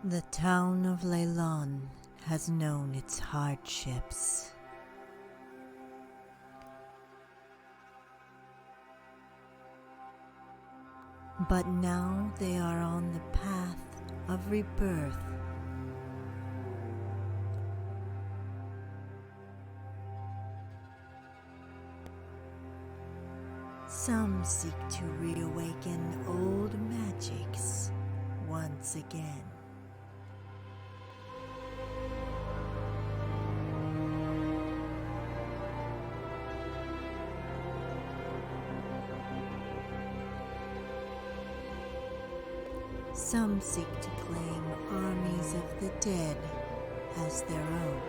The town of Leylon has known its hardships. But now they are on the path of rebirth. Some seek to reawaken old magics once again. Some seek to claim armies of the dead as their own.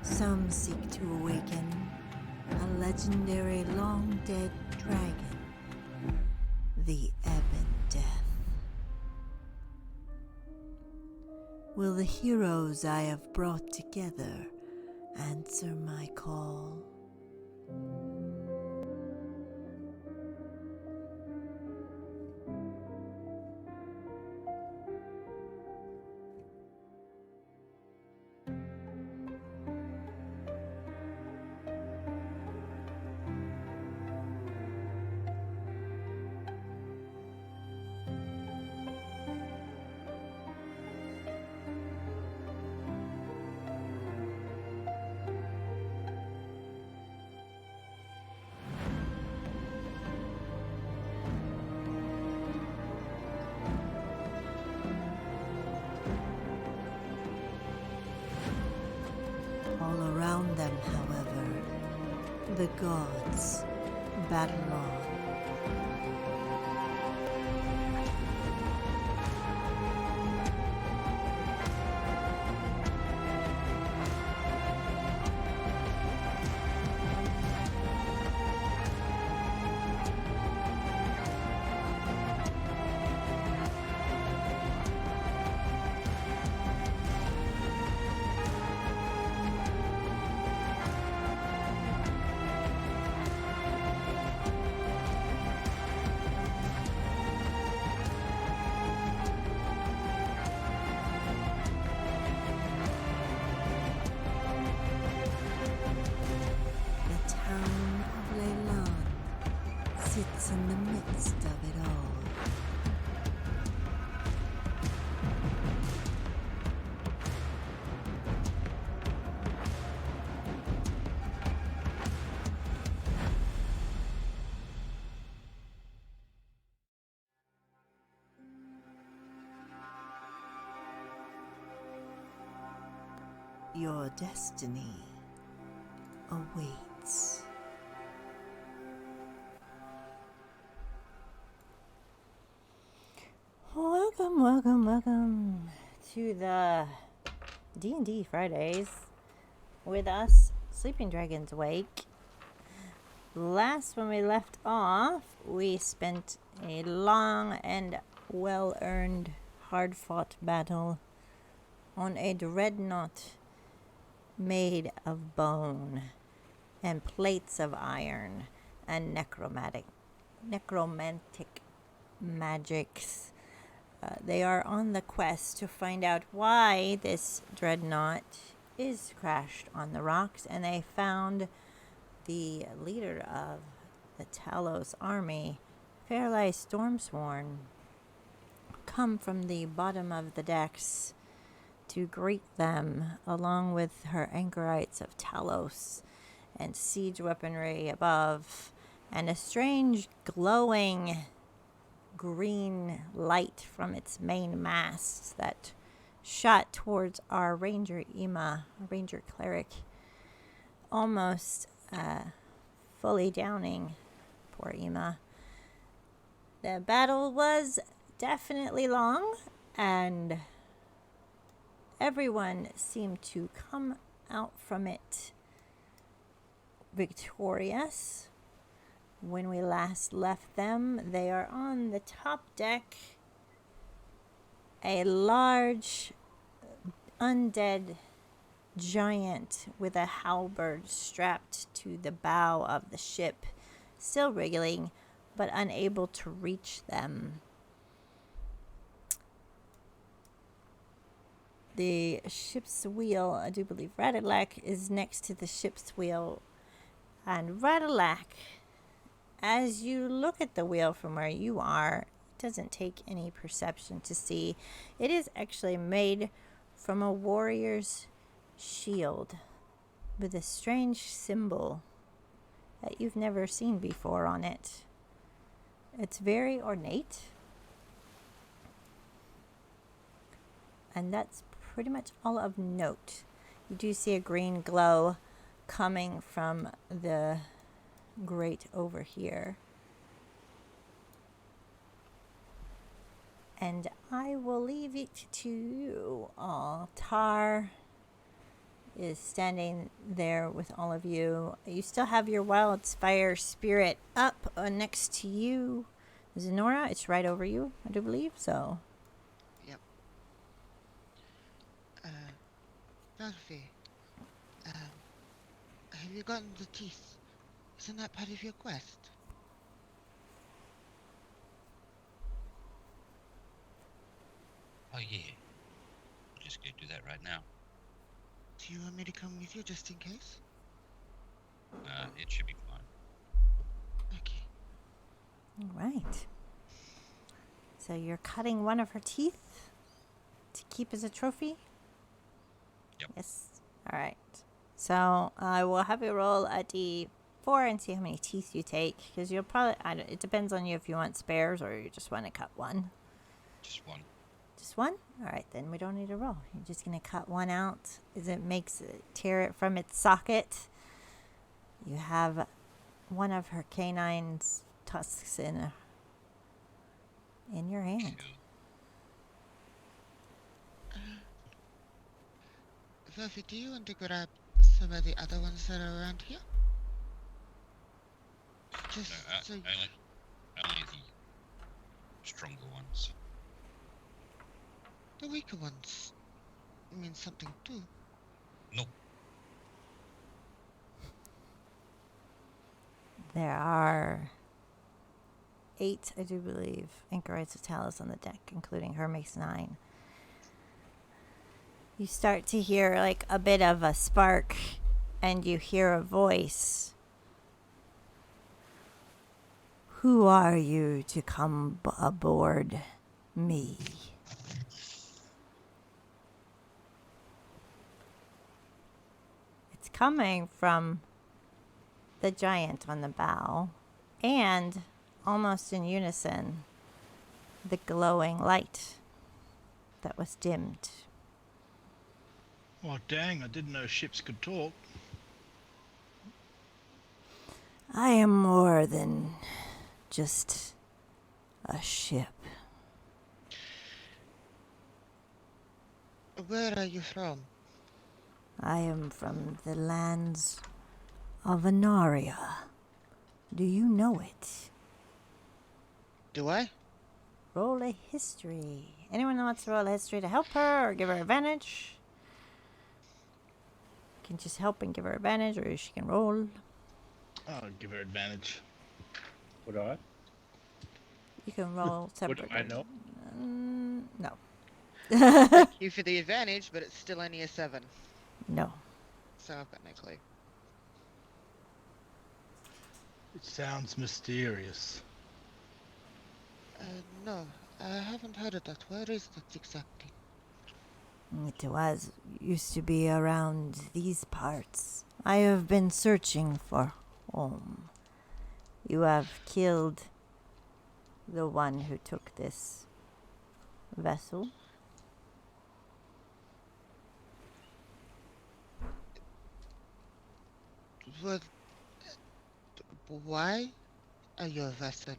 Some seek to awaken a legendary long-dead dragon, the Death. Will the heroes I have brought together answer my call? All around them, however, the gods battle on. Sits in the midst of it all. Your destiny awaits. Welcome to the D&D Fridays with us, Sleeping Dragons Wake. Last when we left off, we spent a long and well-earned, hard-fought battle on a dreadnaught made of bone and plates of iron and necromantic magics. They are on the quest to find out why this dreadnaught is crashed on the rocks, and they found the leader of the Talos army, Fairlie Stormsworn, come from the bottom of the decks to greet them, along with her anchorites of Talos and siege weaponry above, and a strange glowing green light from its main mast that shot towards our ranger ranger cleric, almost fully downing poor Ema. The battle was definitely long, and everyone seemed to come out from it victorious. When we last left them, they are on the top deck. A large undead giant with a halberd strapped to the bow of the ship, still wriggling, but unable to reach them. The ship's wheel, I do believe Radilak is next to the ship's wheel. And Radilak, as you look at the wheel from where you are, it doesn't take any perception to see. It is actually made from a warrior's shield with a strange symbol that you've never seen before on it. It's very ornate. And that's pretty much all of note. You do see a green glow coming from the grate over here. And I will leave it to you all. Tar is standing there with all of you. You still have your wildfire spirit up next to you. Zenora, it's right over you, I do believe, so. Yep. Ralphie, have you gotten the teeth? Isn't that part of your quest? Oh yeah. We'll just go do that right now. Do you want me to come with you just in case? It should be fine. Okay. All right. So you're cutting one of her teeth to keep as a trophy? Yep. Yes. All right. So I will have you roll a d4 and see how many teeth you take, because you'll probably, it depends on you if you want spares or you just want to cut one. Just one. Just one? All right, then we don't need a roll. You're just going to cut one out as it tear it from its socket. You have one of her canine's tusks in your hand. Ralphie, do you want to grab some of the other ones that are around here? Just No, so... only the stronger ones. The weaker ones mean something too. No. There are 8, I do believe, anchorites of Talos on the deck, including her makes 9. You start to hear like a bit of a spark, and you hear a voice. Who are you to come aboard me? It's coming from the giant on the bow, and almost in unison, the glowing light that was dimmed. Oh, dang, I didn't know ships could talk. I am more than just a ship. Where are you from? I am from the lands of Anaria. Do you know it? Do I? Roll a history. Anyone who wants to roll a history to help her or give her advantage? Can just help and give her advantage, or she can roll. I'll give her advantage. Would I? You can roll separately. Would I know? No. Thank you for the advantage, but it's still only a 7. No. So I've got no clue. It sounds mysterious. No, I haven't heard of that. Where is that exactly? It used to be around these parts. I have been searching for home. You have killed the one who took this vessel. What? Why are you a vessel?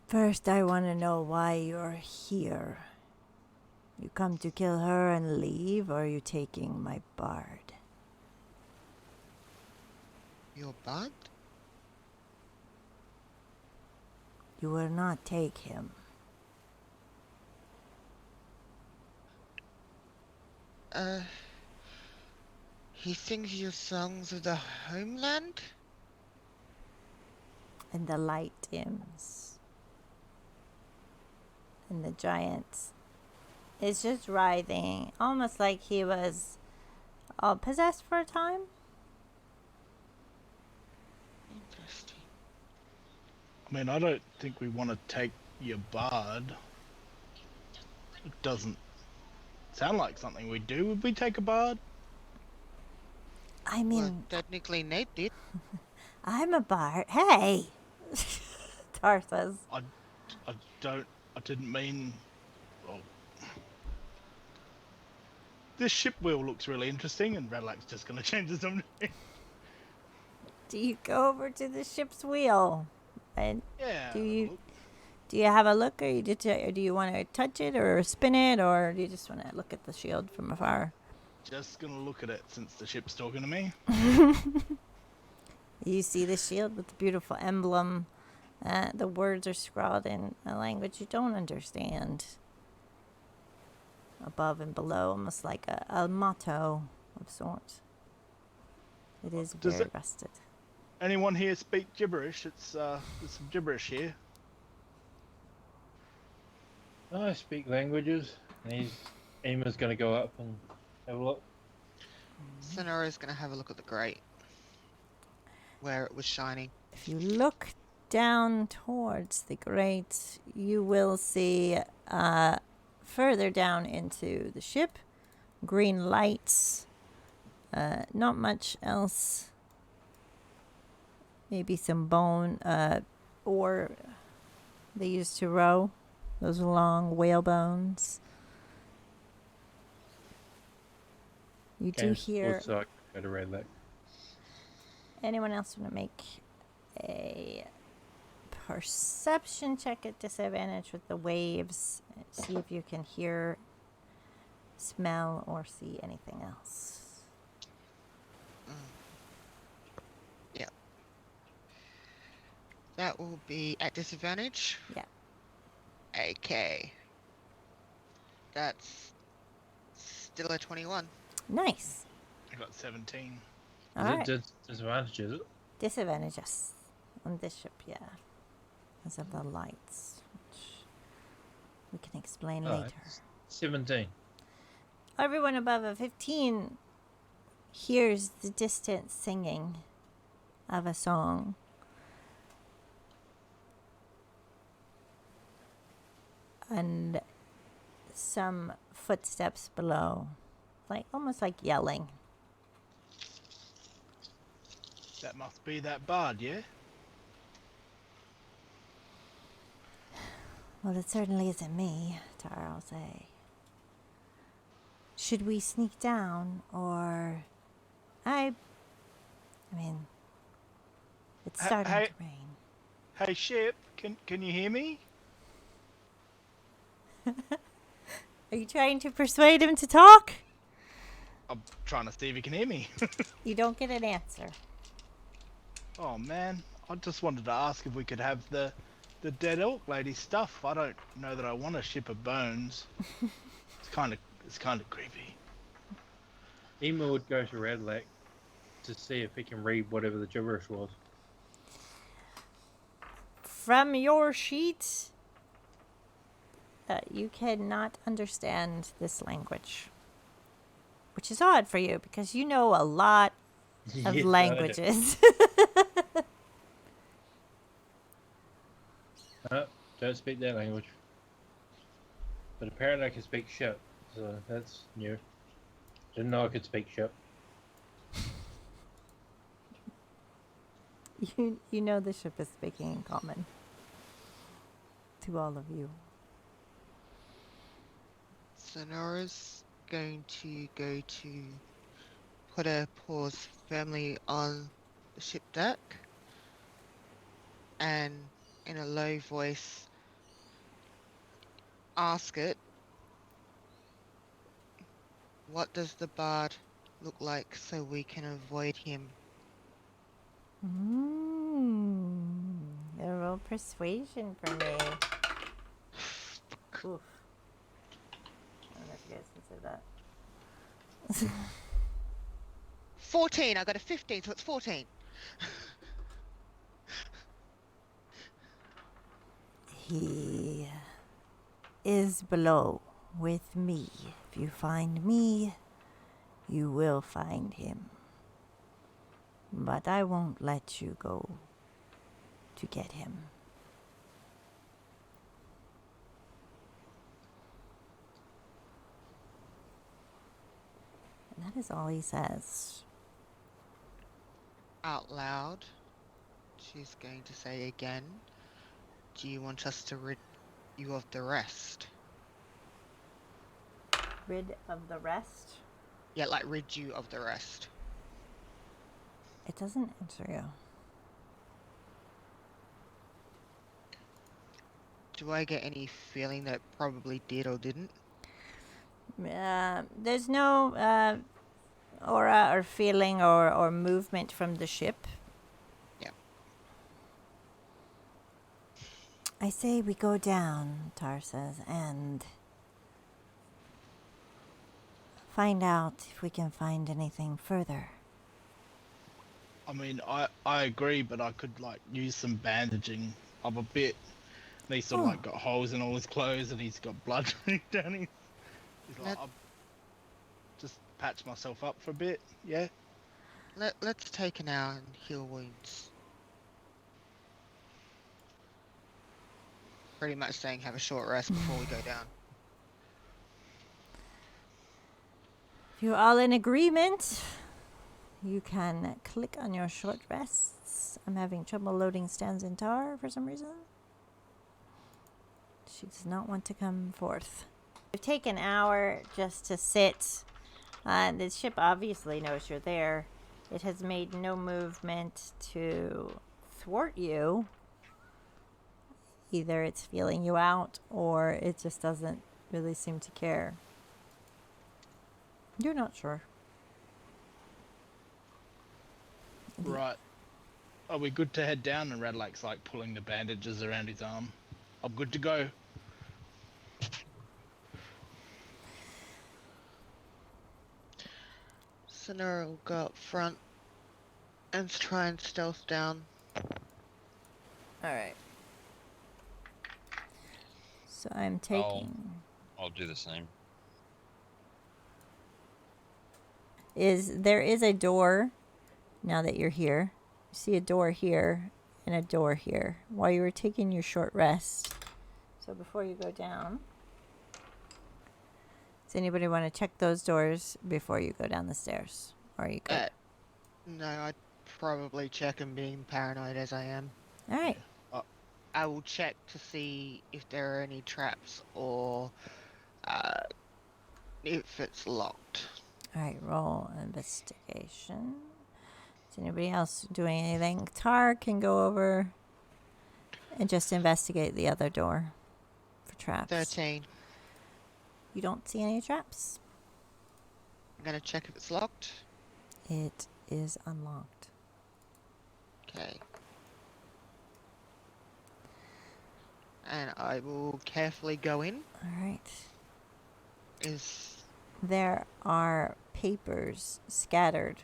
First, I want to know why you're here. You come to kill her and leave, or are you taking my bard? Your bard? You will not take him. he sings you songs of the homeland? And the light dims. And the giant is just writhing, almost like he was all possessed for a time. Interesting. I mean, I don't think we want to take your bard. It doesn't sound like something we do. Would we take a bard? I Well, mean, technically Nate did. I'm a bard. Hey! Tar says. I didn't mean... Well, this ship wheel looks really interesting, and Radlack's just going to change his own name. Do you go over to the ship's wheel? And Yeah. do have a you look. do you have a look, or do you want to touch it or spin it, or do you just want to look at the shield from afar? Just going to look at it since the ship's talking to me. You see the shield with the beautiful emblem. The words are scrawled in a language you don't understand. Above and below, almost like a motto of sorts. It is Does very it- rusted. Anyone here speak gibberish? There's some gibberish here. I speak languages, and Emma's going to go up and have a look. Sonora's gonna have a look at the grate. Where it was shining. If you look down towards the grate, you will see further down into the ship green lights. Not much else. Maybe some bone ore they used to row. Those long whale bones. You do hear. So I can go to Red Lake. Anyone else want to make a perception check at disadvantage with the waves? See if you can hear, smell, or see anything else. Yeah. That will be at disadvantage. Yeah. Okay. That's still a 21. Nice. I got 17. All Is right. it disadvantage, is it? Disadvantages on this ship, yeah. Because of the lights, which we can explain Oh, later. it's 17. Everyone above a 15 hears the distant singing of a song. And some footsteps below, like almost like yelling. That must be that bard, yeah? Well, it certainly isn't me, Tara will say. Should we sneak down, or... I mean, it's starting Hey. to rain. Hey, ship, can you hear me? Are you trying to persuade him to talk? I'm trying to see if he can hear me. You don't get an answer. Oh man, I just wanted to ask if we could have the dead elk lady stuff. I don't know that I want a ship of bones. It's kind of creepy. Emma would go to Red Lake to see if he can read whatever the gibberish was. From your sheet, you cannot understand this language. Which is odd for you, because you know a lot of Yes, I do. languages. Don't speak that language. But apparently I can speak ship, so that's new. Didn't know I could speak ship. You know the ship is speaking in common to all of you. Sonora's going to go to put her paws firmly on the ship deck and in a low voice ask it, what does the bard look like so we can avoid him? A roll persuasion for me. Oof. I don't know if you guys can say that. 14. I got a 15, so it's 14. He is below with me. If you find me, you will find him. But I won't let you go to get him. And that is all he says. Out loud, she's going to say again, do you want us to rid you of the rest? Rid of the rest? Yeah, like rid you of the rest. It doesn't answer you. Do I get any feeling that it probably did or didn't? There's no aura or feeling or movement from the ship. Yeah. I say we go down, Tar says, and find out if we can find anything further. I mean, I agree, but I could like use some bandaging of a bit. And he's sort of like got holes in all his clothes, and he's got blood running down his. He's like, I'll just patch myself up for a bit. Yeah. Let's take an hour and heal wounds. Pretty much saying have a short rest before we go down. If you're all in agreement, you can click on your short rests. I'm having trouble loading stands in Tar for some reason. She does not want to come forth. It'll take an hour just to sit. The ship obviously knows you're there. It has made no movement to thwart you. Either it's feeling you out or it just doesn't really seem to care. You're not sure. Right. Are we good to head down? And Radlack's like pulling the bandages around his arm. I'm good to go. Sonora will go up front and try and stealth down. Alright. So I'm taking... I'll do the same. There is a door now that you're here. You see a door here and a door here while you were taking your short rest. So before you go down, does anybody want to check those doors before you go down the stairs? Or are you good? No, I'd probably check them, being paranoid as I am. Alright. I will check to see if there are any traps or if it's locked. Alright, roll investigation. Is anybody else doing anything? Tar can go over and just investigate the other door for traps. 13. You don't see any traps. I'm gonna check if it's locked. It is unlocked. Okay. And I will carefully go in. Alright. There are papers scattered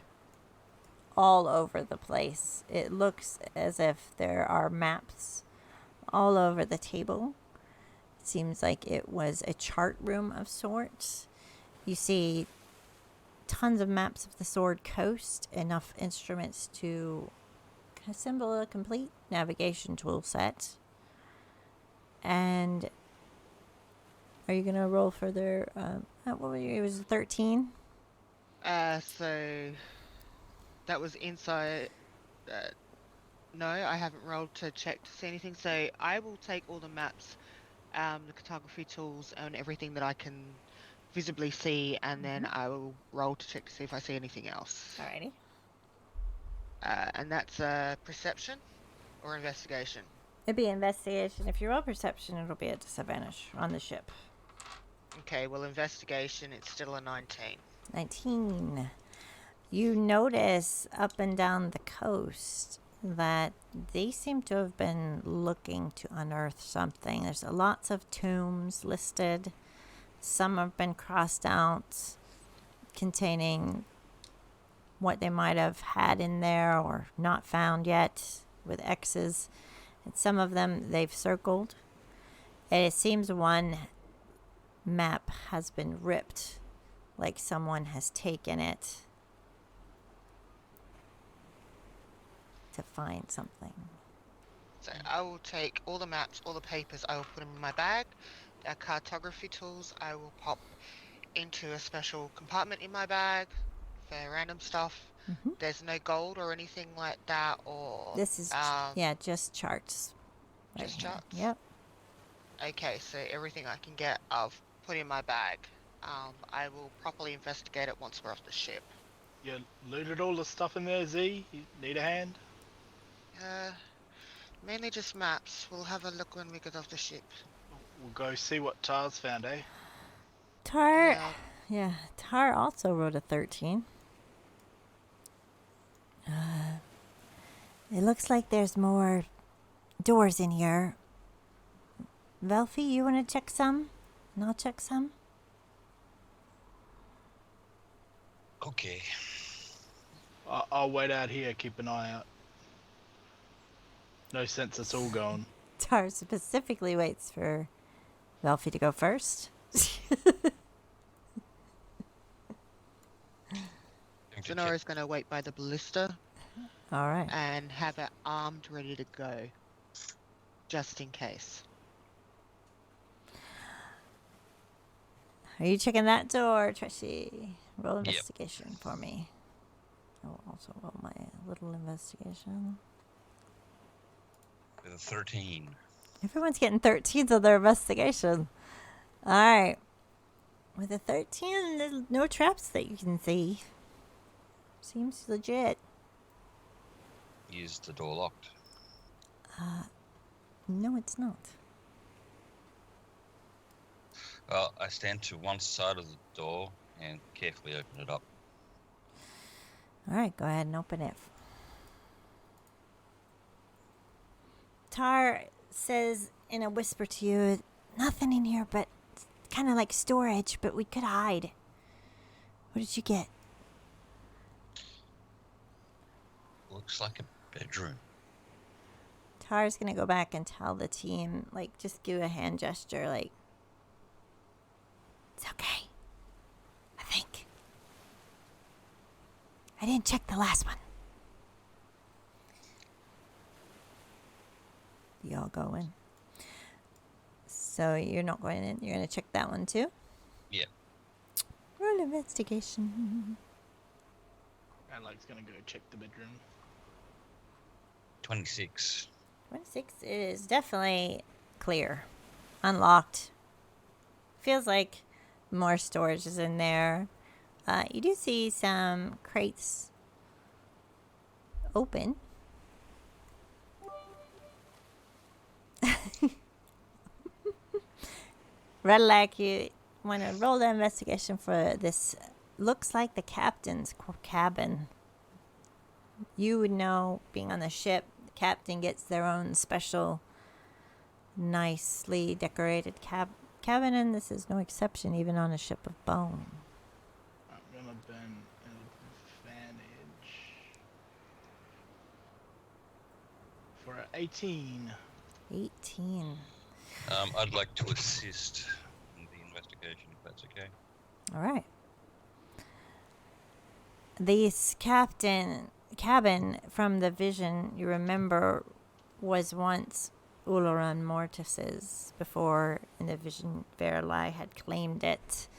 all over the place. It looks as if there are maps all over the table. It seems like it was a chart room of sorts. You see tons of maps of the Sword Coast, enough instruments to assemble a complete navigation tool set. And are you going to roll further? What were you? It was 13? So that was inside. No, I haven't rolled to check to see anything. So I will take all the maps, the cartography tools, and everything that I can visibly see, and then I will roll to check to see if I see anything else. Alrighty. And that's perception or investigation. It'd be investigation. If you roll perception, it'll be a disadvantage on the ship. Okay, well, investigation, it's still a 19. 19. You notice up and down the coast that they seem to have been looking to unearth something. There's lots of tombs listed. Some have been crossed out. containing what they might have had in there or not found yet with X's. And some of them they've circled. And it seems one map has been ripped, like someone has taken it to find something. So I will take all the maps, all the papers, I will put them in my bag. The cartography tools I will pop into a special compartment in my bag for random stuff. Mm-hmm. There's no gold or anything like that, or This is, just charts. just here. charts? Yep. Okay, so everything I can get, I've put in my bag. I will properly investigate it once we're off the ship. You looted all the stuff in there, Z? You need a hand? Mainly just maps. We'll have a look when we get off the ship. We'll go see what Tar's found, eh? Tar, Yeah. Tar also wrote a 13. It looks like there's more doors in here. Velfie, you want to check some? And I'll check some. Okay. I'll wait out here, keep an eye out. No sense it's all gone. Tar specifically waits for Velfie to go first. Xenothor's going to wait by the ballista All right. and have it armed, ready to go. Just in case. Are you checking that door, Trishy? Roll investigation for me. I will also roll my little investigation. With a 13. Everyone's getting 13s on their investigation. All right. With a 13, there's no traps that you can see. Seems legit. Is the door locked? No, it's not. Well, I stand to one side of the door and carefully open it up. All right, go ahead and open it. Tar says in a whisper to you, nothing in here but kind of like storage, but we could hide. What did you get? Looks like a bedroom. Tar's going to go back and tell the team, like, just give a hand gesture, like, it's okay. I think. I didn't check the last one. You all go in. So you're not going in. You're going to check that one too? Yeah. Roll investigation. Alec's gonna go check the bedroom. 26. 26 is definitely clear. Unlocked. Feels like more storage is in there. You do see some crates open. Red Lag, you want to roll the investigation for this. Looks like the captain's cabin. You would know, being on the ship, the captain gets their own special, nicely decorated cabin, and this is no exception, even on a ship of bone. I'm gonna burn an advantage for an 18. 18. I'd like to assist in the investigation, if that's okay. All right. This cabin from the vision, you remember, was once Ularan Mortis's before in the vision Verli had claimed it.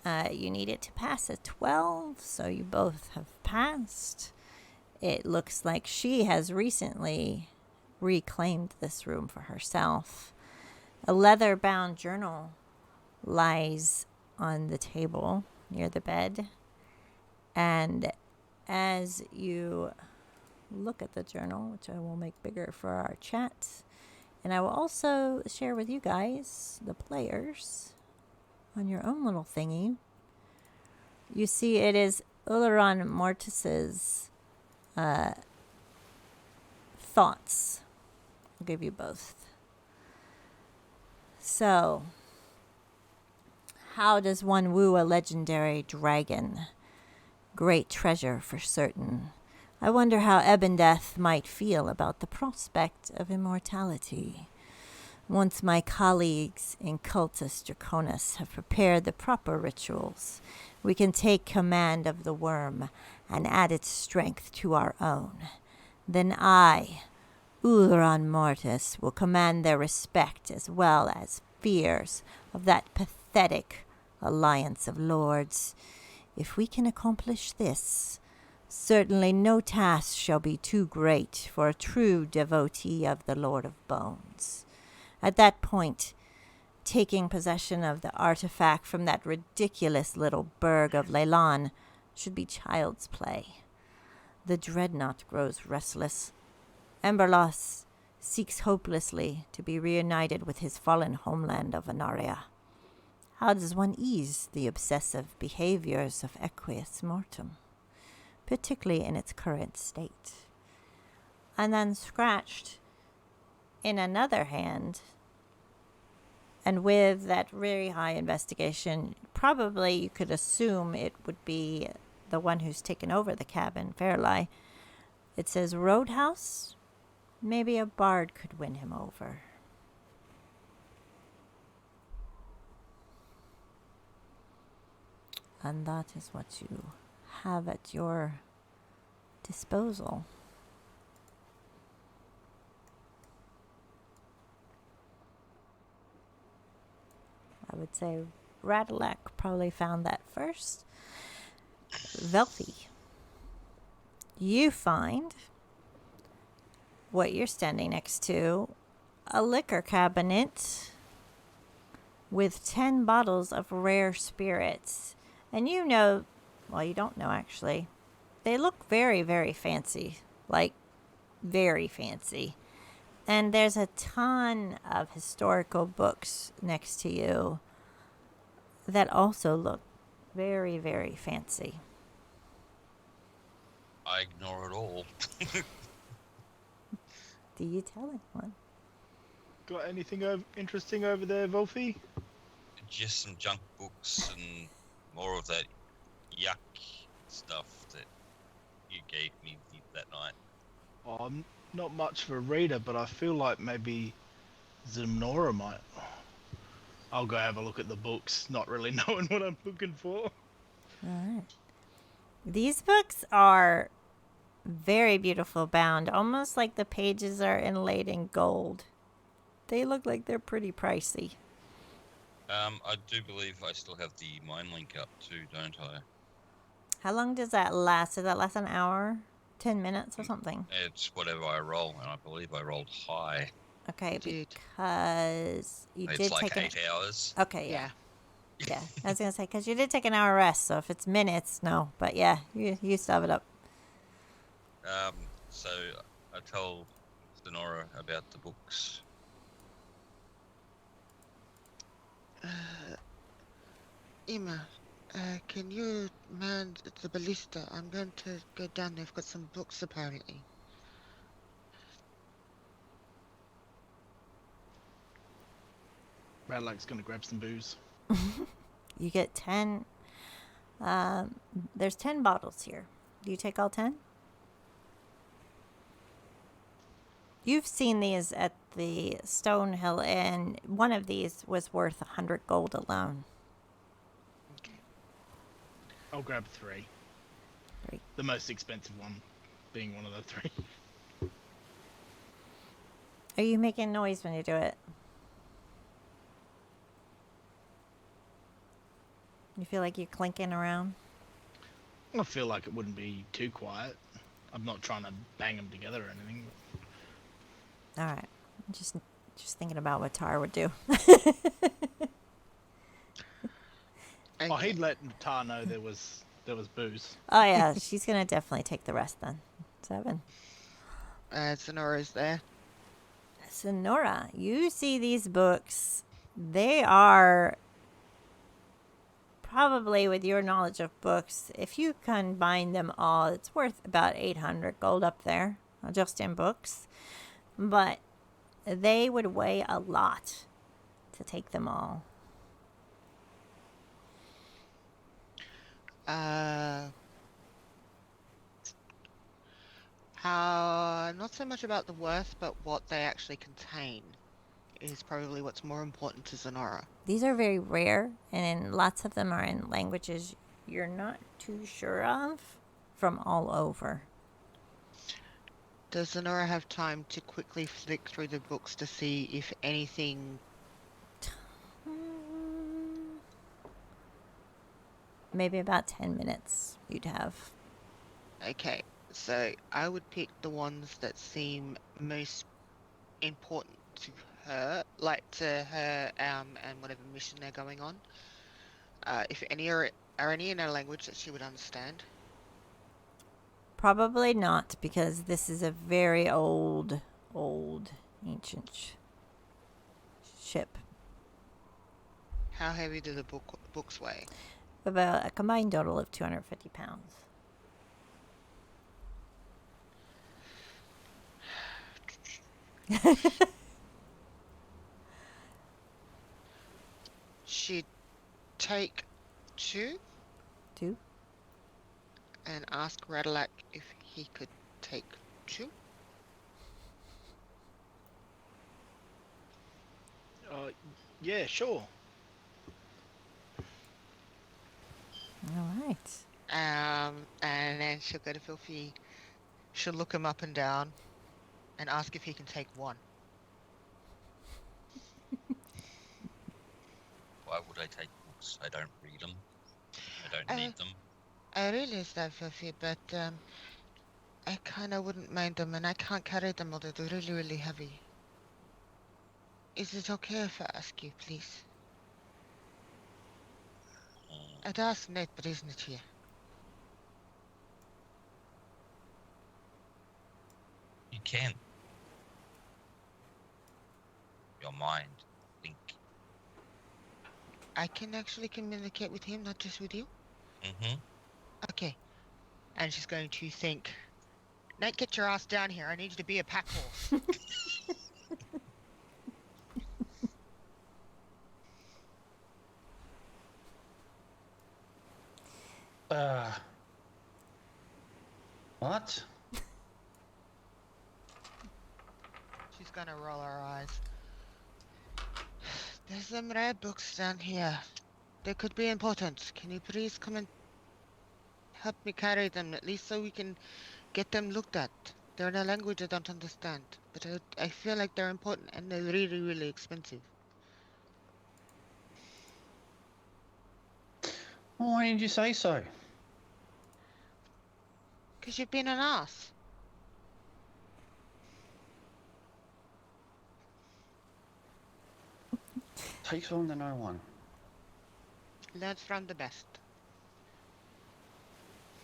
You needed to pass a 12, so you both have passed. It looks like she has recently reclaimed this room for herself. A leather-bound journal lies on the table near the bed. And as you look at the journal, which I will make bigger for our chat, and I will also share with you guys, the players, on your own little thingy, you see it is Ularan Mortis's thoughts. I'll give you both. So, How does one woo a legendary dragon? Great treasure for certain. I wonder how Ebendeth might feel about the prospect of immortality. Once my colleagues in Cultus Draconis have prepared the proper rituals, we can take command of the worm and add its strength to our own. Then I, Uleron Mortis, will command their respect as well as fears of that pathetic alliance of lords. If we can accomplish this, certainly no task shall be too great for a true devotee of the Lord of Bones. At that point, taking possession of the artifact from that ridiculous little burg of Leilon should be child's play. The dreadnaught grows restless. Emberlost seeks hopelessly to be reunited with his fallen homeland of Anaria. How does one ease the obsessive behaviors of Equius Mortem, particularly in its current state? And then scratched in another hand, and with that very high investigation, probably you could assume it would be the one who's taken over the cabin, Fairlie. It says Roadhouse. Maybe a bard could win him over. And that is what you have at your disposal. I would say Radalak probably found that first. Velfie, you find what you're standing next to, a liquor cabinet with 10 bottles of rare spirits. And you know, well, you don't know actually, they look very, very fancy, like very fancy. And there's a ton of historical books next to you that also look very, very fancy. I ignore it all. Do you tell anyone? Got anything interesting over there, Wolfie? Just some junk books and more of that yuck stuff that you gave me that night. Oh, I'm not much of a reader, but I feel like maybe Xenothor might. I'll go have a look at the books, not really knowing what I'm looking for. Alright. These books are very beautiful bound, almost like the pages are inlaid in gold. They look like they're pretty pricey. I do believe I still have the mine link up too, don't I? How long does that last? Does that last an hour? 10 minutes or something? It's whatever I roll, and I believe I rolled high. Okay, Did. because you It's did like take 8 hours. Okay, Yeah. yeah. I was going to say, because you did take an hour rest, so if it's minutes, no. But yeah, you still have it up. So I told Sonora about the books. Emma, can you man the ballista? I'm going to go down there. I've got some books apparently. Radalak's gonna grab some booze. You get 10. There's 10 bottles here. Do you take all 10? You've seen these at the Stonehill, and one of these was worth 100 gold alone. Okay. I'll grab 3. Great. The most expensive one being one of the 3. Are you making noise when you do it? You feel like you're clinking around? I feel like it wouldn't be too quiet. I'm not trying to bang them together or anything. All right. I'm just thinking about what Tar would do. Oh, he'd let Tar know there was booze. Oh, yeah. She's going to definitely take the rest then. 7. Sonora's there. Sonora, you see these books. They are probably, with your knowledge of books, if you combine them all, it's worth about 800 gold up there, just in books. But they would weigh a lot to take them all. How not so much about the worth, but what they actually contain is probably what's more important to Xenora. These are very rare, and lots of them are in languages you're not too sure of from all over. Does Xenora have time to quickly flick through the books to see if anything... Maybe about 10 minutes you'd have. Okay, so I would pick the ones that seem most important to her, like to her and whatever mission they're going on. If any are any in a language that she would understand. Probably not, because this is a very old, ancient ship. How heavy do the books weigh? About a combined total of 250 pounds. She'd take 2 Two? and ask Radalak if he could take 2. Yeah, sure. All right. And then she'll go to Filthy. She'll look him up and down and ask if he can take 1. Why would I take books? I don't read them. I don't need them. I realize that, Filthy, but I kinda wouldn't mind them, and I can't carry them, although they're really, really heavy. Is it okay if I ask you, please? I'd ask Nate, but he's not here. You can. Your mind. Think. I can actually communicate with him, not just with you? Mm-hmm. Okay. And she's going to think, Nate, get your ass down here. I need you to be a pack horse. What? She's gonna roll her eyes. There's some rare books down here. They could be important. Can you please come and help me carry them, at least so we can get them looked at? They're in a language I don't understand, but I feel like they're important and they're really, really expensive. Why didn't you say so? Because you've been an ass. Takes one to know one. Learns from the best.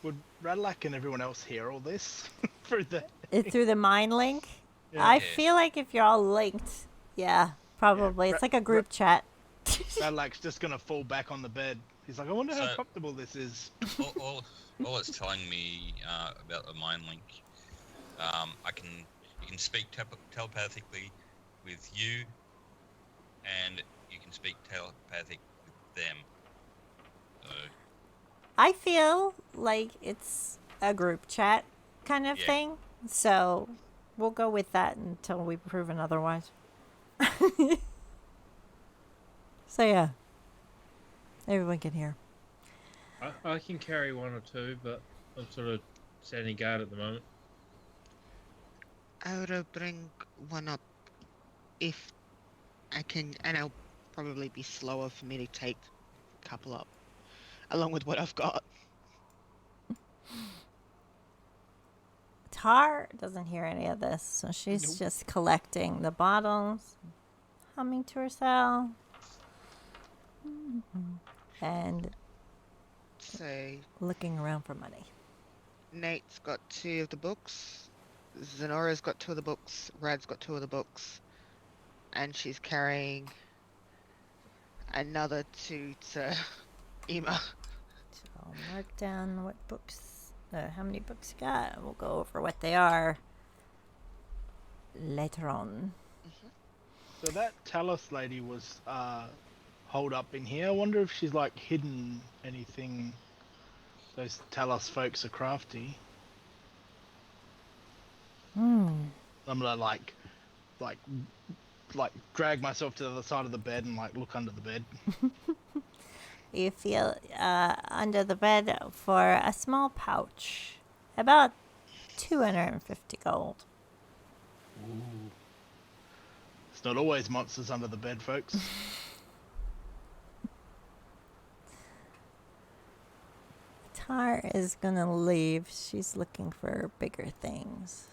Would Radalak and everyone else hear all this through the? Through the mind link? Yeah. I feel like if you're all linked, yeah, probably. Yeah, It's like a group chat. Radalak's just gonna fall back on the bed. He's like, I wonder how So- comfortable this is. all it's telling me about the mind link, you can speak telepathically with you, and you can speak telepathic with them. So, I feel like it's a group chat kind of Yeah. thing. So we'll go with that until we've proven otherwise. So yeah. Everyone can hear. I can carry 1 or 2, but I'm sort of standing guard at the moment. I would bring 1 up if I can, and I'll probably be slower for me to take a couple up, along with what I've got. Tar doesn't hear any of this, so she's Nope. just collecting the bottles, humming to herself, and So looking around for money. Nate's got 2 of the books, Xenora's got 2 of the books, Rad's got 2 of the books, and she's carrying another 2 to Ema. So I'll mark down what books, how many books you got. We'll go over what they are later on. So that Talos lady was holed up in here. I wonder if she's like hidden anything Those Talos folks are crafty. Hmm. I'm gonna like drag myself to the other side of the bed and like look under the bed. You feel under the bed for a small pouch. About 250 gold. Ooh. It's not always monsters under the bed, folks. Tar is gonna leave. She's looking for bigger things.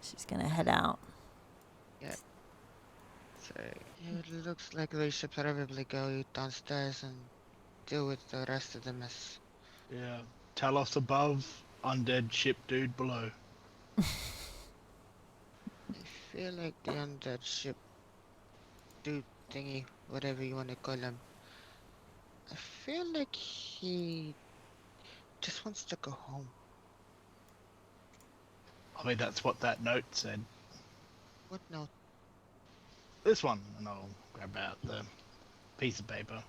She's gonna head out. So it looks like we should probably go downstairs and deal with the rest of the mess. Yeah. Talos above, undead ship dude below. I feel like the undead ship dude thingy, whatever you want to call him, I feel like he just wants to go home. I mean, that's what that note said. What now? This one, and I'll grab out the piece of paper.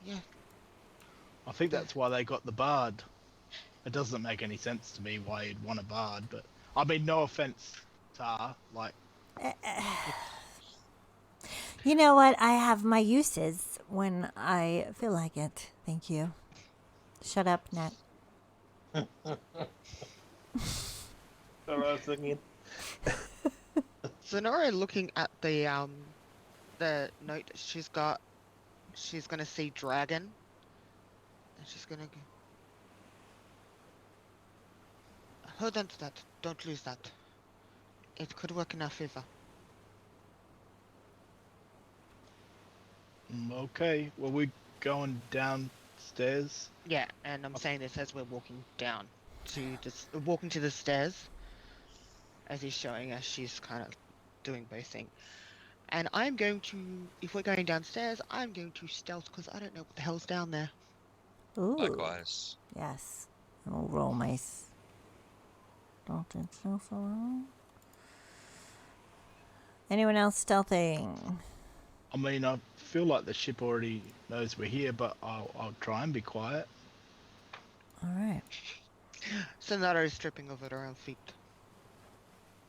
Yeah. I think that's why they got the bard. It doesn't make any sense to me why you'd want a bard, but I mean, no offense, Tar. Like, You know what? I have my uses when I feel like it. Thank you. Shut up, Nat. What I was thinking. So Nora, looking at the note she's got, she's gonna see dragon, and she's gonna go. Hold on to that. Don't lose that. It could work in our favor. Okay, well, we going downstairs? Yeah, and I'm saying this as we're walking down to the stairs. As he's showing us, she's kind of doing both things. And I'm going to, if we're going downstairs, I'm going to stealth because I don't know what the hell's down there. Ooh. Likewise. Yes. I'll roll my stealth around. Anyone else stealthing? I mean, I feel like the ship already knows we're here, but I'll try and be quiet. All right. Sonata is tripping over her own feet.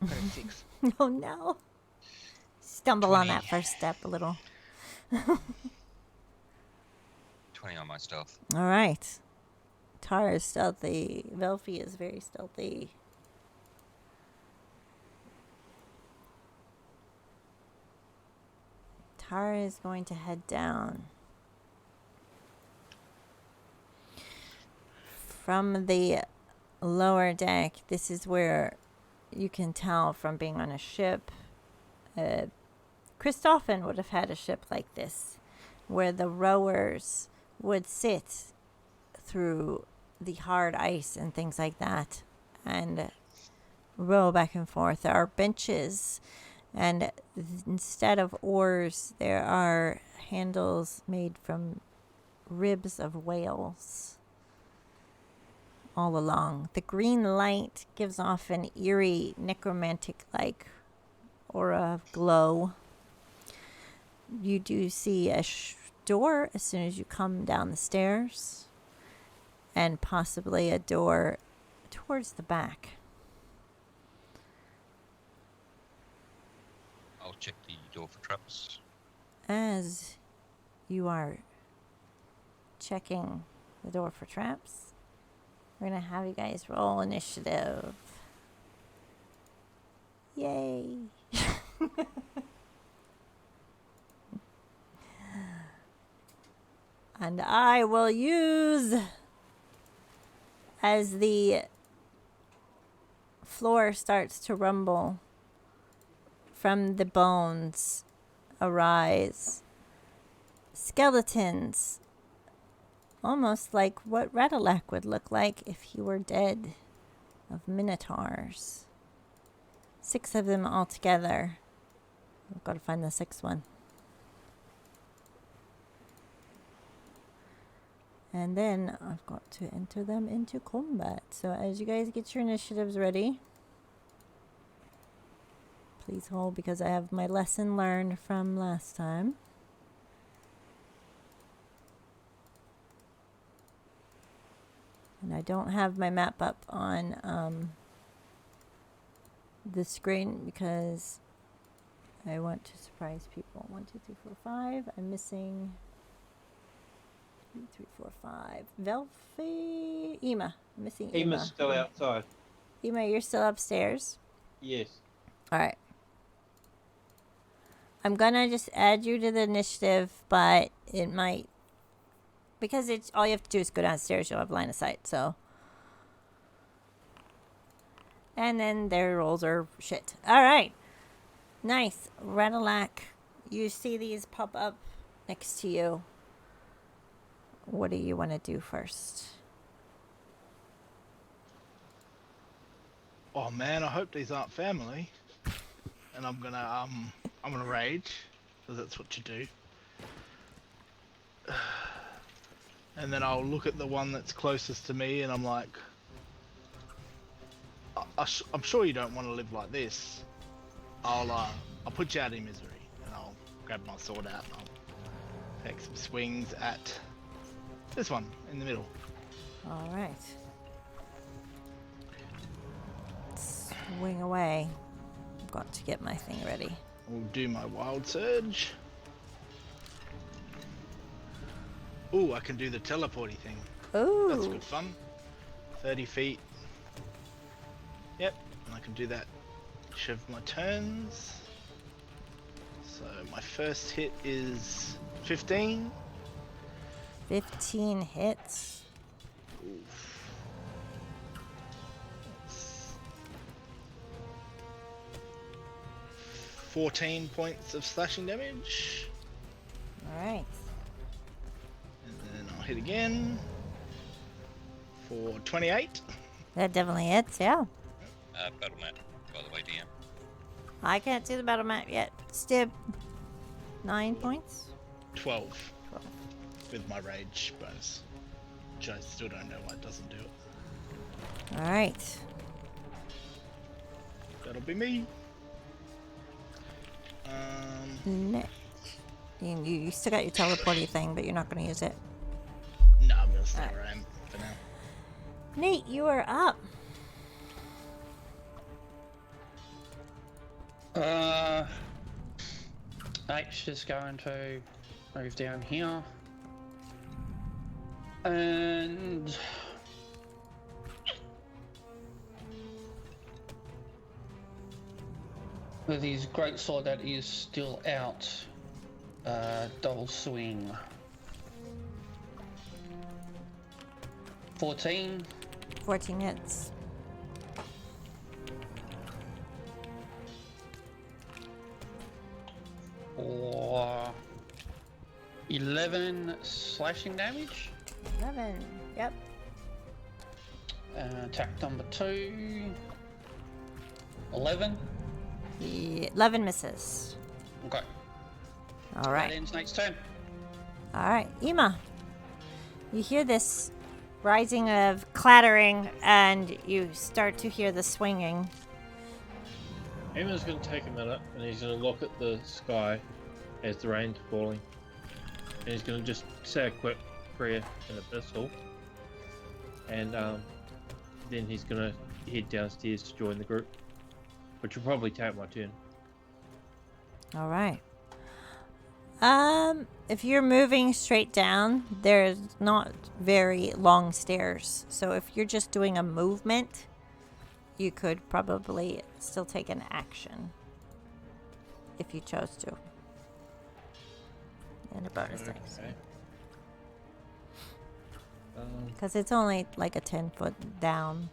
Got a 6. Oh no. Stumble on 20. that first step a little. 20 on my stealth. All right. Tar is stealthy. Velfie is very stealthy. Tar is going to head down. From the lower deck, this is where you can tell from being on a ship. Christoffen would have had a ship like this, where the rowers would sit through the hard ice and things like that and row back and forth. There are benches, and instead of oars, there are handles made from ribs of whales all along. The green light gives off an eerie, necromantic-like aura of glow. You do see a door as soon as you come down the stairs, and possibly a door towards the back. I'll check the door for traps. As you are checking the door for traps, we're going to have you guys roll initiative. Yay! And I will use, as the floor starts to rumble, from the bones arise skeletons, almost like what Radalak would look like if he were dead, of minotaurs. 6 of them altogether. I've got to find the 6th one. And then I've got to enter them into combat. So as you guys get your initiatives ready, please hold because I have my lesson learned from last time. don't have my map up on the screen because I want to surprise people. 1, 2, 3, 4, 5. I'm missing 2, 3, 4, 5. Velfie, Ema. I'm missing Ema. Ema's still outside. Ema, you're still upstairs. Yes. All right. I'm gonna just add you to the initiative, but it might, because it's all you have to do is go downstairs. You'll have line of sight. So, and then their rolls are shit. All right, nice. Radalac, you see these pop up next to you. What do you want to do first? Oh man, I hope these aren't family. And I'm gonna rage, because that's what you do. And then I'll look at the one that's closest to me, and I'm like, I'm sure you don't want to live like this. I'll put you out of misery, and I'll grab my sword out, and I'll take some swings at this one in the middle. All right. Swing away. I've got to get my thing ready. We'll do my wild surge. Ooh, I can do the teleporty thing. Ooh. That's good fun. 30 feet. Yep, and I can do that each of my turns. So my first hit is 15. 15 hits. Oof. 14 points of slashing damage. All right. And then I'll hit again for 28. That definitely hits, yeah. Battle mat, by the way, DM. I can't do the battle map yet. Stib. 9 points? 12 12. with my rage bonus, which I still don't know why it doesn't do it. All right. That'll be me. Next. You still got your teleporty thing, but you're not going to use it. No, I'm gonna stay where I am for now. Nate, you are up. Nate's just going to move down here. And with his great sword that is still out, double swing. 14. 14 hits. Or 11 slashing damage. 11. Yep. Attack number 2. 11. 11 misses. Okay. All That right. ends Nate's turn. All right. Ema, you hear this rising of clattering, and you start to hear the swinging. Emma's going to take a minute and he's going to look at the sky as the rain's falling. And he's going to just say a quick prayer in a pistol. And then he's going to head downstairs to join the group. Which will probably take my turn. All right. If you're moving straight down, there's not very long stairs. So if you're just doing a movement, you could probably still take an action if you chose to. And a bonus Okay. action. Because it's only like a 10-foot down.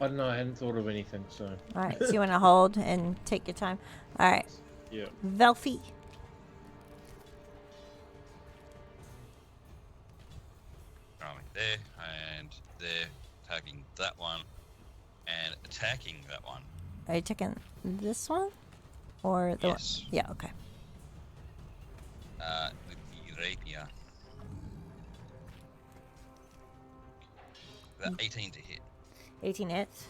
I don't know, I hadn't thought of anything, so... All right, so you want to hold and take your time. All right, Yeah. Velfie. Right there, and they're attacking that one, and attacking that one. Are you taking this one? Or the Yes. one? Yeah, okay. With the rapier. That 18 to hit. 18 hits.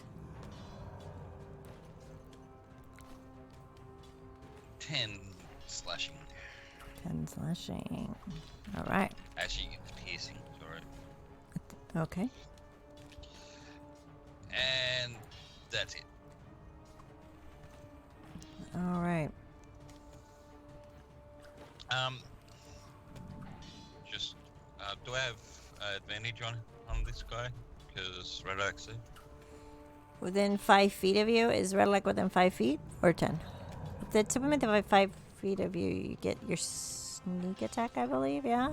10 slashing. 10 slashing. All right. Actually, it's piercing, sorry. Okay. That's it. All right. Just do I have advantage on this guy? Because Redux. Within 5 feet of you, is Relic within 5 feet or 10? If it's within 5 feet of you, you get your sneak attack, I believe. Yeah.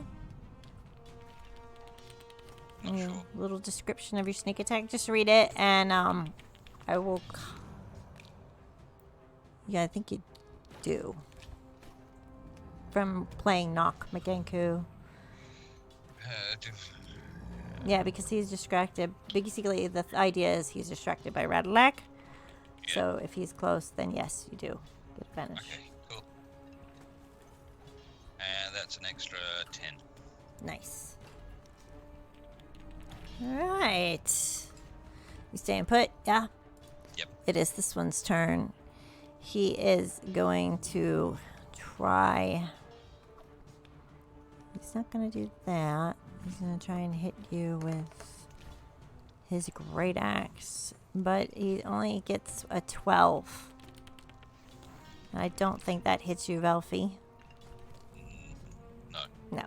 Not sure. Little description of your sneak attack. Just read it, and I will. Yeah, I think you do. From playing Knock McGanku. Yeah, because he's distracted. Basically, the idea is he's distracted by Radalak. Yeah. So if he's close, then yes, you do get advantage. Okay, cool. And that's an extra 10. Nice. Alright. You staying put? Yeah? Yep. It is this one's turn. He is going to try. He's not going to do that. He's going to try and hit you with his great axe. But he only gets a 12. I don't think that hits you, Velfie. No. No.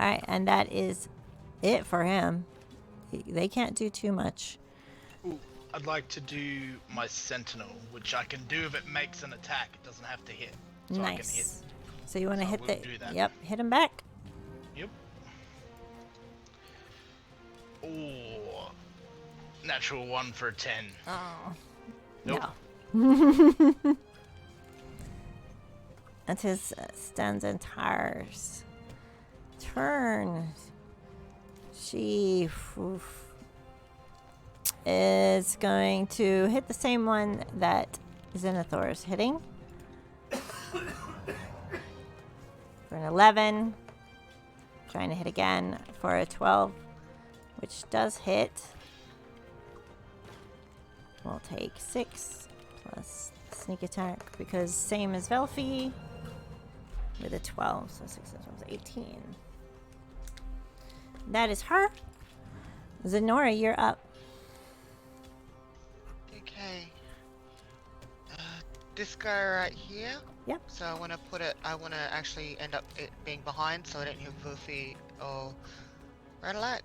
Alright, and that is it for him. They can't do too much. Ooh, I'd like to do my sentinel, which I can do if it makes an attack. It doesn't have to hit. So I can hit. Nice. So you want to So I hit will the... do that. Yep, hit him back. Yep. Oh, natural 1 for a 10. Oh. Nope. No. That's his Stands and Tires turn. She is going to hit the same one that Xenothor is hitting. For an 11. Trying to hit again for a 12, which does hit. We'll take 6 plus sneak attack because same as Velfie with a 12, so 6 plus 12 is 18. That is her. Zenora, you're up. Okay. This guy right here. Yep. So I want to put it. I want to actually end up it being behind, so I don't hit Wolfie or Radalak.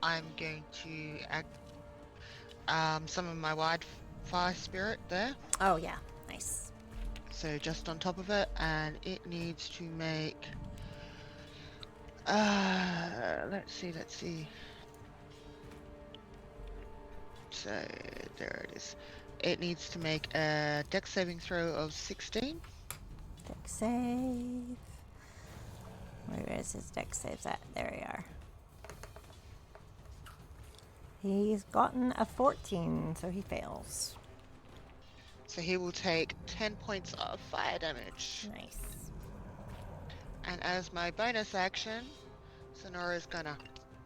I'm going to act. Summon my wildfire spirit there. Oh yeah, nice. So just on top of it, and it needs to make. Let's see. So there it is. It needs to make a dex saving throw of 16. Dex save. Where is his dex saves at? There we are. He's gotten a 14, so he fails. So he will take 10 points of fire damage. Nice. And as my bonus action, Sonora's gonna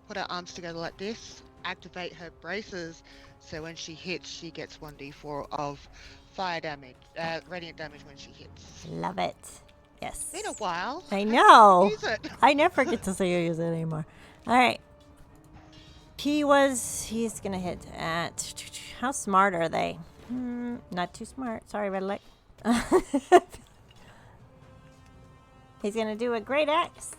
put her arms together like this, activate her braces, so when she hits, she gets 1d4 of fire damage, radiant damage when she hits. Love it. Yes. Been a while. I know. Use it. I never get to say I use it anymore. All right. He's gonna hit at. How smart are they? Not too smart. Sorry, Redlick. He's gonna do a great axe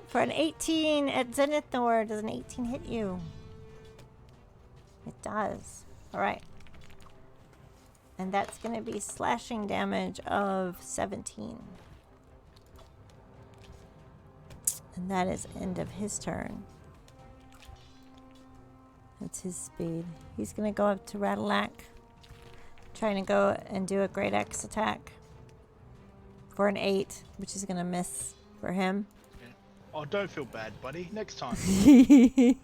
for an 18 at Xenothor. Does an 18 hit you? It does. All right. And that's gonna be slashing damage of 17. And that is end of his turn. That's his speed. He's gonna go up to Radalak, trying to go and do a great axe attack for an 8, which is gonna miss for him. Oh, don't feel bad, buddy. Next time. It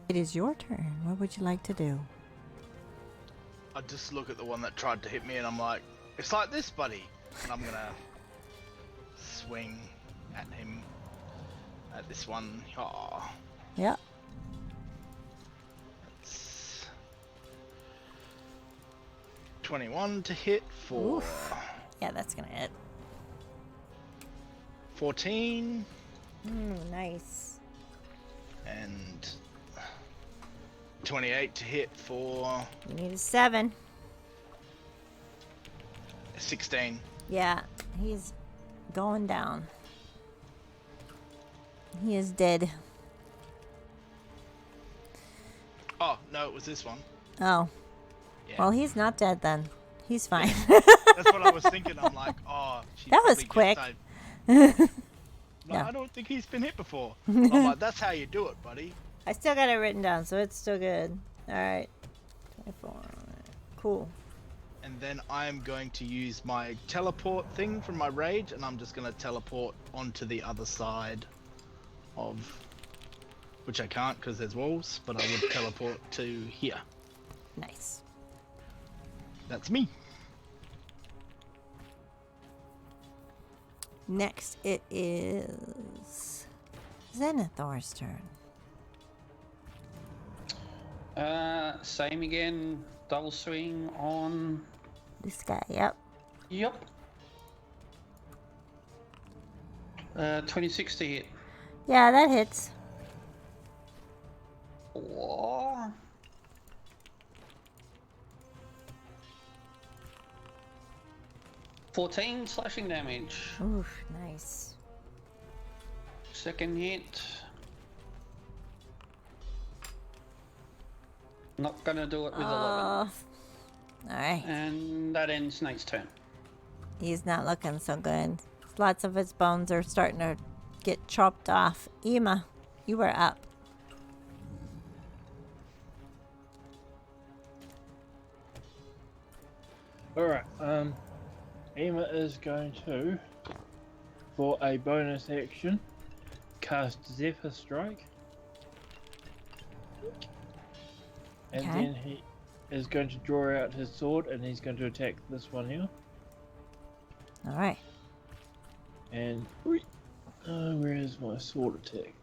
is your turn. What would you like to do? I just look at the one that tried to hit me and I'm like, it's like this, buddy. And I'm gonna swing at him. At this one. Oh, Yep. it's 21 to hit for Yeah, that's gonna hit. 14 Nice. and 28 to hit for You need a 7. 16. Yeah, he's going down. He is dead. Oh, no, it was this one. Oh. Yeah. Well, he's not dead then. He's fine. That's what I was thinking. I'm like, oh, she's That was probably just quick. No, Yeah. I don't think he's been hit before. I'm like, that's how you do it, buddy. I still got it written down, so it's still good. Alright. 24. Cool. And then I'm going to use my teleport thing from my rage, and I'm just going to teleport onto the other side of... Which I can't because there's walls, but I would teleport to here. Nice. That's me. Next, it is Xenothor's turn. Same again. Double swing on. This guy, yep. Yep. 26 to hit. Yeah, that hits. Whoa. $14 slashing damage. Oof, nice. Second hit. Not gonna do it with 11. Alright. And that ends Snake's turn. He's not looking so good. Lots of his bones are starting to get chopped off. Ema, you were up. Alright, Ema is going to, for a bonus action, cast Zephyr Strike. And Okay. then he is going to draw out his sword and he's going to attack this one here. Alright. And where is my sword attack?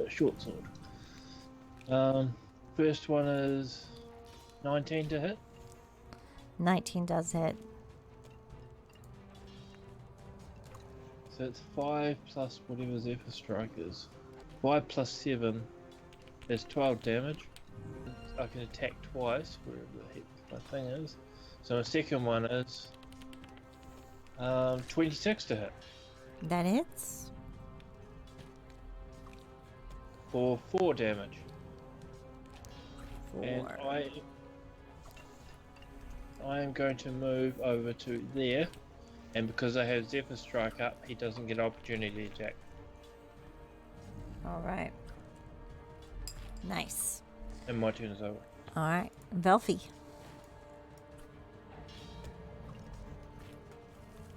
Short sword. First one is 19 to hit. 19 does hit. So it's 5 plus whatever Zephyr Strike is. 5 plus 7 is 12 damage. I can attack twice, wherever the heck my thing is. So my second one is 26 to hit That hits. for 4 damage. 4. And I am going to move over to there, and because I have Zephyr Strike up, he doesn't get opportunity attack. Alright. Nice. And my turn is over. Alright. Velfie.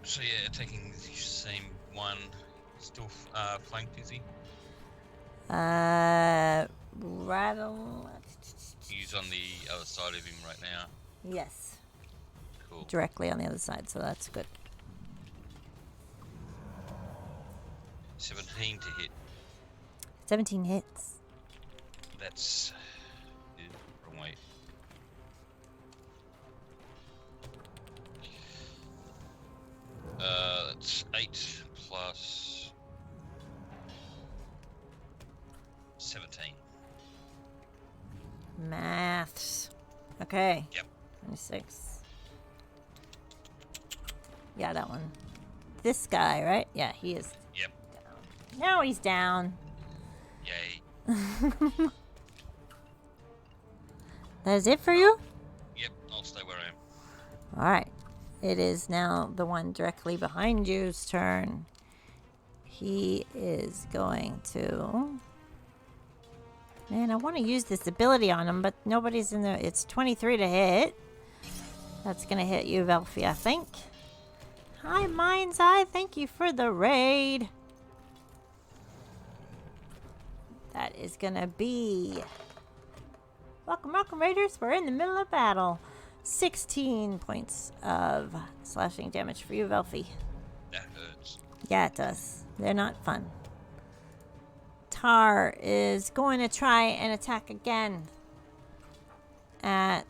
So yeah, attacking the same one. Still flanked, is he? Rattle. He's on the other side of him right now. Yes. Cool. Directly on the other side, so that's good. 17 to hit. 17 hits. That's wrong way. That's 8 plus 17. Maths. Okay. Yep. 26. Yeah, that one. This guy, right? Yeah, he is Yep. down. Now he's down. Yay. That is it for you? Yep, I'll stay where I am. Alright. It is now the one directly behind you's turn. He is going to... Man, I want to use this ability on him, but nobody's in there. It's 23 to hit. That's going to hit you, Velfie, I think. Hi, Mind's Eye. Thank you for the raid. That is going to be... Welcome, welcome, Raiders. We're in the middle of battle. 16 points of slashing damage for you, Velfie. That hurts. Yeah, it does. They're not fun. Tar is going to try and attack again at...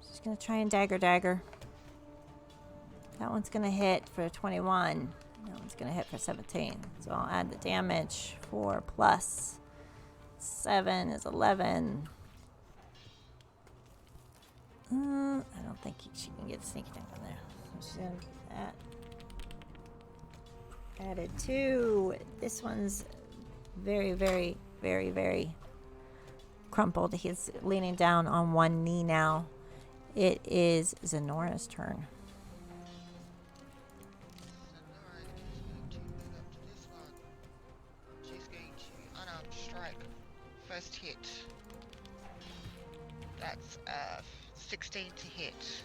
She's going to try and dagger. That one's going to hit for 21. That one's going to hit for 17. So I'll add the damage. 4 plus 7 is 11. I don't think she can get sneak attack on there. So she's gonna do that. Added 2. This one's very, very, very, very crumpled. He's leaning down on one knee now. It is Xenora's turn. Sonora is going to move up to this one. She's going to unarmed strike. First hit. That's 16 to hit.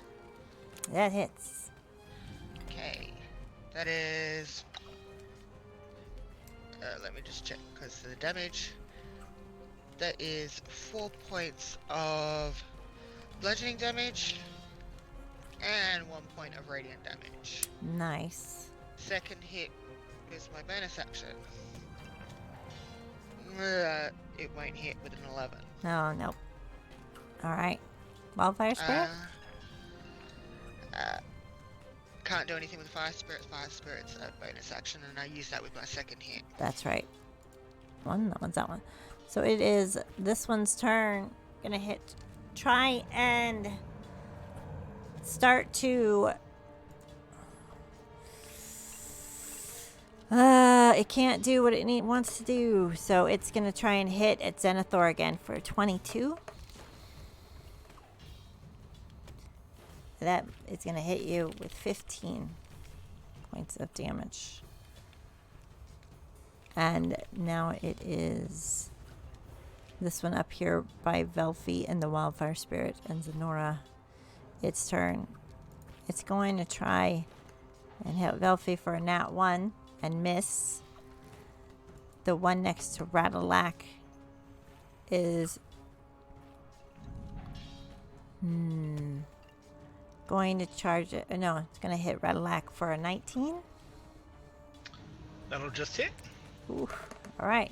That hits. Okay. That is. Let me just check because of the damage. That is 4 points of bludgeoning damage and 1 point of radiant damage. Nice. Second hit is my bonus action. It won't hit with an 11. No, nope. All right. Wildfire Spirit? Can't do anything with Fire Spirit. Fire Spirit's a bonus action, and I use that with my second hit. That's right. That one's that one. So it is this one's turn. Gonna hit. Try and start to. It can't do what it wants to do, so it's gonna try and hit at Xenothor again for 22. That is gonna hit you with 15 points of damage. And now it is this one up here by Velphi and the Wildfire Spirit and Xenora. Its turn. It's going to try and hit Velphi for a nat 1 and miss. The one next to Ratalack is going to charge it. No, it's going to hit Ratalack for a 19. That'll just hit. Ooh, all right.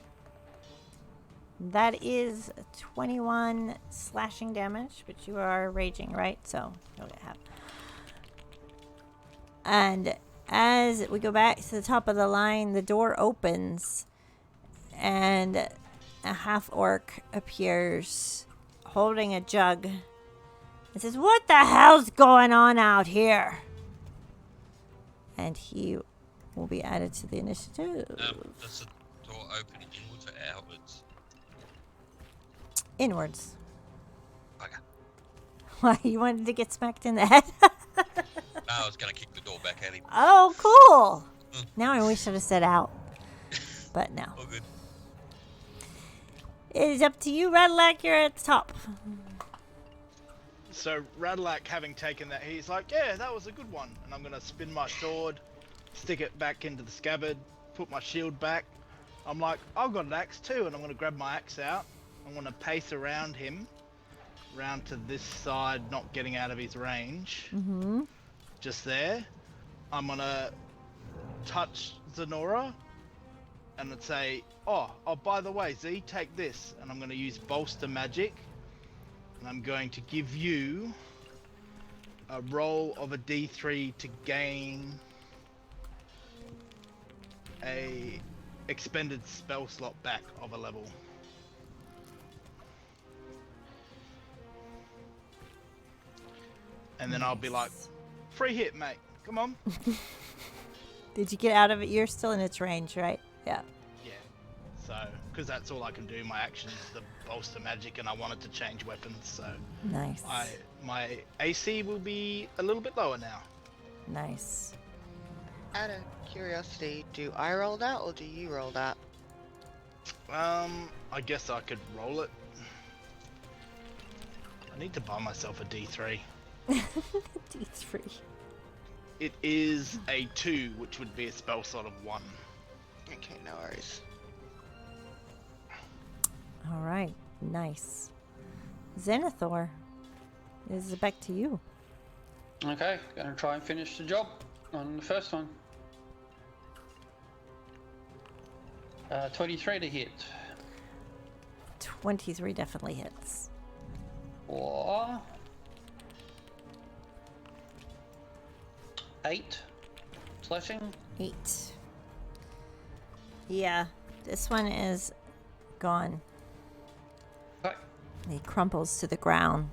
That is 21 slashing damage, but you are raging, right? So you'll get half. And as we go back to the top of the line, the door opens and a half orc appears holding a jug. It says, "What the hell's going on out here?" And he will be added to the initiative. Does the door open inwards or outwards? Inwards. Okay. Why, you wanted to get smacked in the head? No, I was gonna kick the door back at him. Oh, cool. Now I wish I should have said out. But no. All good. It is up to you, Ratalack. You're at the top. So Ratalack, having taken that, he's like, yeah, that was a good one. And I'm gonna spin my sword, stick it back into the scabbard, put my shield back. I'm like, I've got an axe too, and I'm gonna grab my axe out. I'm gonna pace around him, round to this side, not getting out of his range. Mm-hmm. Just there. I'm gonna touch Xenora and I'd say, oh, by the way, Z, take this. And I'm gonna use bolster magic. And I'm going to give you a roll of a D3 to gain a expended spell slot back of a level. And then I'll be like, free hit, mate. Come on. Did you get out of it? You're still in its range, right? Yeah. Yeah. So, because that's all I can do. My action is the bolster magic, and I wanted to change weapons. So, Nice. my AC will be a little bit lower now. Nice. Out of curiosity, do I roll that or do you roll that? I guess I could roll it. I need to buy myself a D3. D3. It is a 2, which would be a spell slot of 1. Okay, no worries. All right. Nice. Xenothor, this is back to you. Okay, gonna try and finish the job on the first one. 23 to hit. 23 definitely hits. Or 8 slashing. 8. Yeah, this one is gone. He crumples to the ground.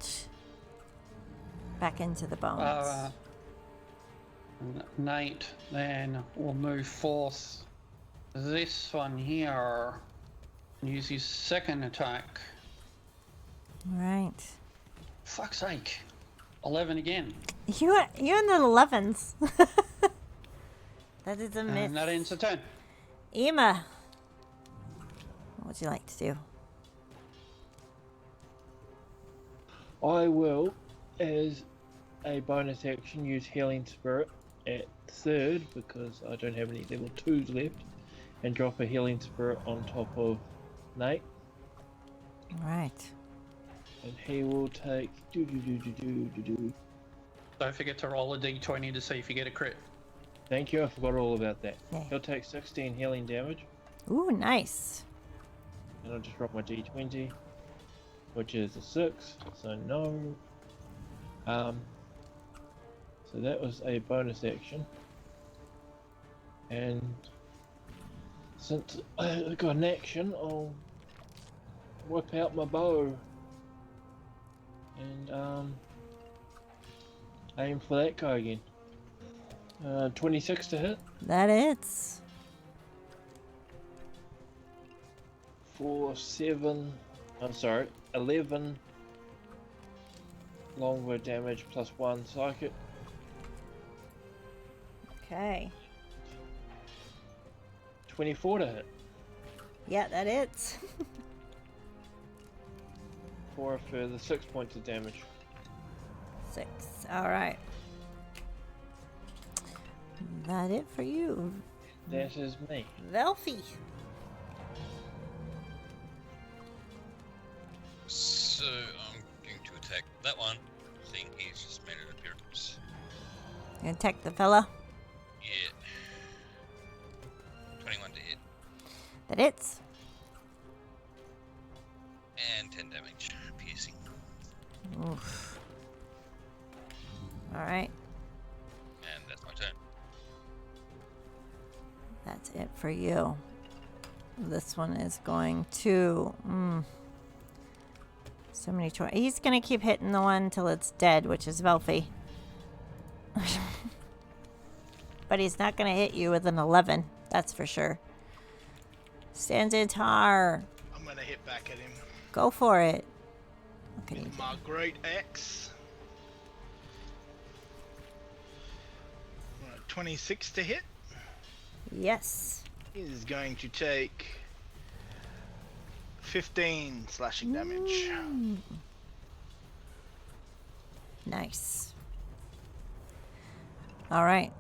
Back into the bones. Nate then will move forth this one here. Use his second attack. All right. Fuck's sake. 11 again. You're in the 11s. That is a miss. And that ends the turn. Ema, what would you like to do? I will, as a bonus action, use Healing Spirit at third because I don't have any level 2s left, and drop a Healing Spirit on top of Nate, All right. and he will take Don't forget to roll a d20 to see if you get a crit. Thank you, I forgot all about that. Yeah. He'll take 16 healing damage, Ooh, nice. and I'll just drop my d20, which is a 6, so no. So that was a bonus action. And since I got an action, I'll whip out my bow and aim for that guy again. 26 to hit That is. for 11 longbow damage plus 1 psychic. Okay. 24 to hit Yeah, that is. for a further 6 points of damage. 6. All right. That it for you, That is me. Velfie. So I'm going to attack that one. I think he's just made an appearance. You attack the fella. Yeah. 21 to hit. That it's. And 10 damage. Piercing. Oof. All right. And that's my turn. That's it for you. This one is going to. So many choices. He's going to keep hitting the one till it's dead, which is Velfie. But he's not going to hit you with an 11. That's for sure. Xenothor. I'm gonna hit back at him Go for it. What can you with do? my great axe. 26 to hit. Yes. He is going to take 15 slashing damage. Nice. All right.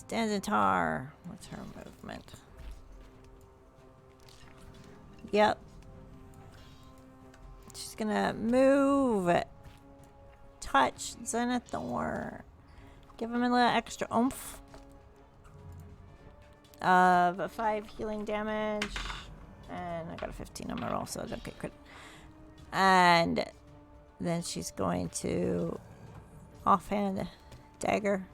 Xenothor. What's her movement? Yep. She's gonna move. Touch Xenothor. Give him a little extra oomph. Of 5 healing damage. And I got a 15 on my roll, so I don't get crit. And then she's going to offhand dagger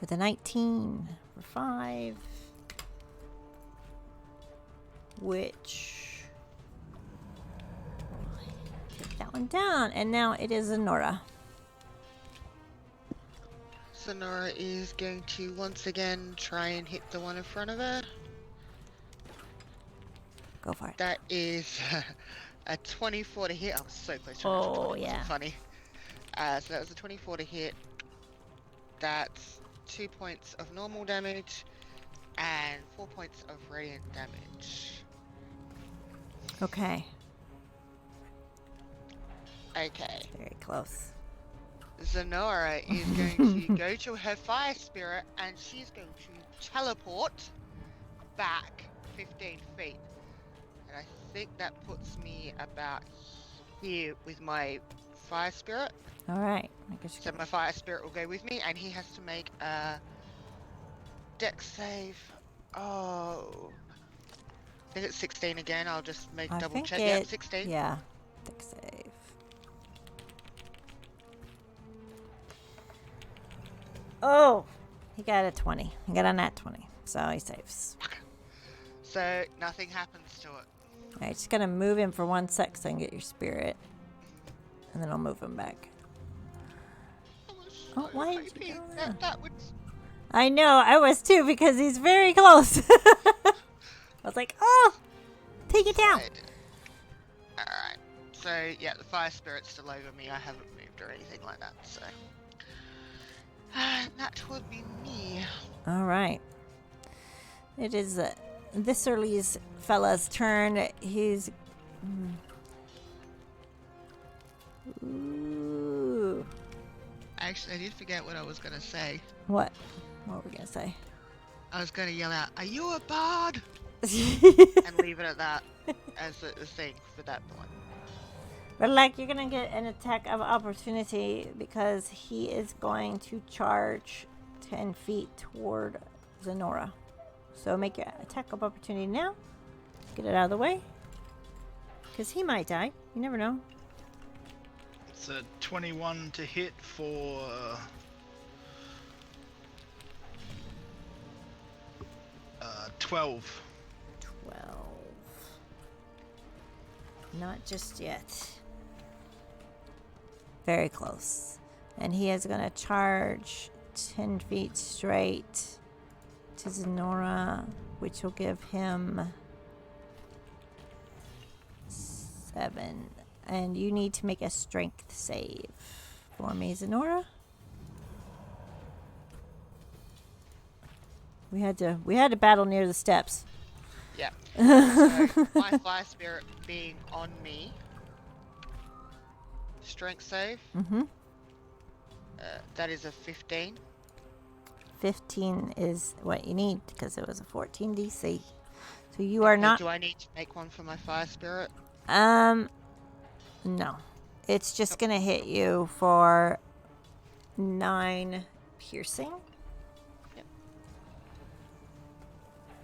with a 19 for 5. Which take that one down. And now it is Nora. Sonora is going to once again try and hit the one in front of her. Go for it. That is a 24 to hit. I was so close to Oh, 20, yeah. funny. So that was a 24 to hit. That's 2 points of normal damage and 4 points of radiant damage. Okay. Okay. Very close. Zenora is going to go to her fire spirit and she's going to teleport back 15 feet. And I think that puts me about here with my fire spirit. All right. I guess So my fire spirit will go with me and he has to make a dex save. Oh. I think it's 16 again. I'll just make I double think check. it, Yep, 16. Yeah. Dex save. Oh, he got a 20. He got a nat 20, so he saves. So nothing happens to it. Alright, just gonna move him for 1 sec so I can get your spirit. And then I'll move him back. Oh, why did you go there? That would... I know, I was too, because he's very close. I was like, oh! Take it down! Alright. So, yeah, the fire spirit's still over me. I haven't moved or anything like that, so... that would be me. Alright. It is this Early's fella's turn. He's... Ooh. Actually, I did forget what I was going to say. What? What were we gonna say? I was going to yell out, "Are you a bard?" and leave it at that as the thing for that point. But like, you're gonna get an attack of opportunity because he is going to charge 10 feet toward Xenora. So make your attack of opportunity now. Get it out of the way. Because he might die. You never know. It's a 21 to hit for 12. 12. Not just yet. Very close. And he is going to charge 10 feet straight to Xenora, which will give him 7. And you need to make a strength save for me, Xenora. We had to battle near the steps. Yeah. So, my fire spirit being on me. Strength save. Mm-hmm. That is a 15. 15 is what you need because it was a 14 DC. So you are not. Do I need to make one for my fire spirit? No. It's just gonna hit you for 9 piercing. Yep.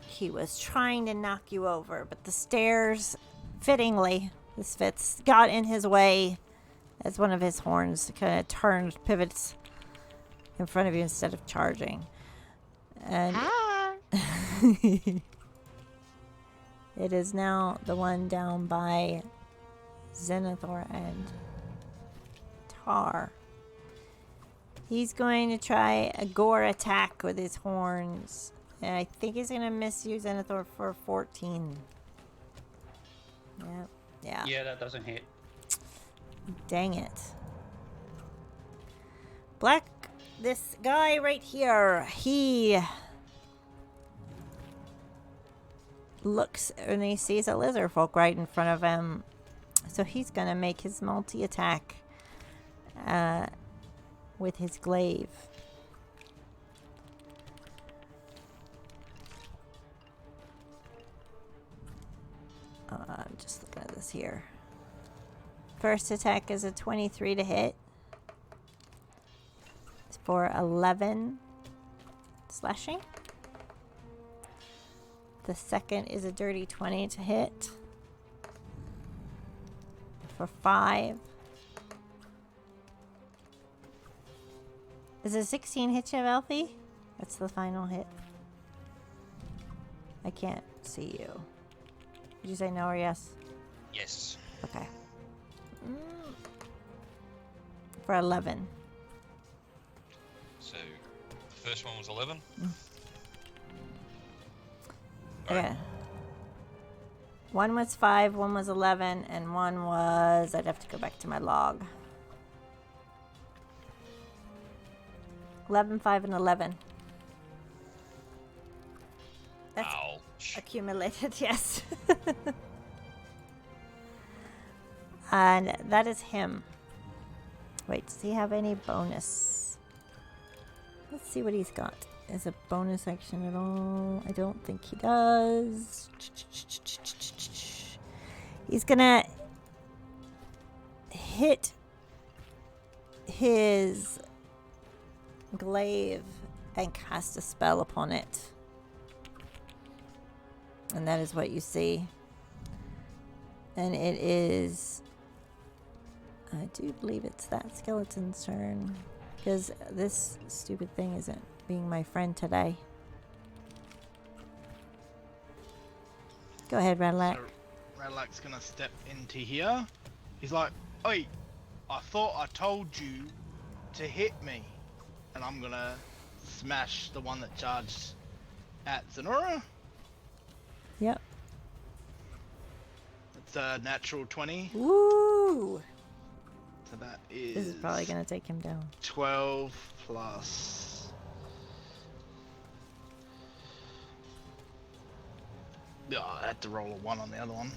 He was trying to knock you over, but the stairs, fittingly, this fits, got in his way as one of his horns kind of turns, pivots in front of you instead of charging. And it is now the one down by Xenothor and Tar. He's going to try a gore attack with his horns. And I think he's going to miss you, Xenothor, for 14. Yep. Yeah. Yeah, that doesn't hit. Dang it. Black, this guy right here, he looks and he sees a lizard folk right in front of him. So he's going to make his multi-attack with his glaive. I'm just looking at this here. First attack is a 23 to hit. It's for 11 slashing. The second is a dirty 20 to hit. For 5. Is a 16 hit you, Elfie? That's the final hit. I can't see you. Did you say no or yes? Yes. Okay. For 11. So the first one was 11. Okay. One was 5, one was 11, and one was... I'd have to go back to my log. 11, 5, and 11. That's Ouch. accumulated, yes. And that is him. Wait, does he have any bonus? Let's see what he's got. Is a bonus action at all? I don't think he does. He's gonna hit his glaive and cast a spell upon it. And that is what you see. And it is... I do believe it's that skeleton's turn. Because this stupid thing isn't being my friend today. Go ahead, Radlac. So Radlack's gonna step into here. He's like, "Oi, I thought I told you to hit me," and I'm gonna smash the one that charged at Xenothor. Yep. It's a natural 20, Woo! so that is. This is probably gonna take him down. 12 plus. Oh, I had to roll a 1 on the other one.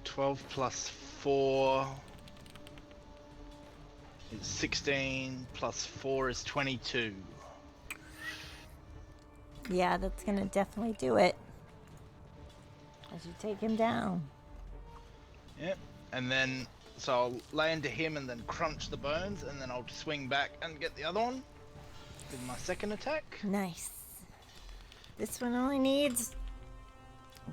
12 plus 4 is 16, plus 4 is 22. Yeah, that's gonna definitely do it. As you take him down. Yep. And then, so I'll lay into him and then crunch the bones, and then I'll swing back and get the other one with my second attack. Nice. This one only needs.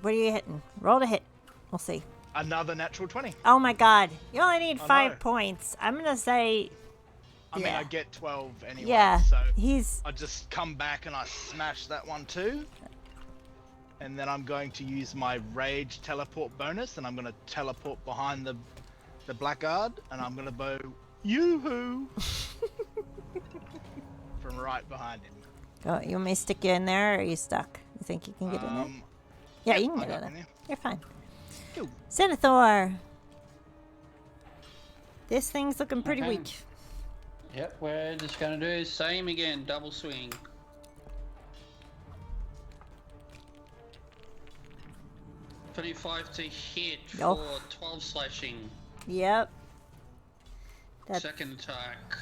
What are you hitting? Roll to hit. We'll see. Another natural 20. Oh my god. You only need I 5 know. points. I'm gonna say. I mean, Yeah. I get 12 anyway, Yeah. so He's. I just come back and I smash that one too. And then I'm going to use my rage teleport bonus, and I'm going to teleport behind the blackguard, and I'm going to bow yoo-hoo from right behind him. Oh, you want me to stick you in there, or are you stuck? You think you can get in there? Yeah, you can I get in got there. You're fine. Cool. Xenothor! This thing's looking pretty Okay. weak. Yep, we're just gonna do the same again, double swing. $25 to hit Oh. for 12 slashing. Yep. That's Second attack.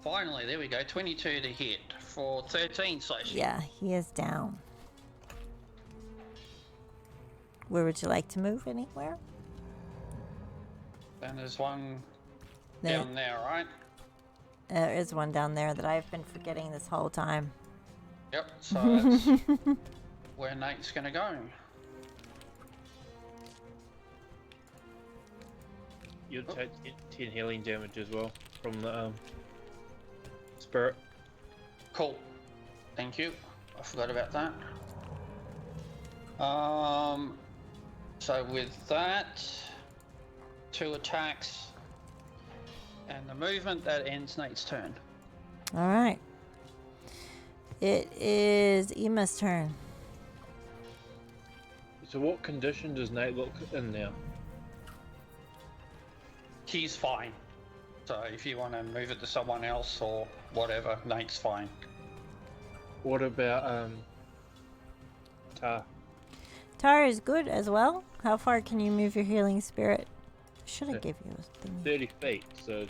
Finally, there we go. 22 to hit for 13 slashing. yeah, he is down. Where would you like to move? Anywhere? And there's one There, down there, right? there is one down there that I've been forgetting this whole time. Yep, so that's where Nate's gonna go. You'll take 10 healing damage as well from the spirit. Cool. Thank you. I forgot about that. So with that, 2 attacks and the movement, that ends Nate's turn. All right. It is Emma's turn. So what condition does Nate look in now? He's fine. So if you want to move it to someone else or whatever, Nate's fine. What about Tar? Tar is good as well. How far can you move your healing spirit? Should I Yeah. give you a thing? 30 feet, so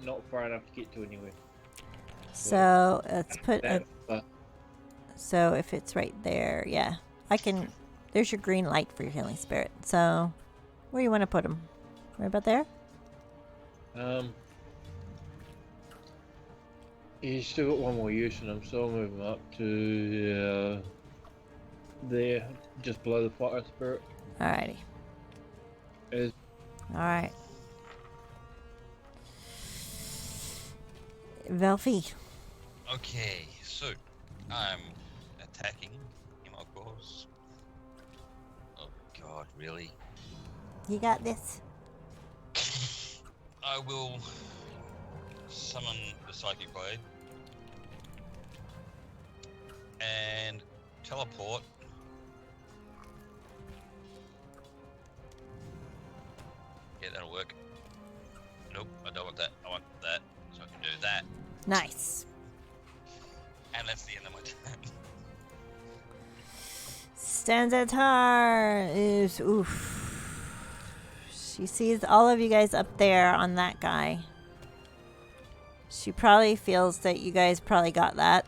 not far enough to get to anywhere. So let's put a, But so if it's right there, yeah, I can. There's your green light for your healing spirit. So where do you want to put him? Right about there? he's still got one more use, and I'm still moving up to there, just below the fire spirit. Alrighty. Is All right. Velfie. Okay, so I'm attacking him, of course. Oh god, really? You got this. I will summon the Psychic Blade and teleport yeah, that'll work. Nope, I don't want that. I want that, so I can do that. Nice. And that's the end of my turn. Stanzatar is oof. She sees all of you guys up there on that guy. She probably feels that you guys probably got that.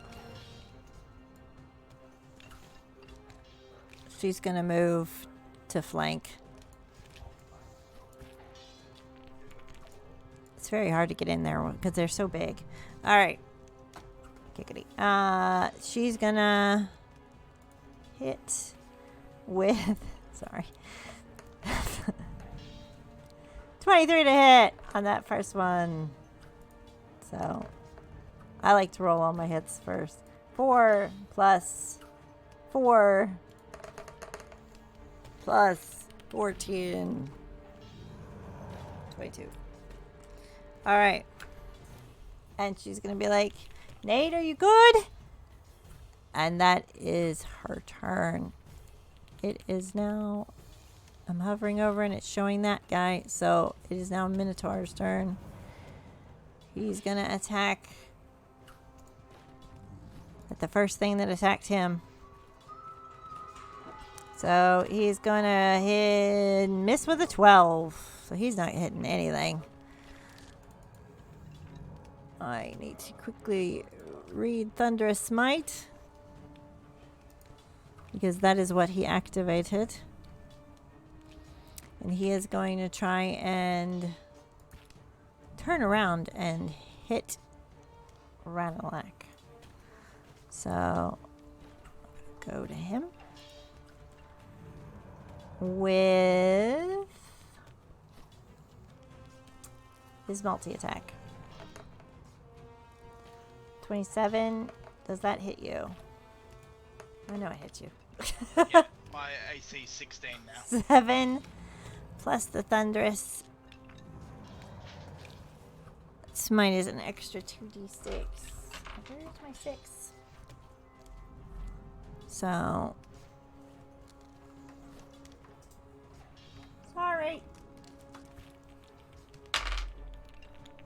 She's gonna move to flank. It's very hard to get in there because they're so big. All right. Kickity. She's gonna hit with, sorry. 23 to hit on that first one. So, I like to roll all my hits first. 4 plus 4 plus 14. 22. All right. And she's going to be like, Nate, are you good? And that is her turn. It is now... I'm hovering over and it's showing that guy. So it is now Minotaur's turn. He's going to attack at the first thing that attacked him. So he's going to miss with a 12. So he's not hitting anything. I need to quickly read Thunderous Smite, because that is what he activated. And he is going to try and turn around and hit Radalak. So, go to him with his multi-attack. 27. Does that hit you? I know it hits you. Yeah, my AC 16 now. 7 plus the Thunderous Smite is an extra 2d6. Where's my 6? So... Sorry.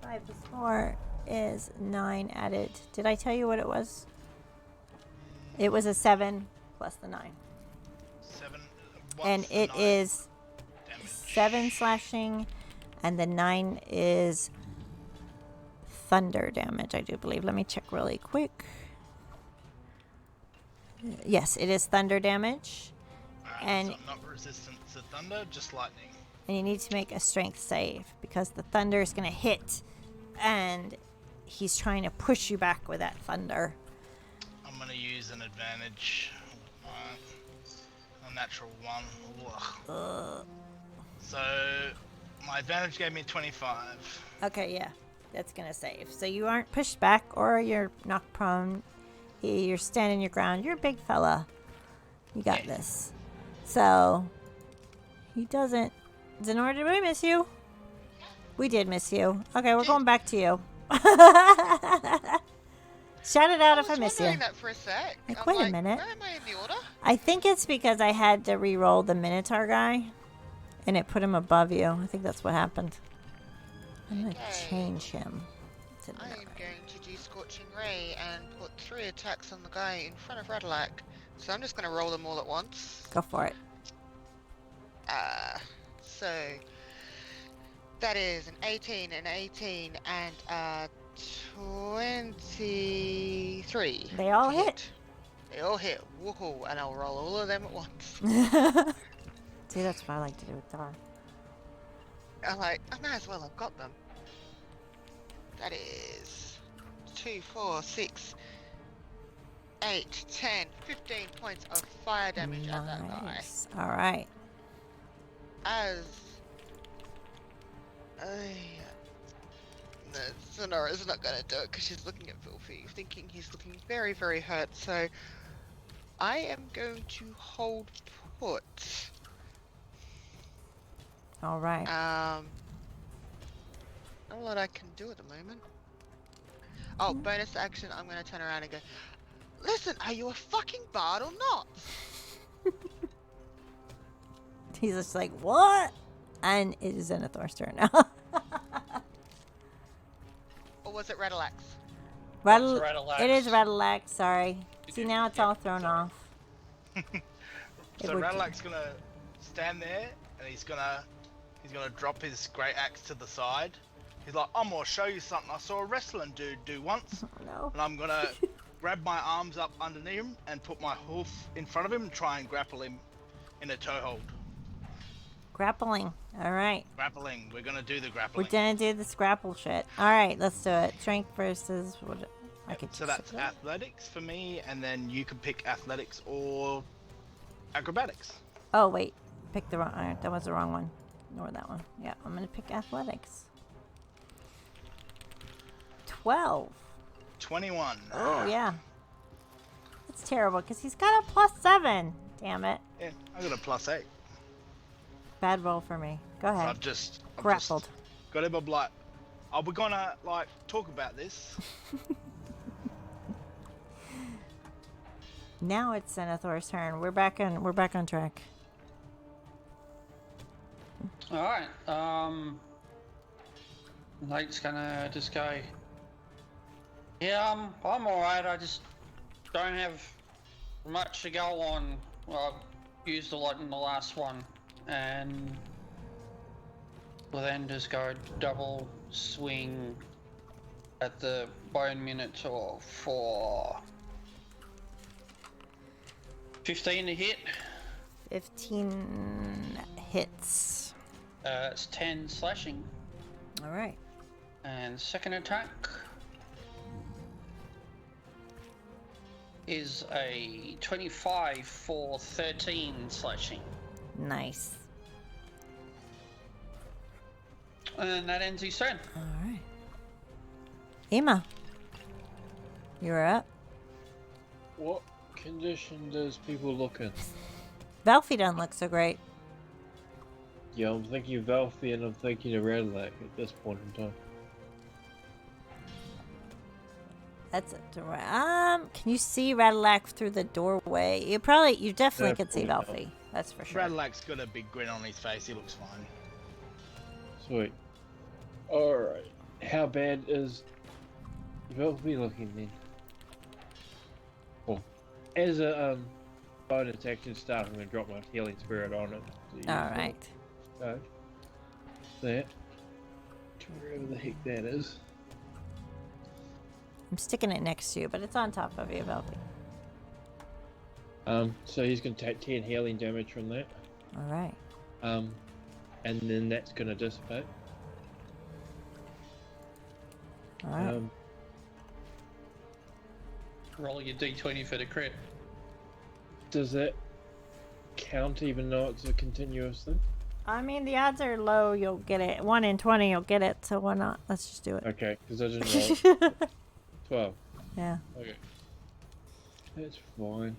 5 plus 4 is 9 added. Did I tell you what it was? It was a 7 plus the 9. 7. And it is 7 slashing, and the 9 is thunder damage, I do believe. Let me check really quick. Yes, it is thunder damage. And so I'm not resistant to thunder, just lightning. And you need to make a strength save, because the thunder is going to hit, and he's trying to push you back with that thunder. I'm going to use an advantage. A natural 1. So, my advantage gave me 25. Okay, yeah. That's going to save. So you aren't pushed back or you're knocked prone. You're standing your ground. You're a big fella. You got this. So, he doesn't... Zenora, did we miss you? We did miss you. Okay, we're going back to you. Shout it out if I miss you. I was wondering that for a sec. Like, I'm wait a minute. Where am I in the order? I think it's because I had to re-roll the Minotaur guy, and it put him above you. I think that's what happened. I'm going to change him. I am going to do Scorching Ray and put 3 attacks on the guy in front of Radalak. So I'm just going to roll them all at once. Go for it. So that is an 18, an 18, and a 23. They all hit. They all hit. Woohoo! And I'll roll all of them at once. See, that's what I like to do with Dar. I'm like, I might as well have got them. That is 2, 4, 6, 8, 10, 15 points of fire damage at that guy. All right. As Sonora's not gonna do it because she's looking at Filthy, thinking he's looking very, very hurt. So I am going to hold put. All right. Not a lot I can do at the moment. Oh, bonus action, I'm going to turn around and go, listen, are you a fucking bard or not? He's just like, what? And it is Xenothor's turn now. Or was it Radalax? Radalax. It is Radalax, sorry. See, now it's all thrown off. So Radalak's going to stand there, and he's gonna drop his great axe to the side. He's like, I'm gonna show you something I saw a wrestling dude do once. Oh, no. And I'm gonna grab my arms up underneath him and put my hoof in front of him and try and grapple him in a toe hold. Grappling. All right. Grappling. We're gonna do the grappling. We're gonna do this grapple shit. All right, let's do it. Strength versus what? I could So that's athletics for me, and then you can pick athletics or acrobatics. Oh wait, pick the wrong. That was the wrong one. Ignore that one. Yeah, I'm gonna pick athletics. 12. 21. Oh yeah. That's terrible because he's got a +7. Damn it. Yeah, I got a +8. Bad roll for me. Go So ahead. I've just Grappled. got him. I'm like, are we gonna like talk about this? Now it's Xenothor's turn. We're back on track. Alright, Nate's gonna just go, yeah, I'm alright, I just don't have much to go on. Well, I've used a lot in the last one, and we'll then just go double swing at the Bone Minotaur for 15 to hit. 15 hits. It's 10 slashing. All right. And second attack is a 25 for 13 slashing. Nice. And that ends his turn. All right. Emma, you're up. What condition does people look in? Valfie doesn't look so great. Yeah, I'm thinking Valfie and I'm thinking of Redlac at this point in time. That's it. Can you see Radalac through the doorway? You definitely could see Definitely Valfie. That's for sure. Radlac's got a big grin on his face. He looks fine. Sweet. Alright. How bad is Valfie looking then? Well, as a bonus action start, I'm going to drop my healing spirit on it. So All right. Go. That. To wherever the heck that is. I'm sticking it next to you, but it's on top of you, Valfie. So he's going to take 10 healing damage from that. All right. And then that's going to dissipate. All right. Roll your d20 for the crit. Does that count even though it's a continuous thing? I mean, the odds are low. You'll get it. 1 in 20, you'll get it. So why not? Let's just do it. Okay, because I didn't roll 12. Yeah. Okay. That's fine.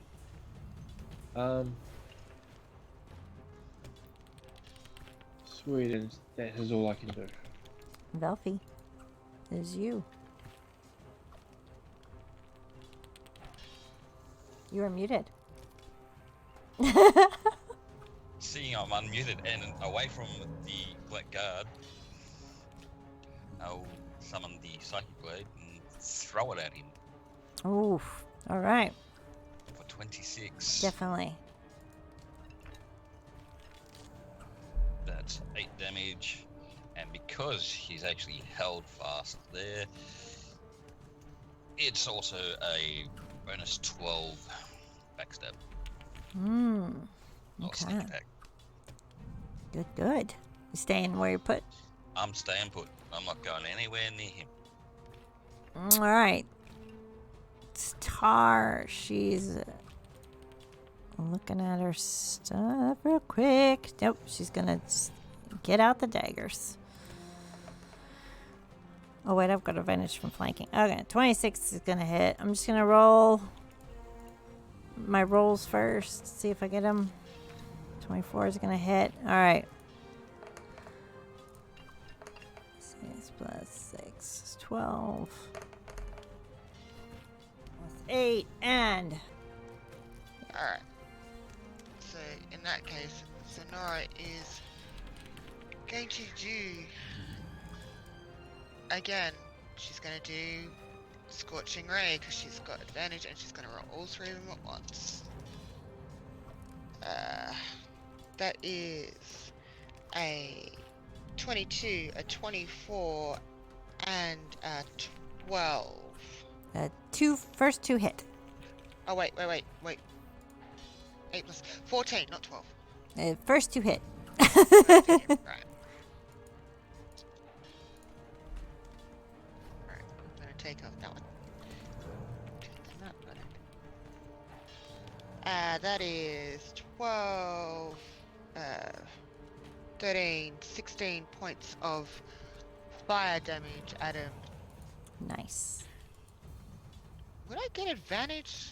Sweet, and that is all I can do. Valfie, it is you. You are muted. Seeing I'm unmuted and away from the Black Guard, I'll summon the Psychic Blade and throw it at him Oof. All right. for 26. Definitely. That's 8 damage, and because he's actually held fast there, it's also a bonus 12 backstab. Or sneak Okay. attack. Good, good. You staying where you put? I'm staying put. I'm not going anywhere near him. All right. Star, she's looking at her stuff real quick. Nope, she's gonna just get out the daggers. Oh wait, I've got advantage from flanking. Okay, 26 is gonna hit. I'm just gonna roll my rolls first. See if I get them. 24 is gonna hit. All right. 6 plus 6 is 12. Plus 8 and Alright. So, in that case, Sonora is going to do... Again, she's going to do Scorching Ray, because she's got advantage, and she's going to roll all 3 of them at once. That is a 22, a 24, and a 12. first two hit. Oh, wait. 8 plus 14, not 12. First two hit. Right. Right, I'm gonna take off that one. Take them up, that is 12, 13, 16 points of fire damage at him. Nice. Would I get advantage?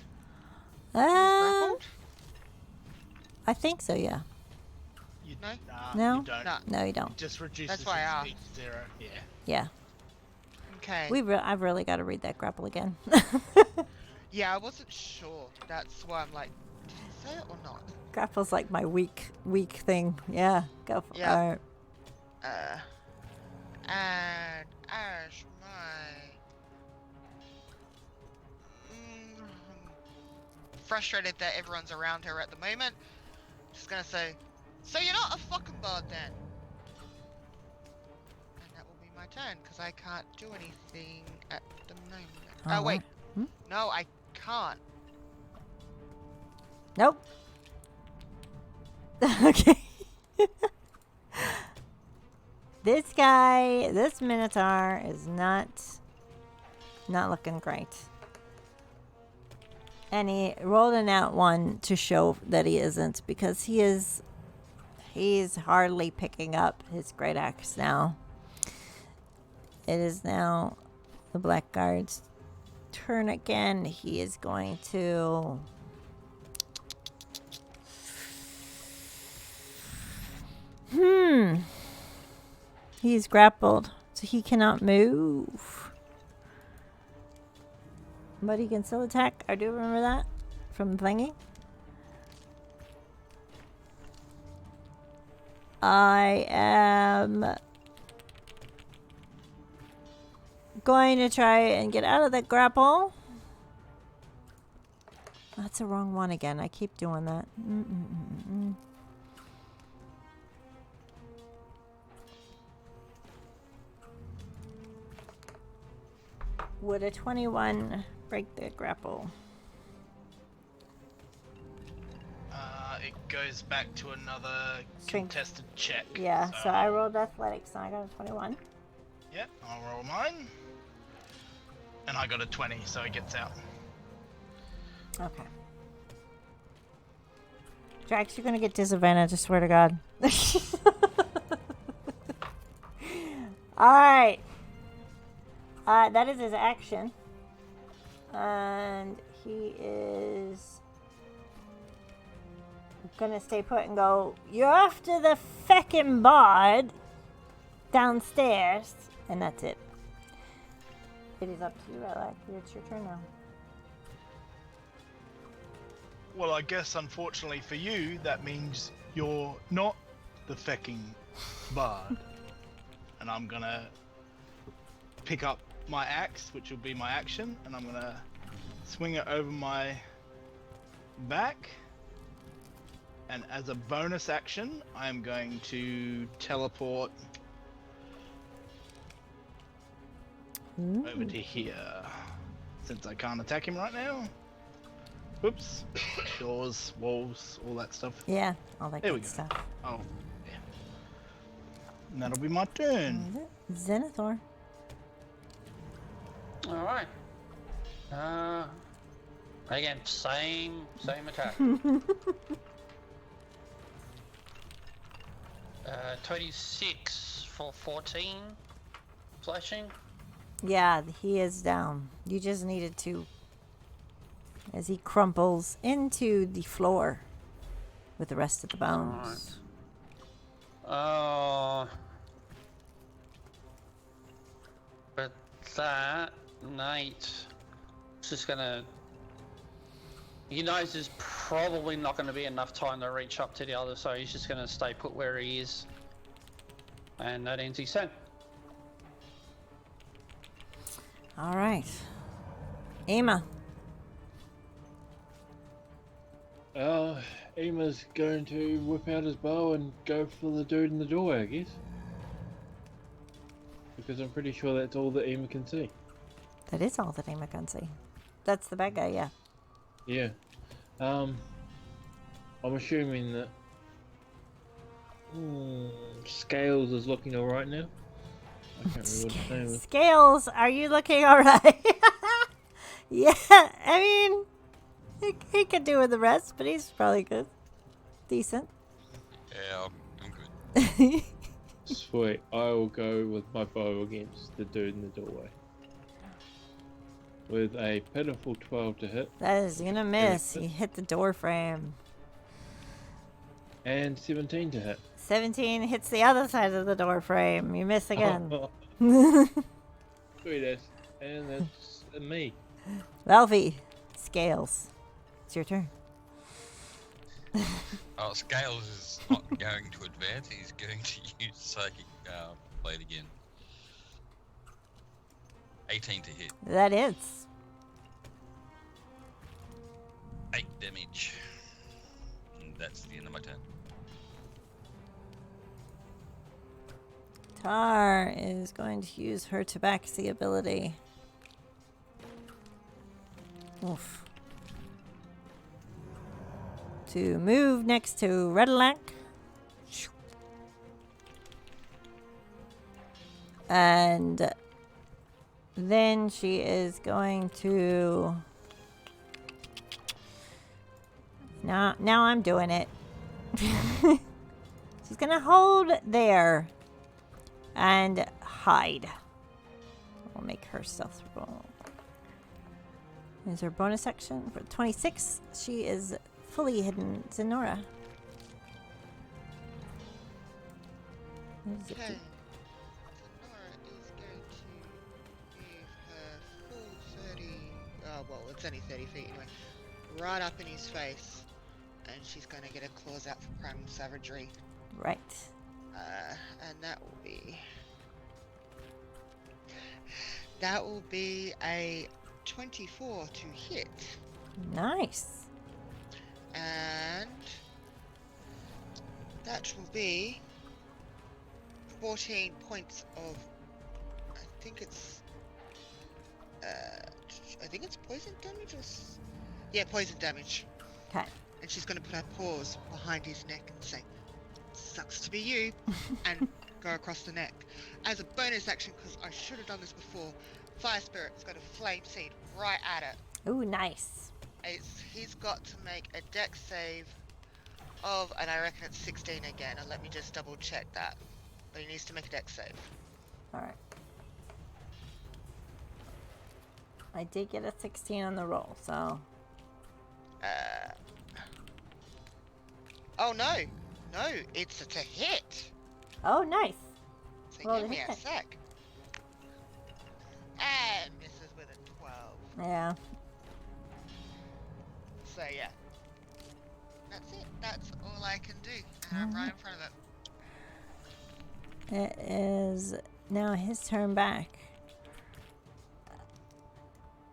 I think so, yeah. You No? Nah, No? you don't. No. No, you It don't. just reduces That's why I its asked. speed to 0. Yeah. Yeah. Okay. I've really got to read that grapple again. Yeah, I wasn't sure. That's why I'm like, did it say it or not? Grapple's like my weak thing. Yeah, go for Yeah. Alright. And Ash, my frustrated that everyone's around her at the moment. Just gonna say, so you're not a fucking bard then? And that will be my turn, because I can't do anything at the moment. Oh, wait. Hmm? No, I can't. Nope. Okay. This Minotaur is not looking great. And he rolled an out one to show that he isn't, because he's hardly picking up his great axe now. It is now the Blackguard's turn again. He is going to he's grappled, so he cannot move. But he can still attack. I do remember that from the thingy. I am going to try and get out of the grapple. That's the wrong one again. I keep doing that. Would a 21 break the grapple? It goes back to another Strength. contested check. Yeah, so I rolled athletics and I got a 21. Yep, I'll roll mine. And I got a 20, so it gets out. Okay. Drax, you're gonna get disadvantage, I swear to God. Alright. That is his action. And he is gonna stay put and go, you're after the feckin' bard downstairs. And that's it. It is up to you, Relic. It's your turn now. Well, I guess unfortunately for you, that means you're not the fecking bard. And I'm gonna pick up my axe, which will be my action, and I'm gonna swing it over my back. And as a bonus action, I'm going to teleport over to here. Since I can't attack him right now. Oops. Doors, walls, all that stuff. Yeah, all that There we good go. stuff. Oh, yeah. And that'll be my turn. Xenothor. Alright. Again, same attack. 26 for 14 slashing. Yeah, he is down. You just needed to, as he crumples into the floor with the rest of the bones. But that Nate is just gonna. He knows there's probably not going to be enough time to reach up to the other, so he's just going to stay put where he is. And that ends his turn. All right. Ema. Ema's going to whip out his bow and go for the dude in the doorway, I guess. Because I'm pretty sure that's all that Ema can see. That is all that Ema can see. That's the bad guy, yeah. Yeah. I'm assuming that Scales is looking alright now. I can't remember what his name is. Scales, are you looking all right? Yeah, I mean, he could do with the rest, but he's probably good. Decent. Yeah, I'm good. Sweet. I will go with my bow against the dude in the doorway. With a pitiful 12 to hit. That is gonna miss. He hit the door frame. And 17 to hit. 17 hits the other side of the door frame. You miss again. Sweetest. And that's me. Ralphie, Scales. It's your turn. Oh, Scales is not going to advance. He's going to use Psychic Blade again. 18 to hit. That is. 8 damage. And that's the end of my turn. Tar is going to use her Tabaxi ability. Oof. To move next to Redalac. And then she is going to... Now I'm doing it. She's going to hold there and hide. We'll make her stealth roll. Is her bonus action for 26? She is fully hidden. Xenora. What does it Okay. do? Sonora is going to move her full 30. Oh, well, it's only 30 feet anyway. Right up in his face. And she's going to get her claws out for primal savagery. Right. And that will be. That will be a 24 to hit. Nice. And that will be 14 points of, I think it's poison damage or yeah, poison damage. Okay. And she's going to put her paws behind his neck and say, "Sucks to be you," and go across the neck. As a bonus action, because I should have done this before, Fire Spirit's got a flame seed right at it. Ooh, nice. He's got to make a dex save of, and I reckon it's 16 again, and let me just double check that. But he needs to make a dex save. Alright. I did get a 16 on the roll, so... Oh no! No, it's a to hit! Oh, nice. So Roll give to me a hit. sec. And misses with a 12. Yeah. So yeah. That's it. That's all I can do. And I'm right in front of it. It is now his turn back.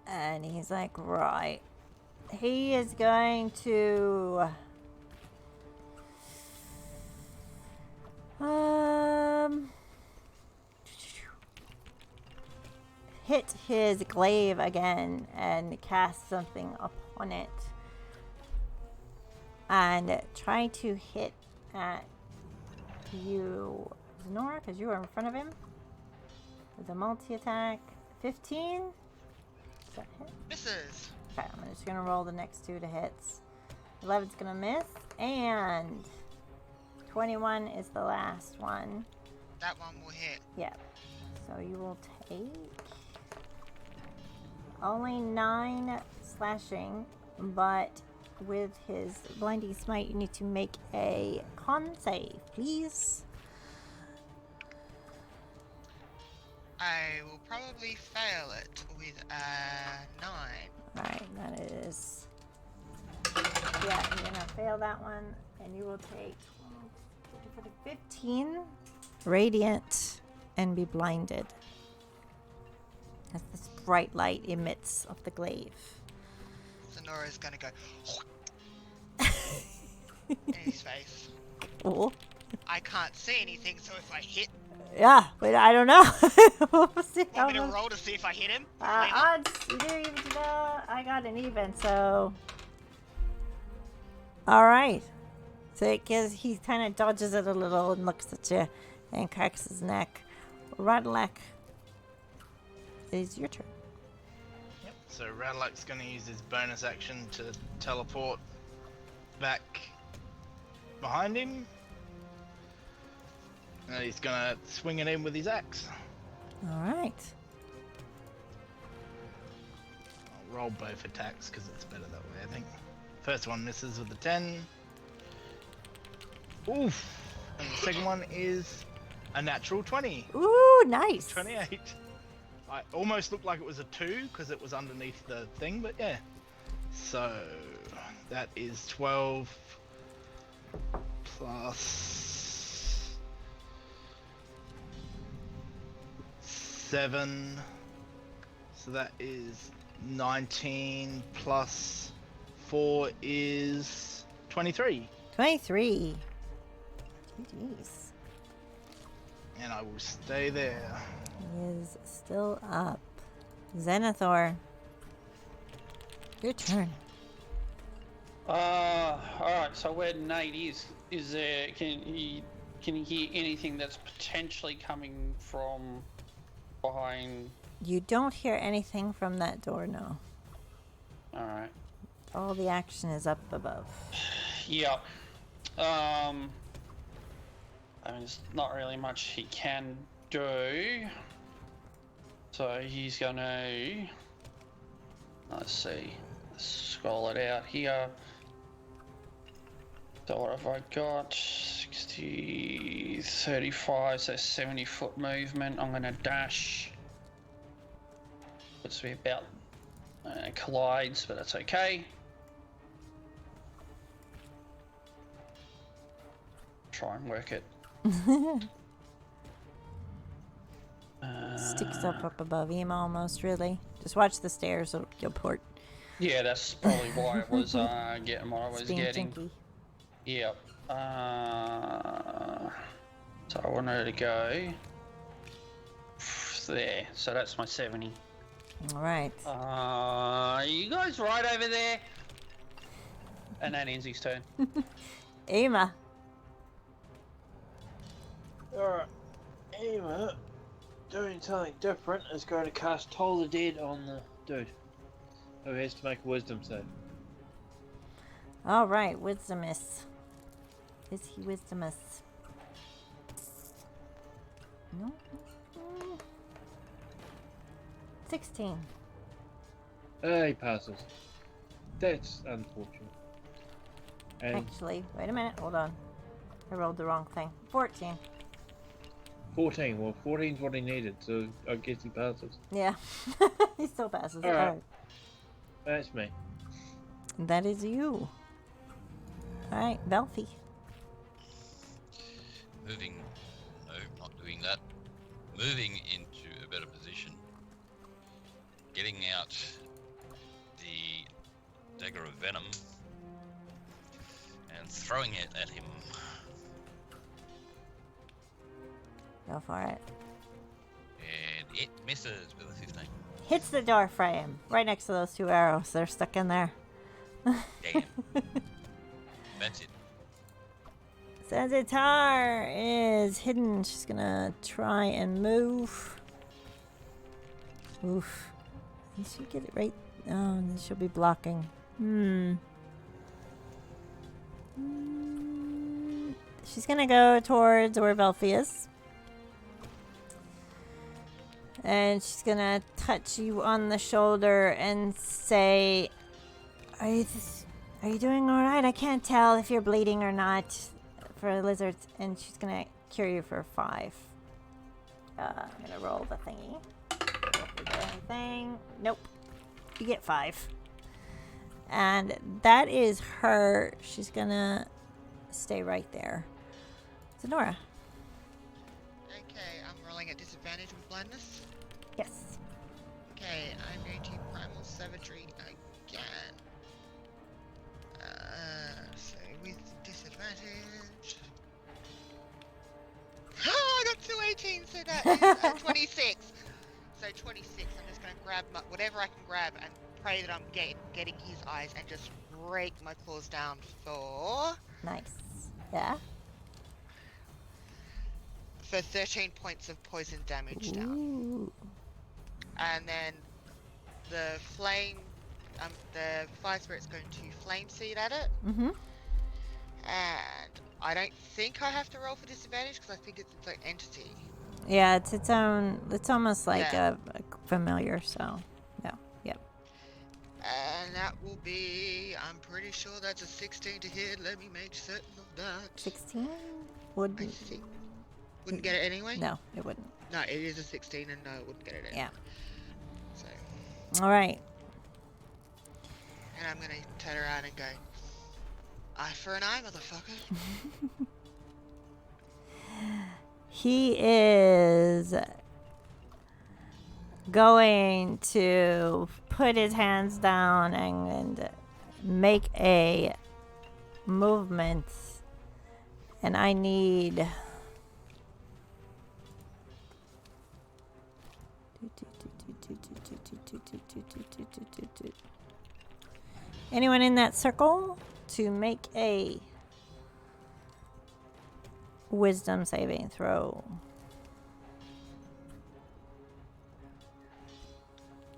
And he's like, right. He is going to... hit his glaive again and cast something upon it. And try to hit at you, Xenora, because you are in front of him. With a multi-attack. 15? Does that hit? Misses! Okay, I'm just going to roll the next two to hits. 11's going to miss. And 21 is the last one. That one will hit. Yeah. So you will take only 9 slashing, but with his blinding smite, you need to make a con save, please. I will probably fail it with a 9. Alright, that is... Yeah, you're going to fail that one, and you will take 15 radiant and be blinded as this bright light emits of the glaive. Sonora's gonna go in his face. Cool. I can't see anything, so if I hit, Yeah, but I don't know. We'll see how want me to much- roll to see if I hit him? odds, you didn't even know. I got an even, so. Alright. So he kind of dodges it a little and looks at you and cracks his neck. Radalak, it is your turn. Yep. So Radalak's going to use his bonus action to teleport back behind him. And he's going to swing it in with his axe. Alright. I'll roll both attacks because it's better that way, I think. First one misses with a 10. Oof. And the second one is a natural 20. Ooh, nice. 28. I almost looked like it was a 2 because it was underneath the thing, but yeah. So that is 12 plus 7. So that is 19 plus 4 is 23. 23. Jeez. And I will stay there. He is still up. Xenothor. Your turn. Alright, so where Nate is there, can he hear anything that's potentially coming from behind? You don't hear anything from that door, no. Alright. All the action is up above. Yeah. I mean, there's not really much he can do. So he's gonna... Let's see. Let's scroll it out here. So what have I got? 60, 35, so 70 foot movement. I'm gonna dash. Puts me about collides, but that's okay. Try and work it. Sticks up above him almost, really. Just watch the stairs, you'll port. Yeah, that's probably why it was getting what I was It's being getting. jinky. Yep. So I want her to go there. So that's my 70. All right. Are you guys right over there? And that ends his turn. Ema. Alright. Ema, doing something different, is going to cast Toll the Dead on the dude. Who has to make a wisdom save. All right, wisdomous. Is he wisdomous? No. 16. He passes. That's unfortunate. And Actually, wait a minute. Hold on. I rolled the wrong thing. 14. 14. Well, 14's what he needed, so I guess he passes. Yeah. He still passes. All right. All right. That's me. That is you. All right, Belfie. Moving. No, not doing that. Moving into a better position. Getting out the dagger of venom and throwing it at him. Go for it. And it misses with a 15. Hits the door frame. Right next to those 2 arrows. They're stuck in there. Damn. That's it. Xenothor is hidden. She's gonna try and move. Oof. You should get it right. Oh, she'll be blocking. She's gonna go towards where Belfie is. And she's gonna touch you on the shoulder and say, Are you doing alright? I can't tell if you're bleeding or not for lizards. And she's gonna cure you for 5. I'm gonna roll the thingy. Anything? Nope. You get 5. And that is her. She's gonna stay right there. Sonora. Okay, I'm rolling at disadvantage with blindness. Yes. Okay, I'm going to primal savagery again. So with disadvantage. Oh, I got 2 18, so that is 26. So 26, I'm just going to grab whatever I can grab and pray that I'm getting his eyes and just break my claws down for Nice. Yeah. 13 points of poison damage down. Ooh. And then the fire spirit's going to flame seed at it. Mm-hmm. And I don't think I have to roll for disadvantage because I think it's its own entity. Yeah, it's its own. It's almost like Yeah. a familiar. So, yeah, yep. And that will be, I'm pretty sure that's a 16 to hit. Let me make certain of that. 16 I wouldn't. think. Wouldn't get it anyway? No, it wouldn't. No, it is a 16 and no, it wouldn't get it anyway. Yeah. So, All right. and I'm gonna turn around and go, eye for an eye, motherfucker. He is going to put his hands down and make a movement. And I need... anyone in that circle to make a wisdom saving throw.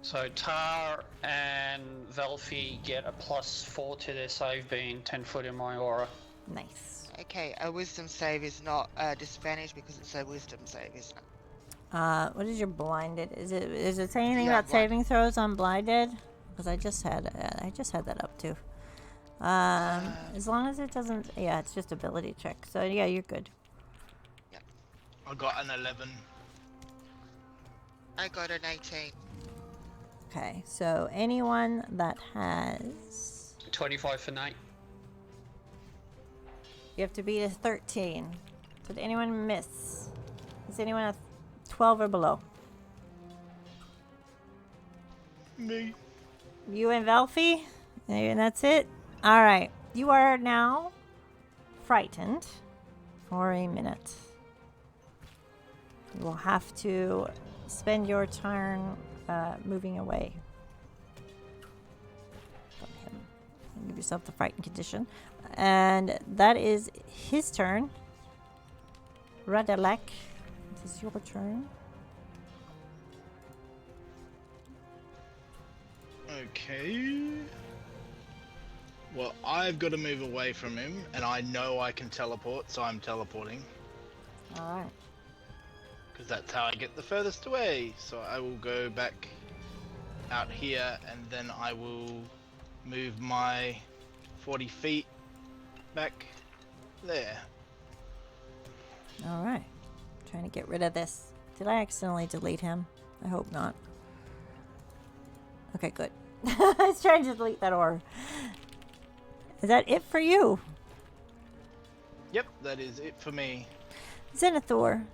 So Tar and Velfi get a +4 to their save, being 10 foot in my aura. Nice. Okay, a wisdom save is not disadvantage because it's a wisdom save, isn't it? What is your blinded? Is it say anything Yeah, about saving throws on blinded? Because I just had that up too. As long as it doesn't, yeah, it's just ability check. So yeah, you're good. I got an 11. I got an 18. Okay, so anyone that has, 25 for Nate. you have to beat a 13. Did anyone miss? Is anyone a 12 or below? Me. You and Velfi? And that's it? Alright. You are now frightened for a minute. You will have to spend your turn moving away from him. Give yourself the frightened condition. And that is his turn. Radalek, this is your turn. Okay. Well, I've got to move away from him, and I know I can teleport, so I'm teleporting. Alright. Because that's how I get the furthest away. So I will go back out here, and then I will move my 40 feet back there. Alright. Trying to get rid of this. Did I accidentally delete him? I hope not. Okay, good. I was trying to delete that orb. Is that it for you? Yep, that is it for me. Xenothor.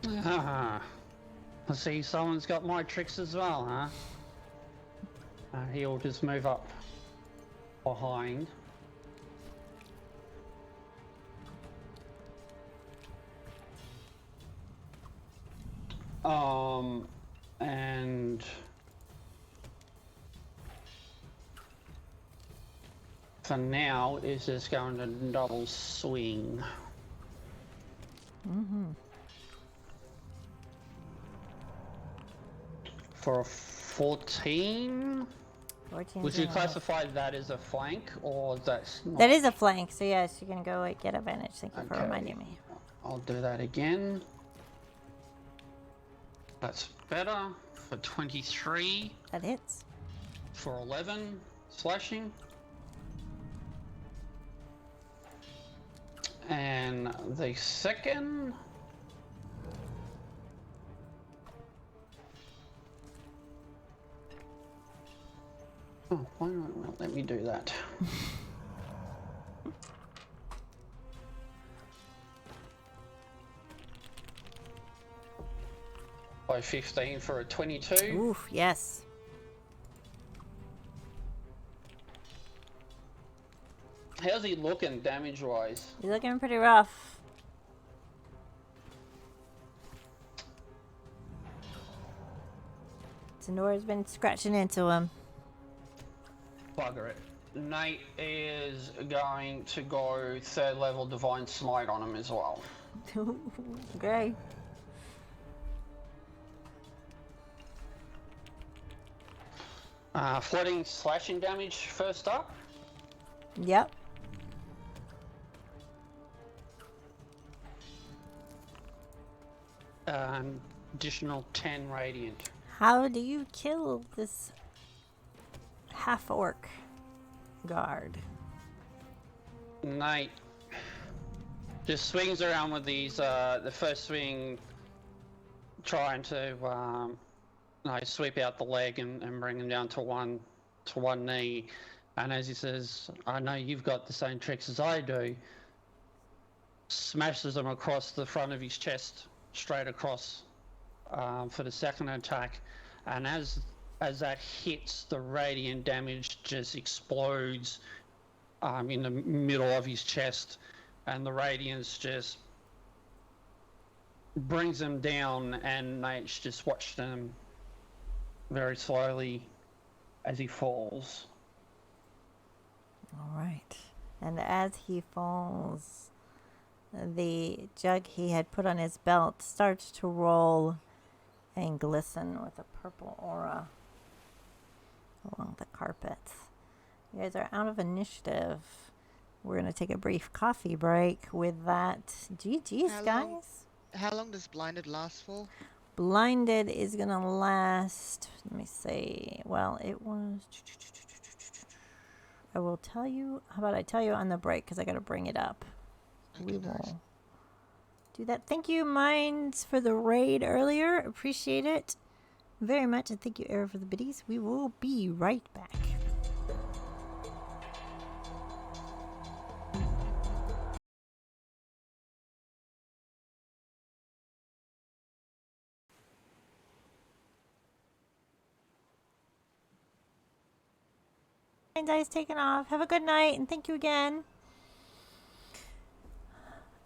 I see someone's got my tricks as well, huh? He'll just move up behind. And for now is just going to double swing. For a 14. 14. Would you classify that as a flank, or that's not? That is a flank, so yes, you can go get advantage. Thank you for Okay. reminding me. I'll do that again. That's better for 23, That hits. for 11 slashing. And the second. Oh, why not let me do that? By 15 for a 22. Oof, yes. How's he looking damage wise? He's looking pretty rough. Sonora's been scratching into him. Bugger it. Nate is going to go 3rd level Divine Smite on him as well. Great. Flooding slashing damage first up. Yep. Additional 10 radiant. How do you kill this half-orc guard? Knight just swings around with these, the first swing trying to sweep out the leg and bring him down to one knee. And as he says, I know you've got the same tricks as I do, smashes him across the front of his chest, straight across for the second attack. And as that hits, the radiant damage just explodes in the middle of his chest, and the radiance just brings him down, and Nate's just watched him very slowly as he falls. All right. And as he falls, the jug he had put on his belt starts to roll and glisten with a purple aura along the carpets. You guys are out of initiative. We're going to take a brief coffee break with that. GG's, guys. How long does blinded last for? Blinded is going to last, let me see. Well, it was... I will tell you. How about I tell you on the break, because I got to bring it up. Okay, We nice. will do that. Thank you, Minds, for the raid earlier. Appreciate it very much. And thank you, Era, for the biddies. We will be right back. Dice taken off. Have a good night, and thank you again.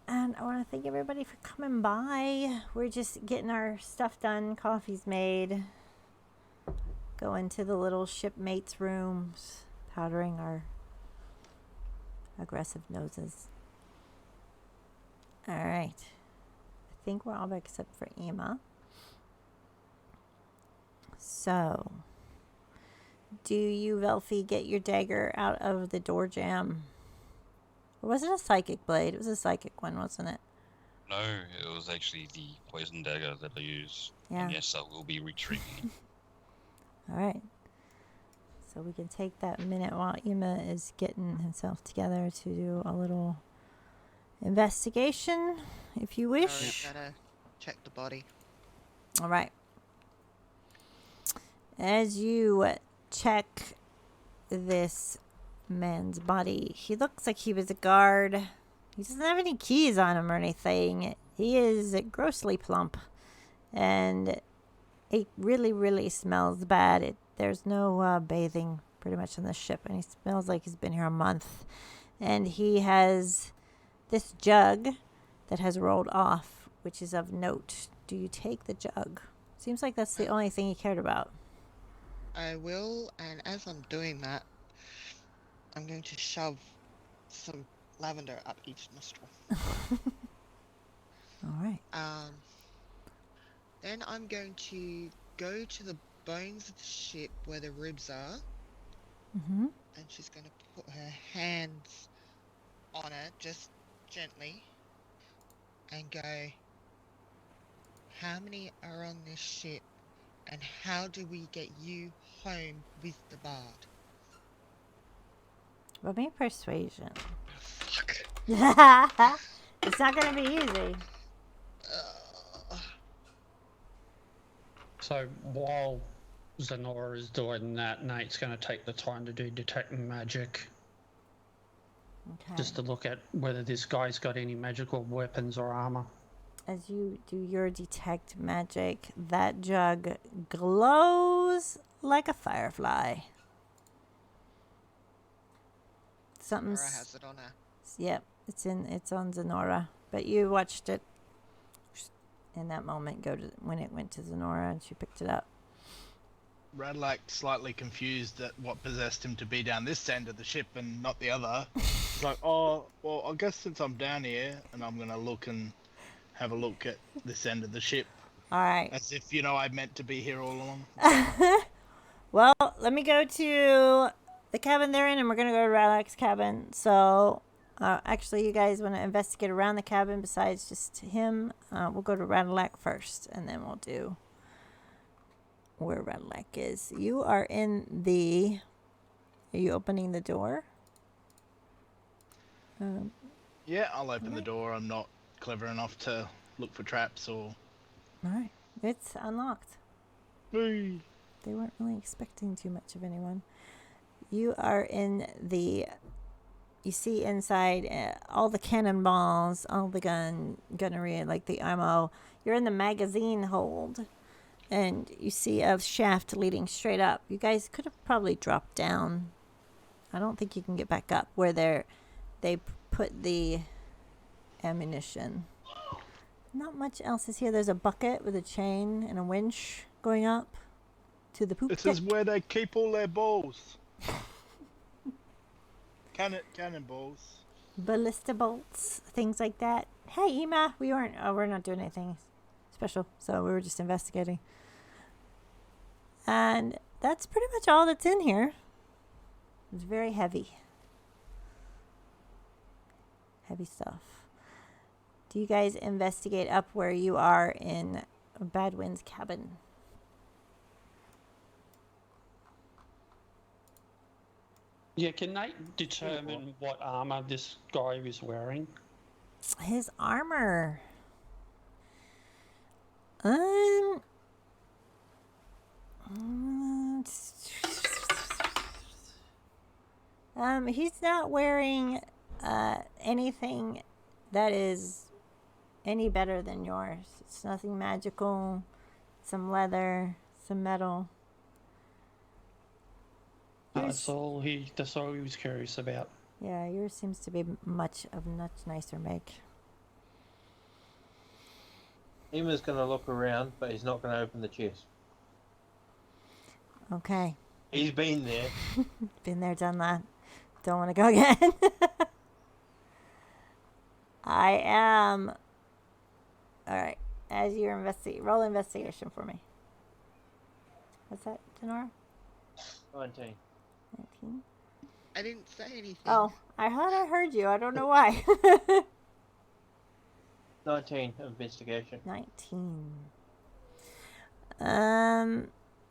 And I want to thank everybody for coming by. We're just getting our stuff done. Coffee's made. Going to the little shipmates' rooms. Powdering our aggressive noses. Alright. I think we're all back except for Emma. So... do you, Velfie, get your dagger out of the door jamb? Or was it a psychic blade? It was a psychic one, wasn't it? No, it was actually the poison dagger that I used. Yeah. And yes, I will be retrieving. Alright. So we can take that minute while Emma is getting himself together to do a little investigation, if you wish. Gotta check the body. Alright. As you check this man's body, he looks like he was a guard. He doesn't have any keys on him or anything. He is grossly plump, and it really, really smells bad. There's no bathing pretty much on the ship, and he smells like he's been here a month. And he has this jug that has rolled off, which is of note. Do you take the jug? Seems like that's the only thing he cared about. I will, and as I'm doing that, I'm going to shove some lavender up each nostril. Alright. Then I'm going to go to the bones of the ship where the ribs are, Mm-hmm. and she's going to put her hands on it, just gently, and go, how many are on this ship, and how do we get you home with the bard? Roll me persuasion. Fuck. It's not going to be easy. So while Xenothor is doing that, Nate's going to take the time to do detect magic, Okay. just to look at whether this guy's got any magical weapons or armor. As you do your detect magic, that jug glows like a firefly. Nora Something's... has it on her. Yep, it's on Zenora. But you watched it in that moment when it went to Zenora and she picked it up. Radlac slightly confused at what possessed him to be down this end of the ship and not the other. He's like, oh, well, I guess since I'm down here and I'm going to look and have a look at this end of the ship. Alright. As if, I meant to be here all along. Well, let me go to the cabin they're in, and we're going to go to Radlac's cabin. So, actually, you guys want to investigate around the cabin besides just him? We'll go to Radlac first, and then we'll do where Redlac is. You are in the... Are you opening the door? Yeah, I'll open the Okay. door. I'm not clever enough to look for traps or... All right. It's unlocked. Whee! They weren't really expecting too much of anyone. You are in the... You see inside all the cannonballs, all the gunnery, like the ammo. You're in the magazine hold. And you see a shaft leading straight up. You guys could have probably dropped down. I don't think you can get back up where they put the ammunition. Not much else is here. There's a bucket with a chain and a winch going up to the poop This is deck. where they keep all their balls. Cannonballs. Ballista bolts, things like that. Hey, Ema, we're not doing anything special, so we were just investigating. And that's pretty much all that's in here. It's very heavy. Heavy stuff. Do you guys investigate up where you are in Badwin's cabin? Yeah, can they determine what armor this guy is wearing? His armor. He's not wearing anything that is any better than yours. It's nothing magical. Some leather, some metal. That's all he was curious about. Yeah, yours seems to be much nicer make. Ema's going to look around, but he's not going to open the chest. Okay. He's been there. Been there, done that. Don't want to go again. I am... Alright. As you're roll investigation for me. What's that, Denora? 19. 19? I didn't say anything. Oh, I thought I heard you. I don't know why. 19 investigation. 19.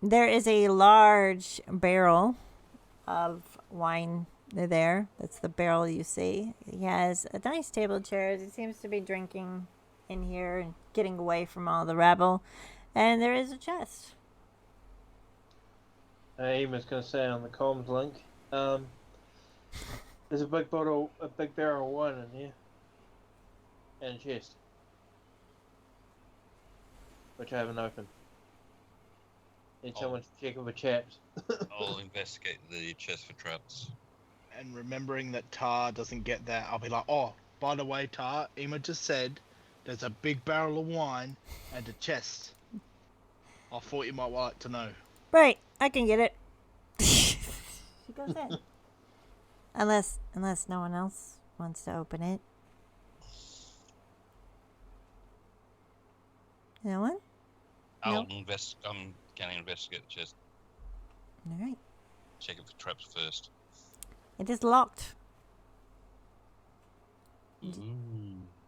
There is a large barrel of wine there. That's the barrel you see. He has a nice table chairs. He seems to be drinking in here and getting away from all the rabble. And there is a chest. Ema's going to say on the comms link, there's a big barrel of wine in here. And a chest. Which I haven't opened. Need someone to check with the chaps. I'll investigate the chest for traps. And remembering that Tar doesn't get that, I'll be like, oh, by the way, Tar, Ema just said there's a big barrel of wine and a chest. I thought you might like to know. Right, I can get it. She goes in. Unless no one else wants to open it. No one? I'm Nope. going to investigate the chest. All right. Check it for traps first. It is locked. Ooh.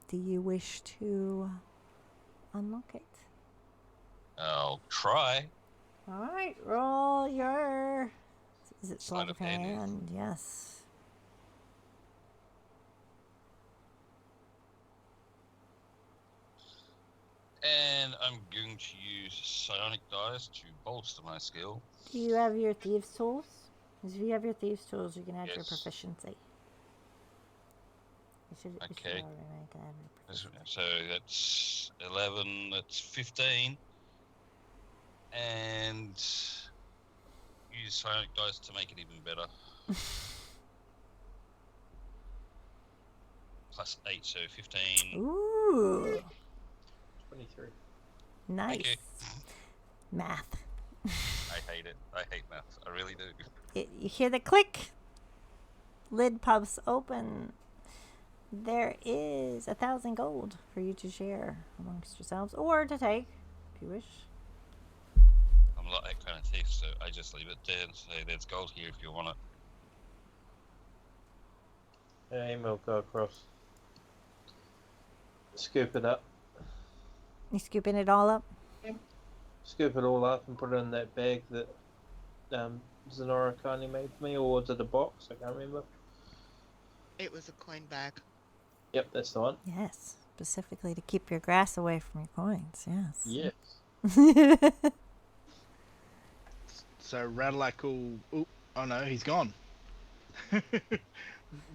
Do you wish to unlock it? I'll try. All right, roll your... Is it Sleight sleight of of hand, yes. hand? Yes. And I'm going to use psionic dice to bolster my skill. Do you have your thieves' tools? Because if you have your thieves' tools, you can add your Yes. proficiency. You should Okay. already make that your proficiency. So that's 11, that's 15. And use psionic dice to make it even better. Plus 8, so 15. Ooh, 23. nice. Okay. Math. I hate it. I hate math. I really do. You hear the click. Lid pops open. There is 1,000 gold for you to share amongst yourselves, or to take, if you wish. I'm not that kind of thief, so I just leave it there and say there's gold here if you want it. Ema will go across. Scoop it up. You scooping it all up? scoop it all up and put it in that bag that Xenora kindly made for me, or was it a box? I can't remember. It was a coin bag. Yep, that's the one. Yes, specifically to keep your grass away from your coins. Yes. Yes. So Radlac will... Oh no, he's gone.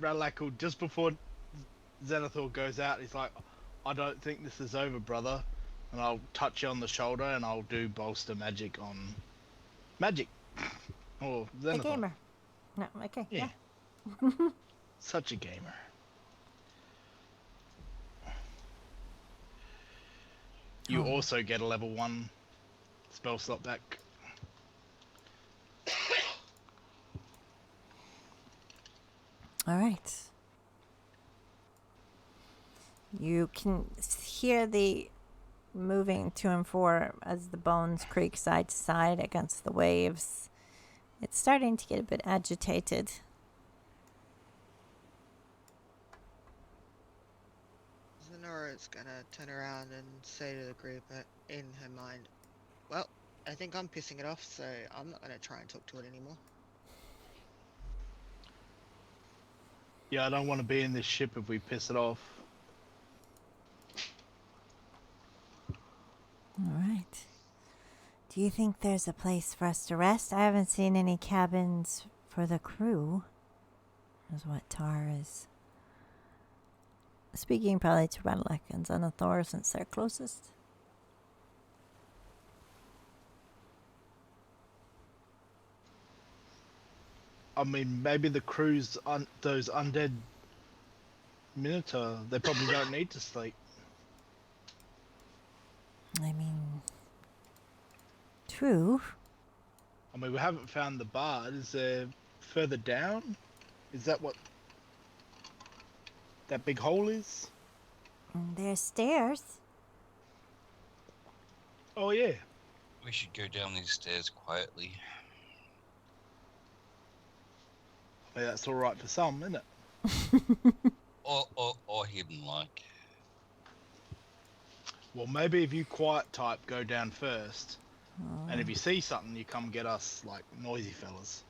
Radlac will, just before Xenothor goes out, he's like, I don't think this is over, brother. And I'll touch you on the shoulder and I'll do bolster magic on... Magic! Or A Xenothor. gamer. No, okay. Yeah. Yeah. Such a gamer. You Oh. also get a level 1 spell slot back. All right. You can hear the moving to and fro as the bones creak side to side against the waves. It's starting to get a bit agitated. Zenora's gonna turn around and say to the group in her mind, well, I think I'm pissing it off, so I'm not gonna try and talk to it anymore. Yeah, I don't want to be in this ship if we piss it off. All right. Do you think there's a place for us to rest? I haven't seen any cabins for the crew. Is what Tar is speaking, probably to Radlac and Xenothor since they're closest. I mean, maybe the crew's those undead Minotaur, they probably don't need to sleep. I mean, true. I mean, we haven't found the bard. Is there further down? Is that what that big hole is? There's stairs. Oh yeah. We should go down these stairs quietly. Well, that's all right for some, isn't it? Or hidden like. Well, maybe if you quiet type, go down first, and if you see something, you come get us, like noisy fellas.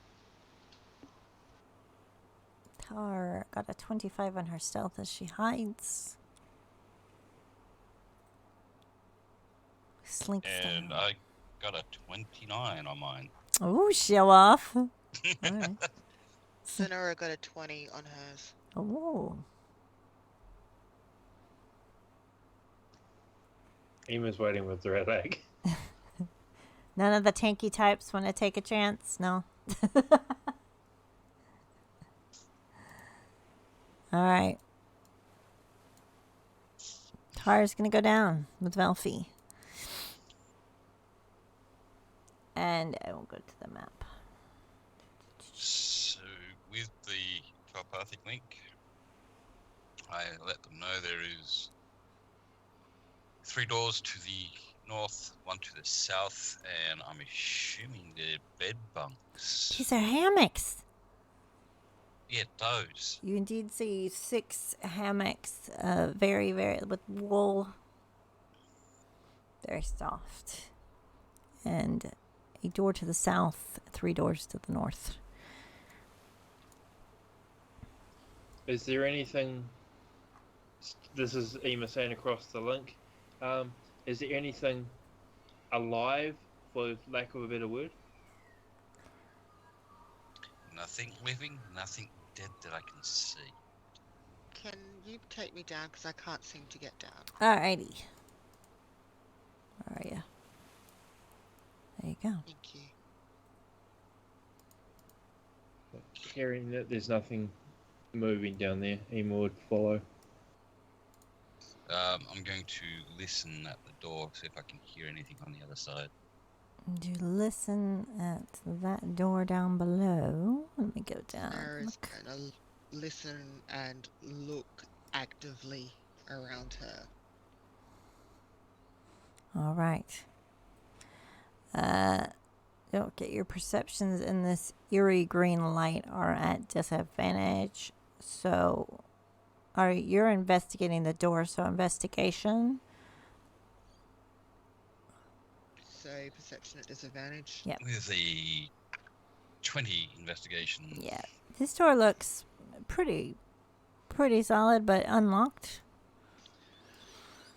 Tar got a 25 on her stealth as she hides. Slinks And down. I got a 29 on mine. Oh, show off. All right. Zenora got a 20 on hers. Oh. Ema's waiting with the red egg. None of the tanky types want to take a chance? No? All right. Tar's going to go down with Velfie. And I will go to the map. So, with the telepathic link, I let them know there is 3 doors to the north, 1 to the south, and I'm assuming they're bed bunks. These are hammocks. Yeah, those. You indeed see 6 hammocks, very, very, with wool. Very soft. And a door to the south, 3 doors to the north. Is there anything? This is Ema saying across the link. Is there anything alive, for lack of a better word? Nothing living, nothing dead that I can see. Can you take me down, because I can't seem to get down? Alrighty. Where are you? There you go. Thank you. Hearing that there's nothing moving down there, Ema would follow. I'm going to listen at the door, see if I can hear anything on the other side. Do listen at that door down below. Let me go down. Zenora's Look. gonna listen and look actively around her. All right. Don't get your perceptions in this eerie green light are at disadvantage. So, you're investigating the door, so investigation. So a perception at disadvantage. Yeah. With a 20 investigation. Yeah. This door looks pretty solid, but unlocked.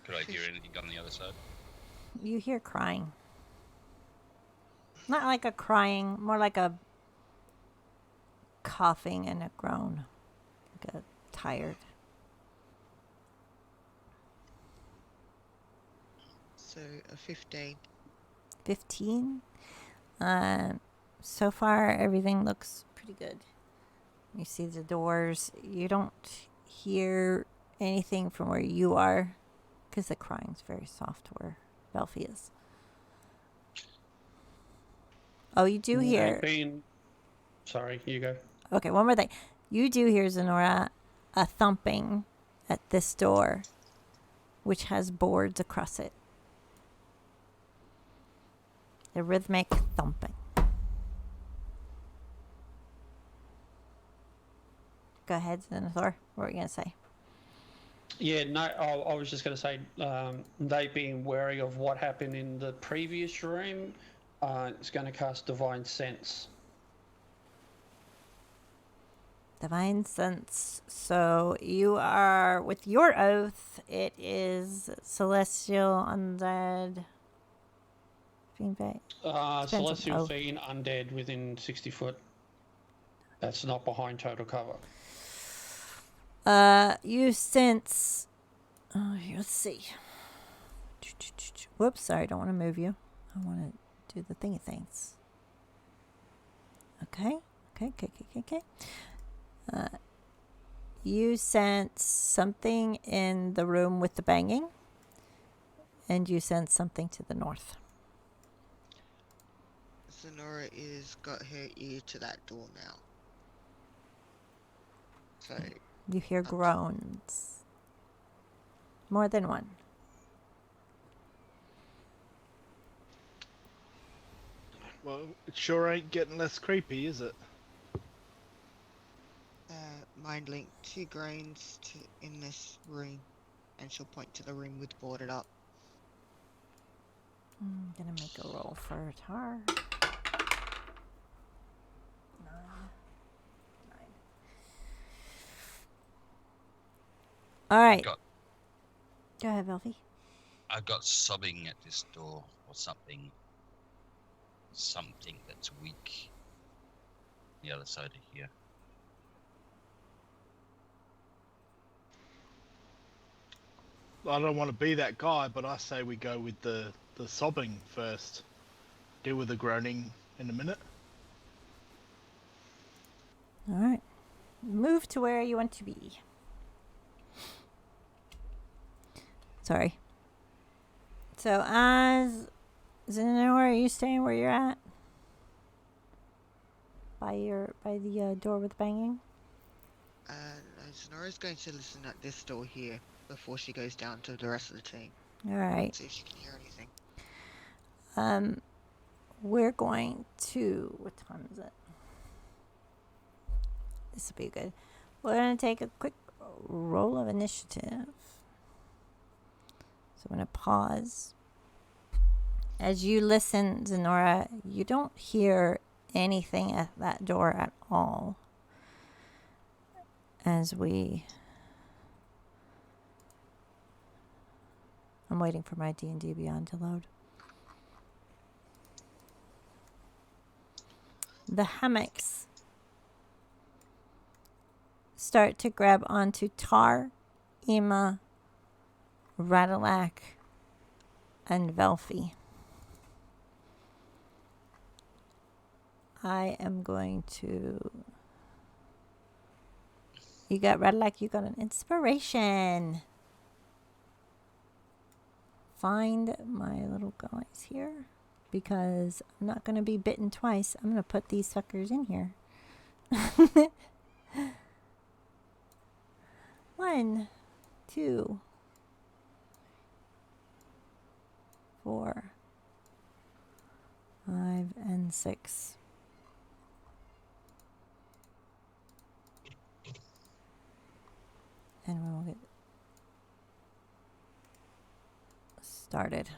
Could I hear anything on the other side? You hear crying. Not like a crying, more like a coughing and a groan. Like a tired. So a 15. 15. So far, everything looks pretty good. You see the doors. You don't hear anything from where you are because the crying's very soft where Belfie is. Oh, you do hear... Sorry, you go. Okay, one more thing. You do hear, Zenora, a thumping at this door, which has boards across it. A rhythmic thumping. Go ahead, Xenothor. What were you going to say? Yeah, no, I was just going to say, they being wary of what happened in the previous room, it's going to cast Divine Sense. Divine Sense. So you are, with your oath, it is Celestial, Undead, Fiend Bait. Celestial Fiend, Undead within 60 foot. That's not behind total cover. You sense... Oh, let's see. Whoops, sorry, I don't want to move you. I want to do the thingy things. Okay. You sense something in the room with the banging, and you sense something to the north. Sonora is got her ear to that door now. So You hear groans. More than one. Well, it sure ain't getting less creepy, is it? mind link 2 grains in this room, and she'll point to the room with boarded up. I'm gonna make a roll for Tar. 9. All right. Go ahead, Velfie. I got sobbing at this door or something. Something that's weak. The other side of here. I don't want to be that guy, but I say we go with the sobbing first. Deal with the groaning in a minute. All right. Move to where you want to be. Sorry. So, as Zenora, are you staying where you're at? By the door with banging? Zenora's going to listen at this door here before she goes down to the rest of the team. All right. See if she can hear anything. We're going to... What time is it? This will be good. We're going to take a quick roll of initiative. So I'm going to pause. As you listen, Zenora, you don't hear anything at that door at all. As I'm waiting for my D&D Beyond to load. The hammocks start to grab onto Tar, Ima, Radalak, and Velfie. I am going to... You got Radalak, you got an inspiration. Find my little guys here. Because I'm not going to be bitten twice. I'm going to put these suckers in here. 1, 2, 4, 5, and 6. And we will get started.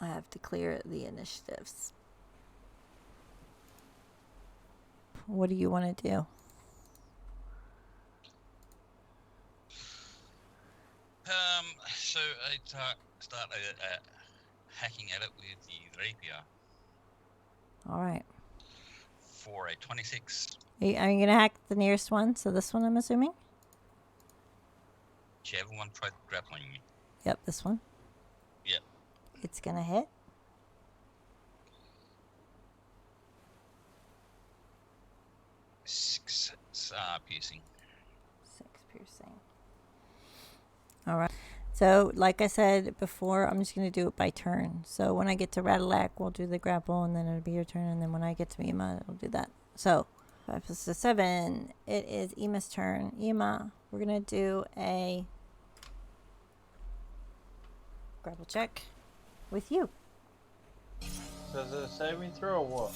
I have to clear the initiatives. What do you want to do? So I start hacking at it with the rapier All right. for a 26. Are you going to hack the nearest one? So this one, I'm assuming? Whichever one tried grappling me. Yep, this one. Yep. It's going to hit. 6 piercing. 6 piercing. All right. So, like I said before, I'm just going to do it by turn. So, when I get to Ratalac, we'll do the grapple, and then it'll be your turn. And then when I get to Ema, it'll do that. So, 5 plus 7. It is Ema's turn. Ema, we're going to do a grapple check with you. So is it a saving throw or what?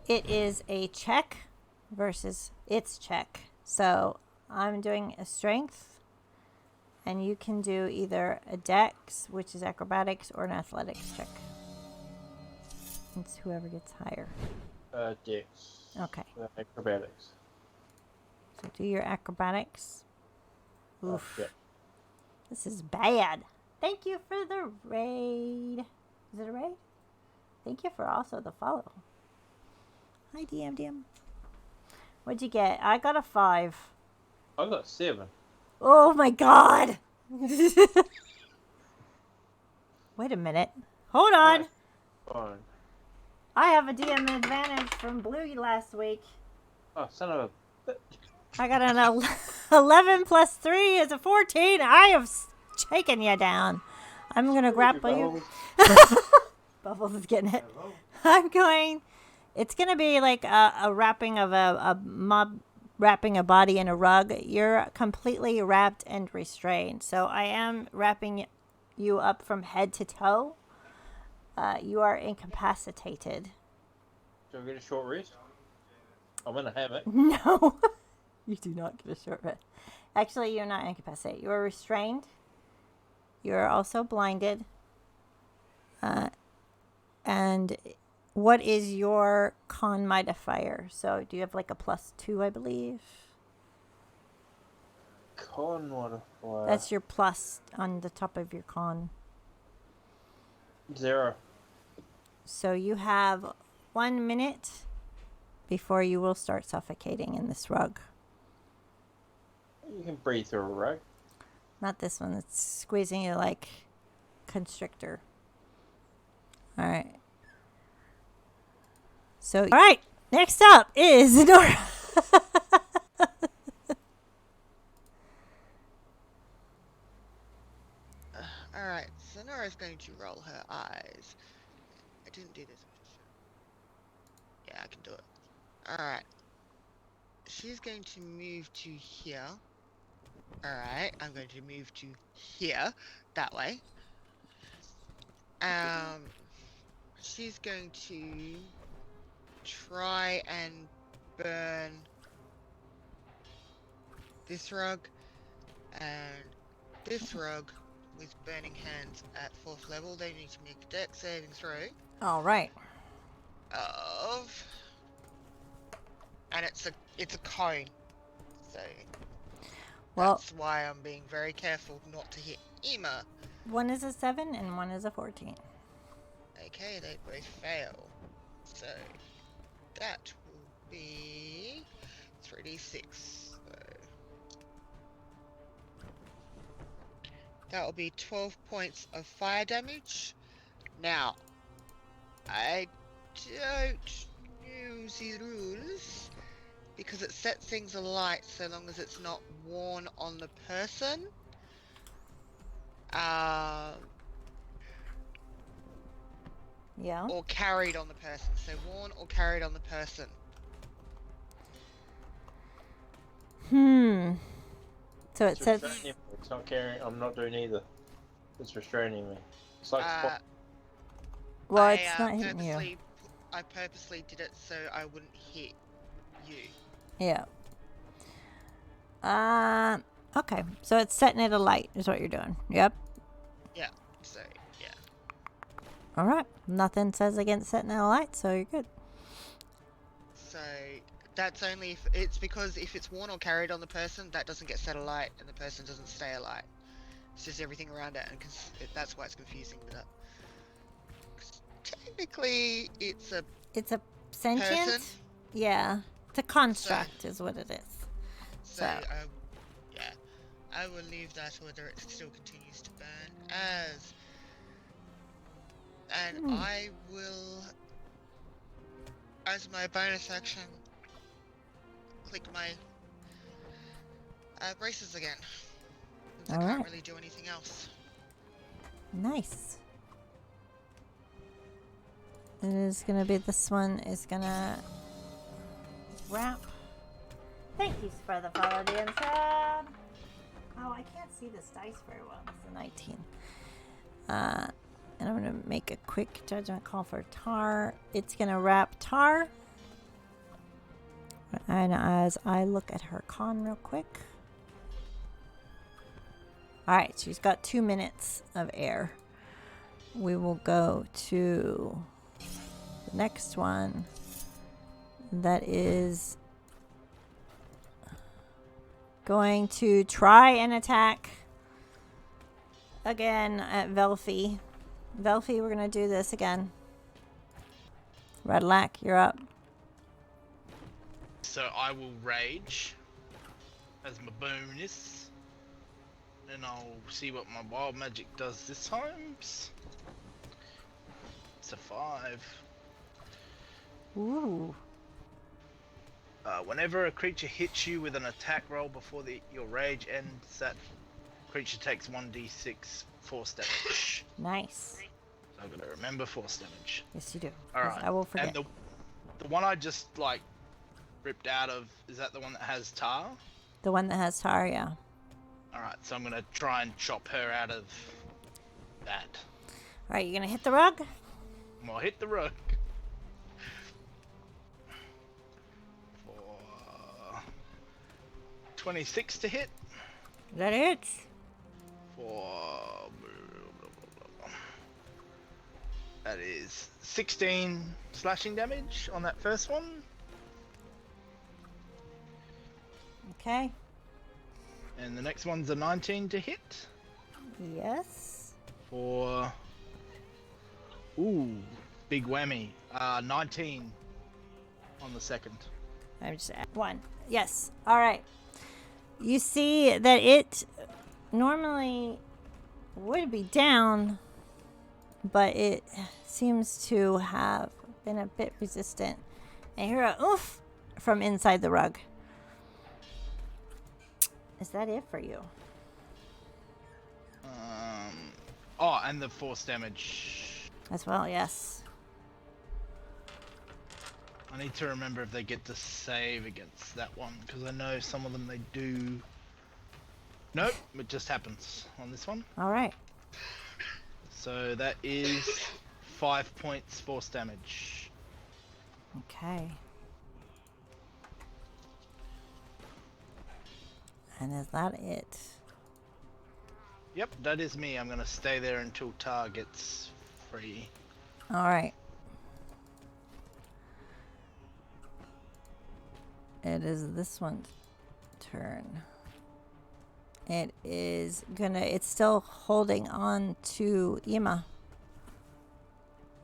It is a check versus its check. So, I'm doing a strength. And you can do either a dex, which is acrobatics, or an athletics check. It's whoever gets higher. Dex. Okay. Acrobatics. So do your acrobatics. Oof. Yeah. This is bad. Thank you for the raid. Is it a raid? Thank you for also the follow. Hi, DM. What'd you get? I got a 5. I got 7. Oh my god! Wait a minute. Hold on. Fine. I have a DM advantage from Blue last week. Oh, son of a bitch. I got an 11 plus 3 is a 14. I have taken you down. I'm going to grapple you. Bubbles is getting it. I'm going. It's going to be like a wrapping of a mob. Wrapping a body in a rug. You're completely wrapped and restrained. So I am wrapping you up from head to toe. You are incapacitated. Do I get a short rest? I'm in a hammock. No, you do not get a short rest. Actually, you're not incapacitated. You are restrained. You are also blinded. And what is your con modifier? So do you have like a +2, I believe? Con modifier. That's your plus on the top of your con. 0. So you have 1 minute before you will start suffocating in this rug. You can breathe through a rug. Not this one. It's squeezing you like constrictor. All right. So, all right. Next up is Nora. Alright, so Nora's going to roll her eyes. I didn't do this. Yeah, I can do it. Alright. She's going to move to here. Alright, I'm going to move to here. That way. She's going to try and burn this rug and this rug with burning hands at 4th level. They need to make a dex saving throw All right. of, and it's a cone, so Well, that's why I'm being very careful not to hit Ema. one is a 7 and one is a 14. Okay, they both fail, so that will be 3d6. So that will be 12 points of fire damage. Now, I don't know the rules because it sets things alight so long as it's not worn on the person. Yeah. Or carried on the person. So worn or carried on the person. So it says. Restraining me. It's not carrying. I'm not doing either. It's restraining me. It's like Well, it's not hitting you. I purposely did it so I wouldn't hit you. Yeah. Okay. So it's setting it alight is what you're doing. Yep. Yeah. So yeah. All right. Nothing says against setting out a light, so you're good. So that's only if it's because if it's worn or carried on the person, that doesn't get set alight and the person doesn't stay alight. It's just everything around it, and that's why it's confusing. But 'cause technically, it's a It's a sentient? person. Yeah. It's a construct is what it is. So yeah, I will leave that whether it still continues to burn as, and I will, as my bonus action, click my braces again. Since I can't Alright. really do anything else. Nice. It is going to be this one is going to wrap. Thank you for the follow, Dan Sab. Oh, I can't see this dice very well. It's a 19. And I'm going to make a quick judgment call for Tar. It's going to wrap Tar. And as I look at her con real quick. Alright, she's got 2 minutes of air. We will go to the next one. That is going to try and attack again at Velfie. Velfie, we're going to do this again. Redlac, you're up. So I will rage as my bonus. And I'll see what my wild magic does this time. It's a 5. Ooh. Whenever a creature hits you with an attack roll before your rage ends, that creature takes 1d6 force damage. Nice. So I've got to remember force damage. Yes, you do. Alright. I will forget. And the one I just ripped out of, is that the one that has Tar? The one that has Tar, yeah. Alright, so I'm gonna try and chop her out of that. Alright, you're going to hit the rug? I'll hit the rug. For 26 to hit. That hits. For that is 16 slashing damage on that first one. Okay. And the next one's a 19 to hit. Yes. For big whammy. 19 on the second. I'm just at 1. Yes. All right. You see that it normally would be down, but it seems to have been a bit resistant. I hear a oof from inside the rug. Is that it for you? And the force damage. As well, yes. I need to remember if they get to save against that one, because I know some of them they do. Nope, it just happens on this one. All right. So that is 5 points force damage. Okay. And is that it? Yep, that is me. I'm gonna stay there until Tar gets free. All right. It is this one's turn. It is gonna, it's still holding on to Ima.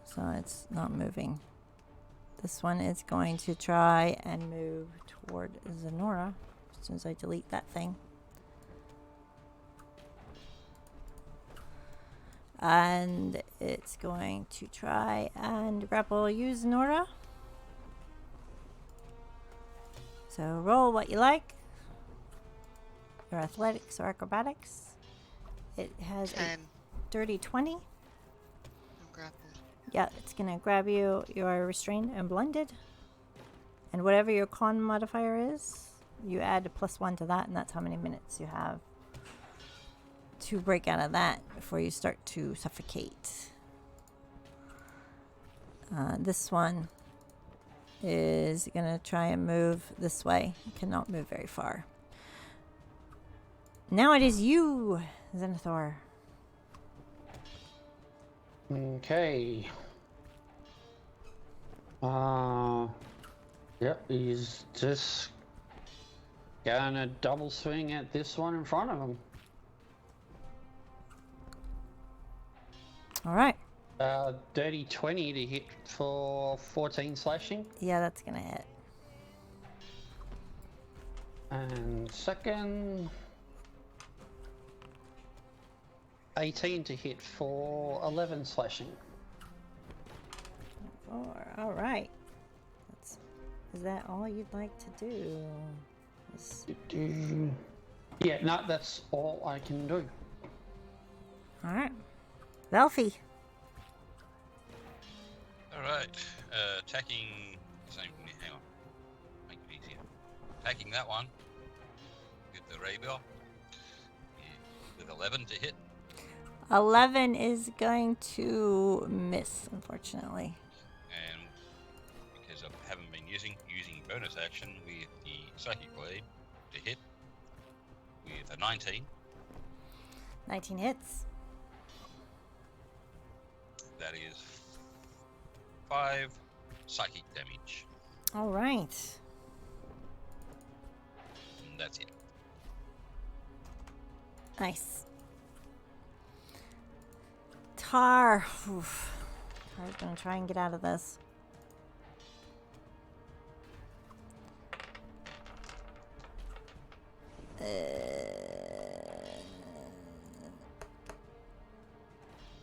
So it's not moving. This one is going to try and move toward Xenora as soon as I delete that thing. And it's going to try and grapple you, Xenora. So roll what you like. Your athletics or acrobatics. It has 10. a dirty 20. I'm grappled. Yeah, it's going to grab you. You are restrained and blinded. And whatever your con modifier is, you add a +1 to that, and that's how many minutes you have to break out of that before you start to suffocate. This one is going to try and move this way. It cannot move very far. Now it is you, Xenothor. Okay. Yep, he's just gonna double swing at this one in front of him. All right. Dirty 20 to hit for 14 slashing. Yeah, that's gonna hit. And second, 18 to hit for 11 slashing. 4. All right. Is that all you'd like to do? Yeah, no, that's all I can do. All right. Velfie. Alright, attacking. Hang on. Make it easier. Attacking that one with the rapier. With 11 to hit. 11 is going to miss, unfortunately. And because I haven't been using bonus action with the Psychic Blade to hit with a 19. 19 hits. That is 5 psychic damage. All right. And that's it. Nice. Tar. Oof. Tar's gonna try and get out of this.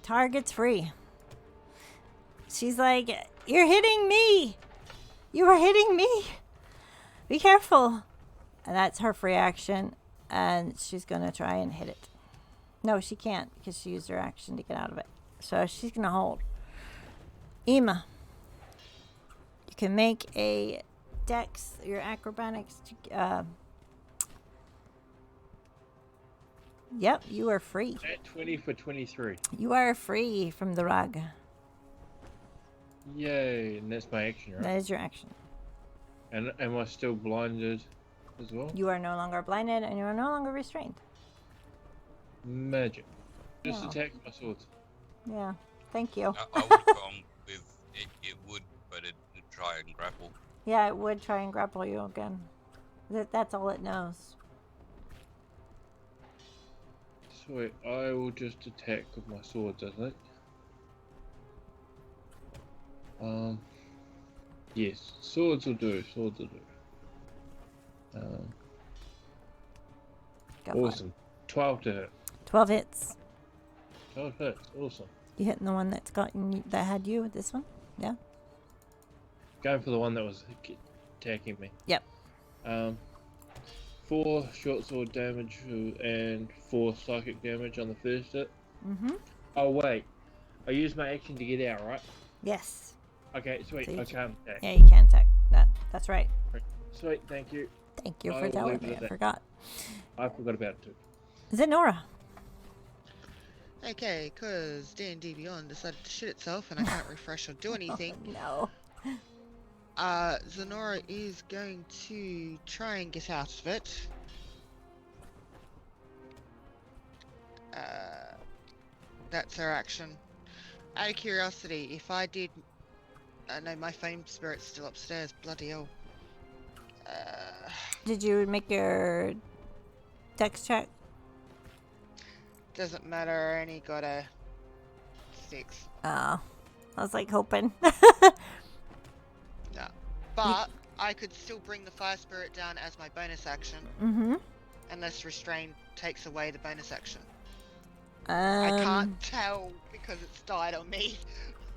Tar gets free. She's like, "You're hitting me! You are hitting me! Be careful!" And that's her free action. And she's gonna try and hit it. No, she can't because she used her action to get out of it. So she's gonna hold. Ema, you can make a dex, your acrobatics. Yep, you are free. At 20 for 23. You are free from the rug. Yay, and that's my action, right? That is your action. And am I still blinded as well? You are no longer blinded and you are no longer restrained. Magic. Just Yeah. attack my swords. Yeah, thank you. I would come with it. It would, but it would try and grapple. Yeah, it would try and grapple you again. That's all it knows. Sweet. I will just attack with my swords, I think. Yes, swords will do. Swords will do. Go for it. Awesome. 12 to hit. 12 hits. 12 hits. Awesome. You hitting the one that's that had you? This one? Yeah. Going for the one that was attacking me. Yep. 4 short sword damage and 4 psychic damage on the first hit. Mm-hmm. Oh wait, I used my action to get out, right? Yes. Okay, sweet. So you I can't attack. Yeah, you can attack. That's right. Sweet, thank you. Thank you I for will telling leave it me. at I that. forgot. I forgot about it too. Is it Nora? Okay, because D&D Beyond decided to shit itself and I can't refresh or do anything. No. Xenora is going to try and get out of it. That's her action. Out of curiosity, if I did... no, my Fame Spirit's still upstairs, bloody hell. Did you make your dex check? Doesn't matter, I only got a 6. Oh. I was like hoping. No. But I could still bring the Fire Spirit down as my bonus action. Mm-hmm. Unless Restrain takes away the bonus action. I can't tell because it's died on me.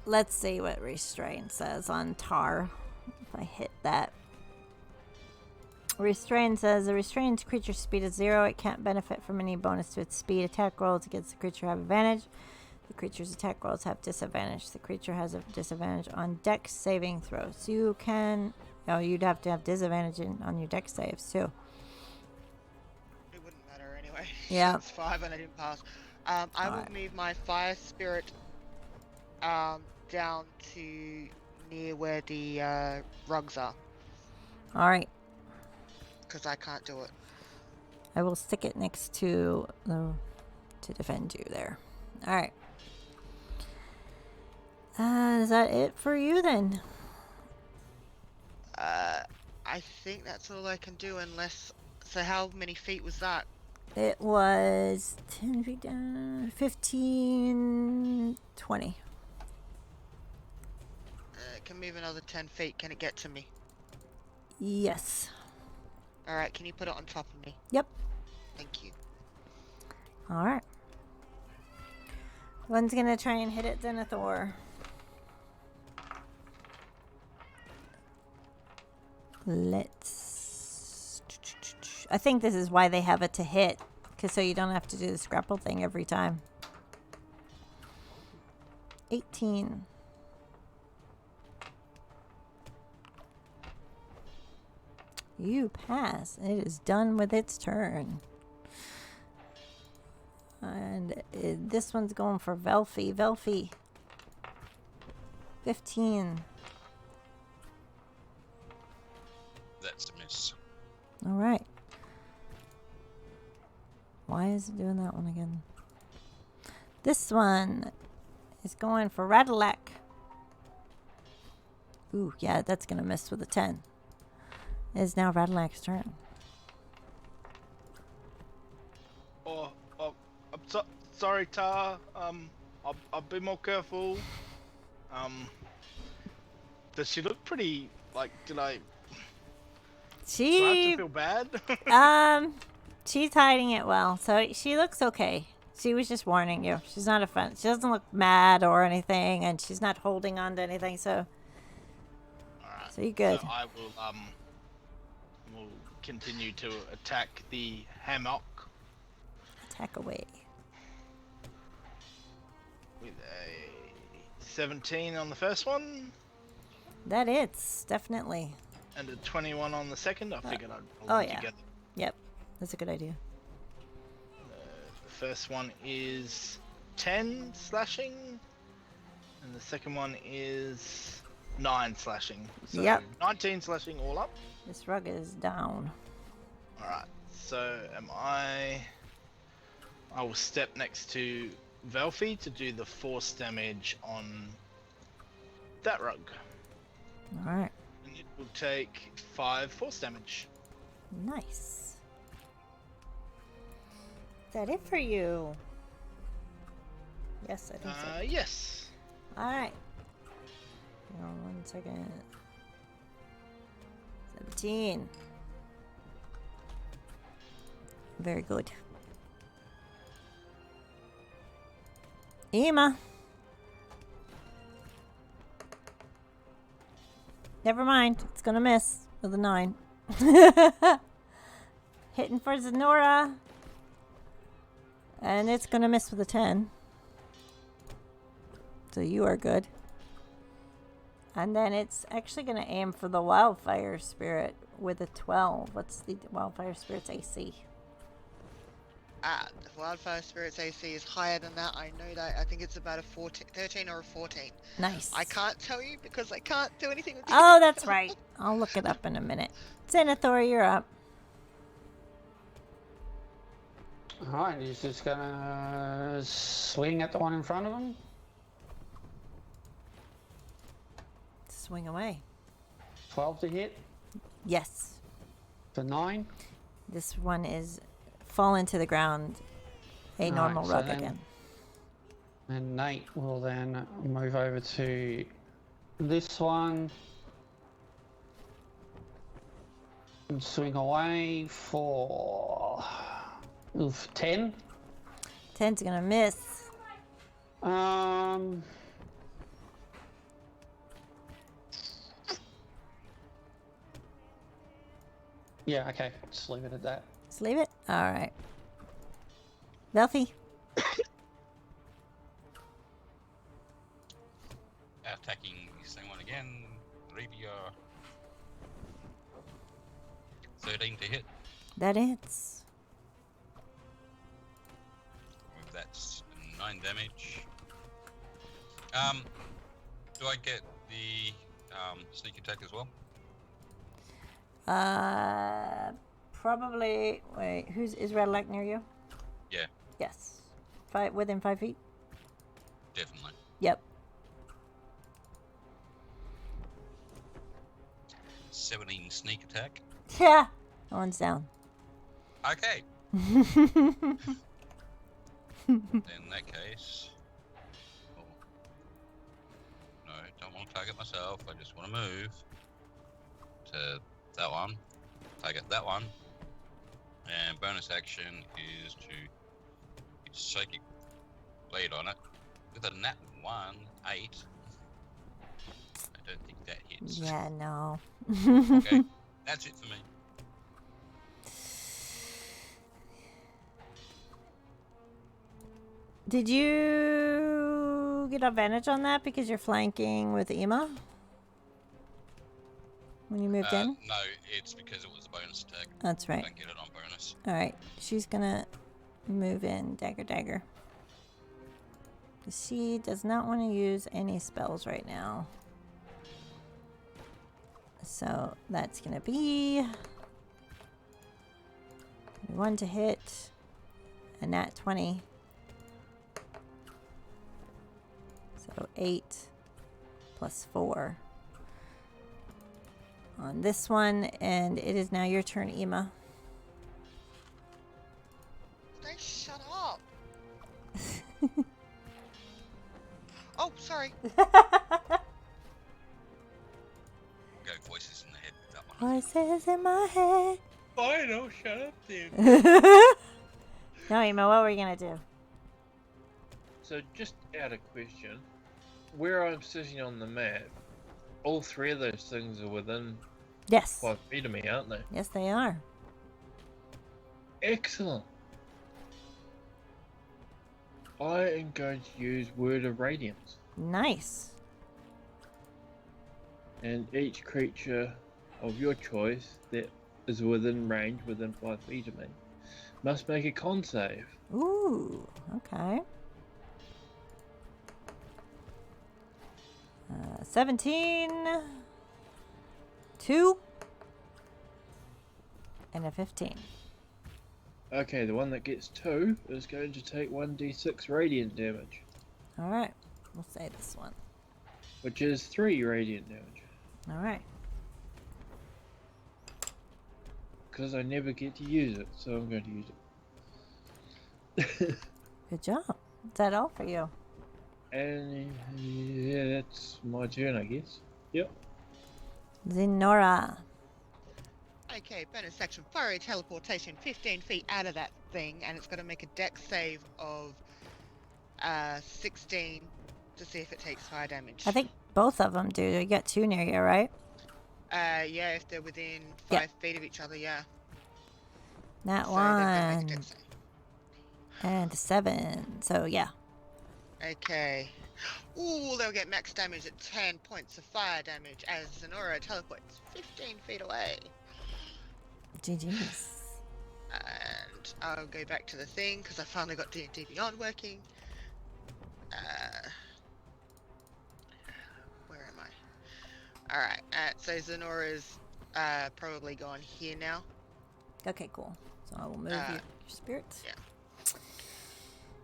Let's see what restrain says on Tar. If I hit that. Restrain says a restrained creature's speed is 0. It can't benefit from any bonus to its speed. Attack rolls against the creature have advantage. The creature's attack rolls have disadvantage. The creature has a disadvantage on dex saving throws. You can... Oh, you'd have to have disadvantage on your dex saves too. It wouldn't matter anyway. Yeah. It's 5 and I didn't pass. I will move my Fire Spirit down to near where the rugs are. Alright. Because I can't do it. I will stick it next to to defend you there. Alright. Is that it for you then? I think that's all I can do unless... So how many feet was that? It was 10 feet down, 15, 20. It can move another 10 feet. Can it get to me? Yes. Alright, can you put it on top of me? Yep. Thank you. All right. One's gonna try and hit at Xenothor. Let's... I think this is why they have it to hit. Because so you don't have to do this grapple thing every time. 18. You pass. It is done with its turn. And this one's going for Velfie. Velfie. 15. That's a miss. All right. Why is it doing that one again? This one is going for Radalak. Ooh, yeah, that's going to miss with a 10. It is now Radalak's turn. I'm sorry, Tar. I'll be more careful. Does she look pretty, like, do I have to feel bad? She's hiding it well, so she looks okay. She was just warning you. She's not offended. She doesn't look mad or anything, and she's not holding on to anything, so... Alright, so you're good. So I will continue to attack the hammock. Attack away. With a 17 on the first one. That hits, definitely. And a 21 on the second. I figured I'd pull oh, them yeah. together. Yep, that's a good idea. The first one is 10 slashing. And the second one is 9 slashing. So Yep. 19 slashing all up. This rug is down. Alright, so I will step next to Velfie to do the force damage on that rug. Alright. And it will take 5 force damage. Nice. Is that it for you? Yes, I think so. Yes. Alright. Hang on 1 second. 17. Very good. Ema. Never mind. It's gonna miss with a 9. Hitting for Zenora. And it's gonna miss with a 10. So you are good. And then it's actually gonna aim for the Wildfire Spirit with a 12. What's the Wildfire Spirit's AC? The Wildfire Spirit's AC is higher than that. I know that. I think it's about a 13 or a 14. Nice. I can't tell you because I can't do anything with Oh, that's right. I'll look it up in a minute. Xenothor, you're up. Alright, he's just gonna swing at the one in front of him. Swing away. 12 to hit Yes. for 9. This one is fallen to the ground. A normal so rug then- again. And Nate will then move over to this one and swing away for 10. 10's gonna miss. Yeah, okay, just leave it at that. Just leave it? Alright. Velfie. Attacking the same one again. Rapier. 13 to hit. That hits. That's 9 damage. Do I get the sneak attack as well? Probably. Wait, is Radalak near you? Yeah, Yes. Within 5 feet? definitely. Yep. 17 sneak attack. Yeah. That one's down. Okay. In that case, oh, no, don't want to target myself. I just want to move to that one. Target that one. And bonus action is to use Psychic Blade on it with a nat 1, 8. I don't think that hits. Yeah, no. Okay, that's it for me. Did you get advantage on that because you're flanking with Ema? When you moved in? No, it's because it was a bonus attack. That's I right. don't get it on bonus. Alright, she's gonna move in dagger. She does not want to use any spells right now. So that's gonna be 1 to hit, a nat 20. So 8 plus 4 on this one, and it is now your turn, Ema. They shut up. Oh, sorry. We'll go voices in the head with that one. Voices in my head. Fine, I'll shut up then. No, Ema, what were you gonna do? So, just out of question, where I'm sitting on the map, all three of those things are within Yes. 5 feet of me, aren't they? Yes, they are. Excellent. I am going to use Word of Radiance, Nice. and each creature of your choice that is within range, within 5 feet of me, must make a con save. Ooh, okay. 17, 2, and a 15. Okay, the one that gets 2 is going to take 1d6 radiant damage, Alright, we'll say this one. which is 3 radiant damage. Alright. Because I never get to use it, so I'm going to use it. Good job. Is that all for you? And yeah, that's my turn, I guess. Yep. Xenora. Okay, bonus action, fiery teleportation 15 feet out of that thing, and it's got to make a dex save of 16 to see if it takes fire damage. I think both of them do. You got 2 near you, right? Yeah, if they're within 5 feet of each other, yeah. That So they've got to make a one. dex save. And a 7. So, yeah. Okay. Ooh, they'll get max damage at 10 points of fire damage as Xenora teleports 15 feet away. GG's. And I'll go back to the thing because I finally got D&D Beyond working. Where am I? Alright, so Xenora's probably gone here now. Okay, cool. So I will move your spirit. Yeah.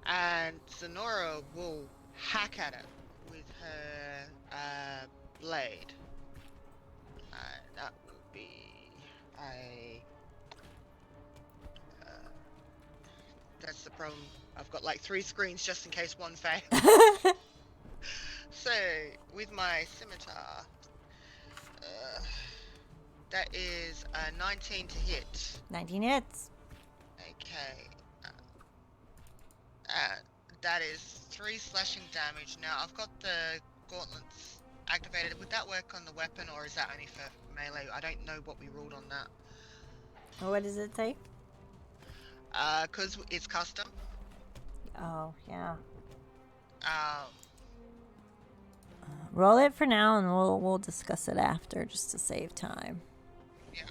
And Xenora will hack at it with her blade. That will be a... that's the problem. I've got like 3 screens just in case one fails. So, with my scimitar, that is 19 to hit. 19 hits. Okay. That is 3 slashing damage. Now, I've got the gauntlets activated. Would that work on the weapon, or is that only for melee? I don't know what we ruled on that. What does it say? Because it's custom. Oh, yeah. Um, Roll it for now, and we'll discuss it after, just to save time. yeah.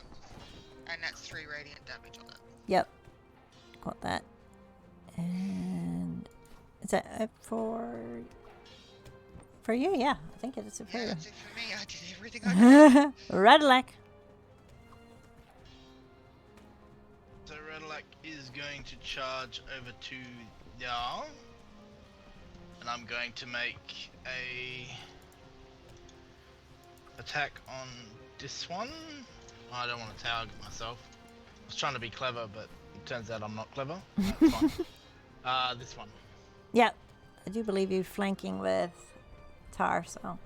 And that's 3 radiant damage on it. Yep. Got that. And is that it for you? Yeah, I think it is for Yeah, you. that's it for me. I did everything I could. Redlac. So Redlac is going to charge over to Yarl, and I'm going to make a attack on this one. I don't want to target myself. I was trying to be clever, but it turns out I'm not clever. That's fine. This one. Yep. I do believe you're flanking with Tar, so.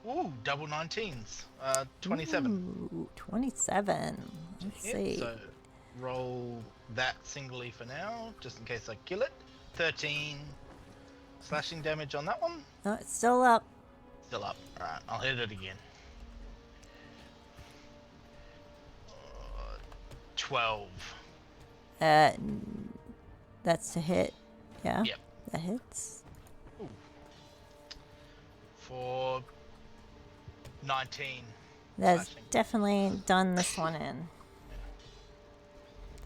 Ooh, double 19s. 27. Ooh, 27. Let's Hit, see. So roll that singly for now, just in case I kill it. 13 slashing damage on that one. Oh, it's still up. Still up. Alright, I'll hit it again. 12. That's to hit. Yeah. Yep. That hits. Ooh. For 19. That's slashing. definitely done this one in.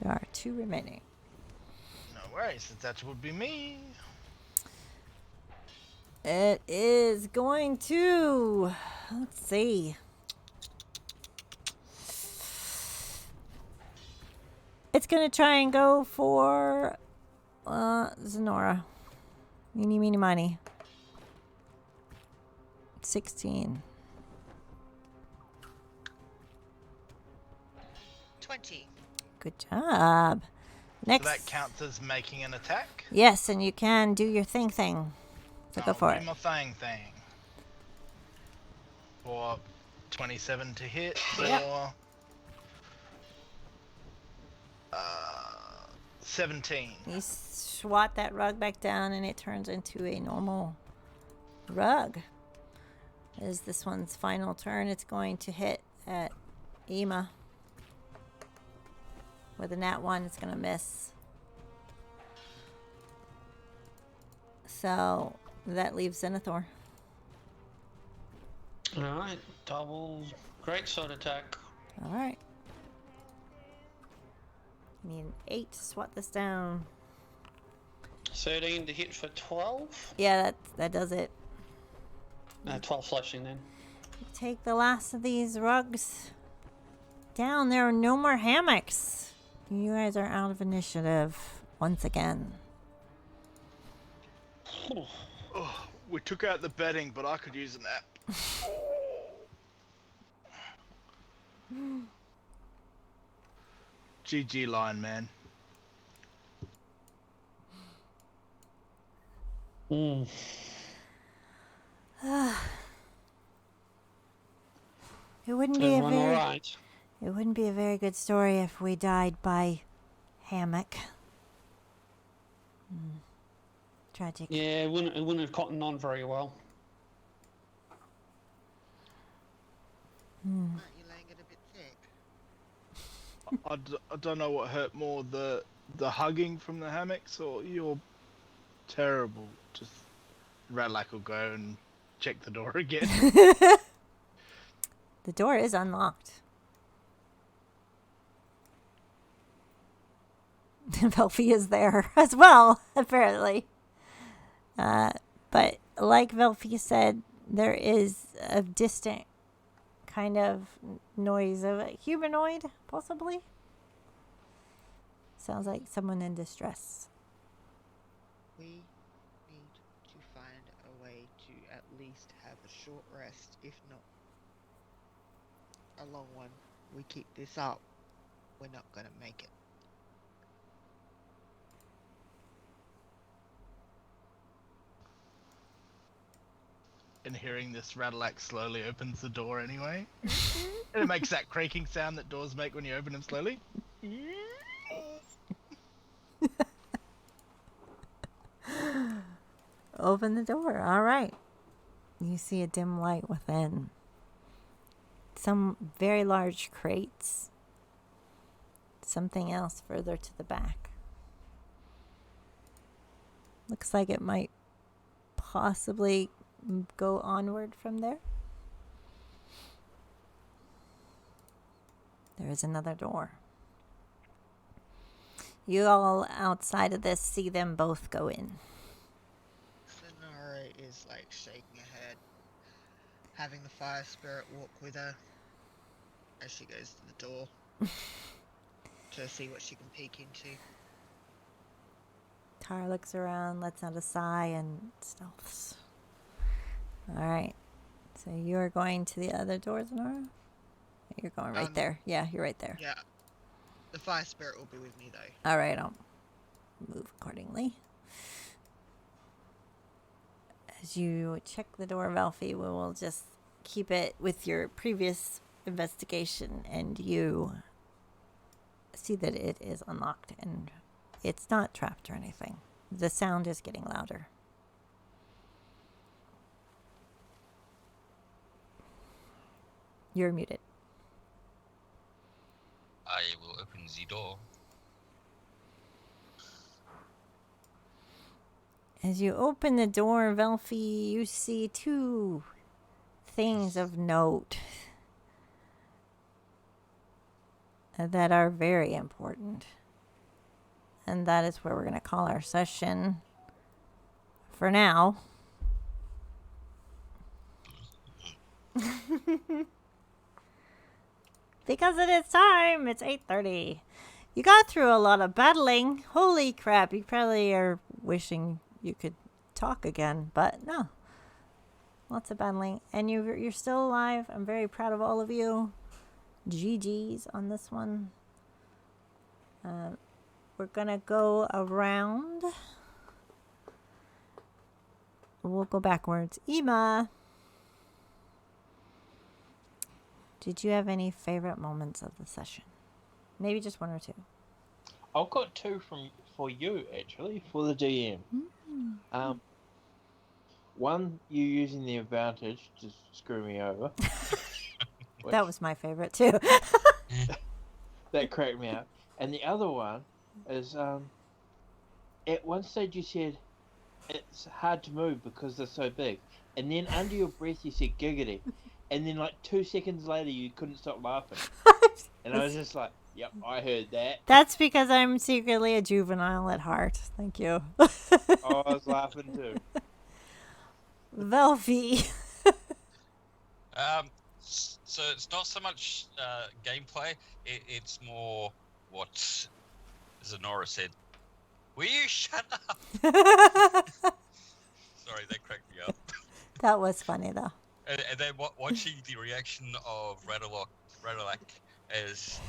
There are 2 remaining. No worries, that would be me. It is going to. Let's see. It's going to try and go for Xenora. Meeny, meeny, miny. 16. 20. Good job. Next. So that counts as making an attack. Yes, and you can do your thing. So go for do it. my thing. For 27 to hit. Yep. For 17. You swat that rug back down and it turns into a normal rug. As this one's final turn, it's going to hit at Ema. With a nat 1, it's going to miss. So that leaves Xenothor. Alright, double greatsword attack. Alright. Need an 8 to swat this down. 13 to hit for 12. Yeah, that does it. 12 slashing then. Take the last of these rugs down. There are no more hammocks. You guys are out of initiative once again. Oh, we took out the bedding, but I could use a nap. GG line, man. It wouldn't be Everyone alright? It wouldn't be a very good story if we died by hammock. Tragic. Yeah, it wouldn't have cottoned on very well. Aren't you laying it a bit thick? I don't know what hurt more, the hugging from the hammocks or your terrible. Just Radlac will go and check the door again. The door is unlocked. Velfie is there as well, apparently. But like Velfie said, there is a distant kind of noise of a humanoid, possibly. Sounds like someone in distress. We need to find a way to at least have a short rest, if not a long one. We keep this up, we're not gonna make it. And hearing this, Radlac slowly opens the door anyway. And it makes that creaking sound that doors make when you open them slowly. Open the door. All right. You see a dim light within. Some very large crates. Something else further to the back. Looks like it might possibly go onward from there. There is another door. You all outside of this see them both go in. Sonara is like shaking her head, having the fire spirit walk with her as she goes to the door to see what she can peek into. Tar looks around, lets out a sigh, and stealths. All right. So you're going to the other door, Zenora? You're going right there. Yeah, you're right there. Yeah. The fire spirit will be with me, though. All right, I'll move accordingly. As you check the door, Valfi, we will just keep it with your previous investigation, and you see that it is unlocked, and it's not trapped or anything. The sound is getting louder. You're muted. I will open the door. As you open the door, Velfi, you see two things of note that are very important. And that is where we're going to call our session for now. Because it is time. It's 8:30. You got through a lot of battling. Holy crap. You probably are wishing you could talk again, but no. Lots of battling. And you're still alive. I'm very proud of all of you. GG's on this one. We're going to go around. We'll go backwards. Ema. Did you have any favorite moments of the session? Maybe just one or two. I've got two for you actually, for the DM. One, you using the advantage to screw me over. That was my favorite too. That cracked me up. And the other one is at one stage you said it's hard to move because they're so big, and then under your breath you said giggity, and then like 2 seconds later you couldn't stop laughing. And I was just like, yep, I heard that. That's because I'm secretly a juvenile at heart. Thank you. Oh, I was laughing too. Velvi. So it's not so much gameplay, it's more what Zenora said. Will you shut up? Sorry, that cracked me up. That was funny though. And then watching the reaction of Radalak as,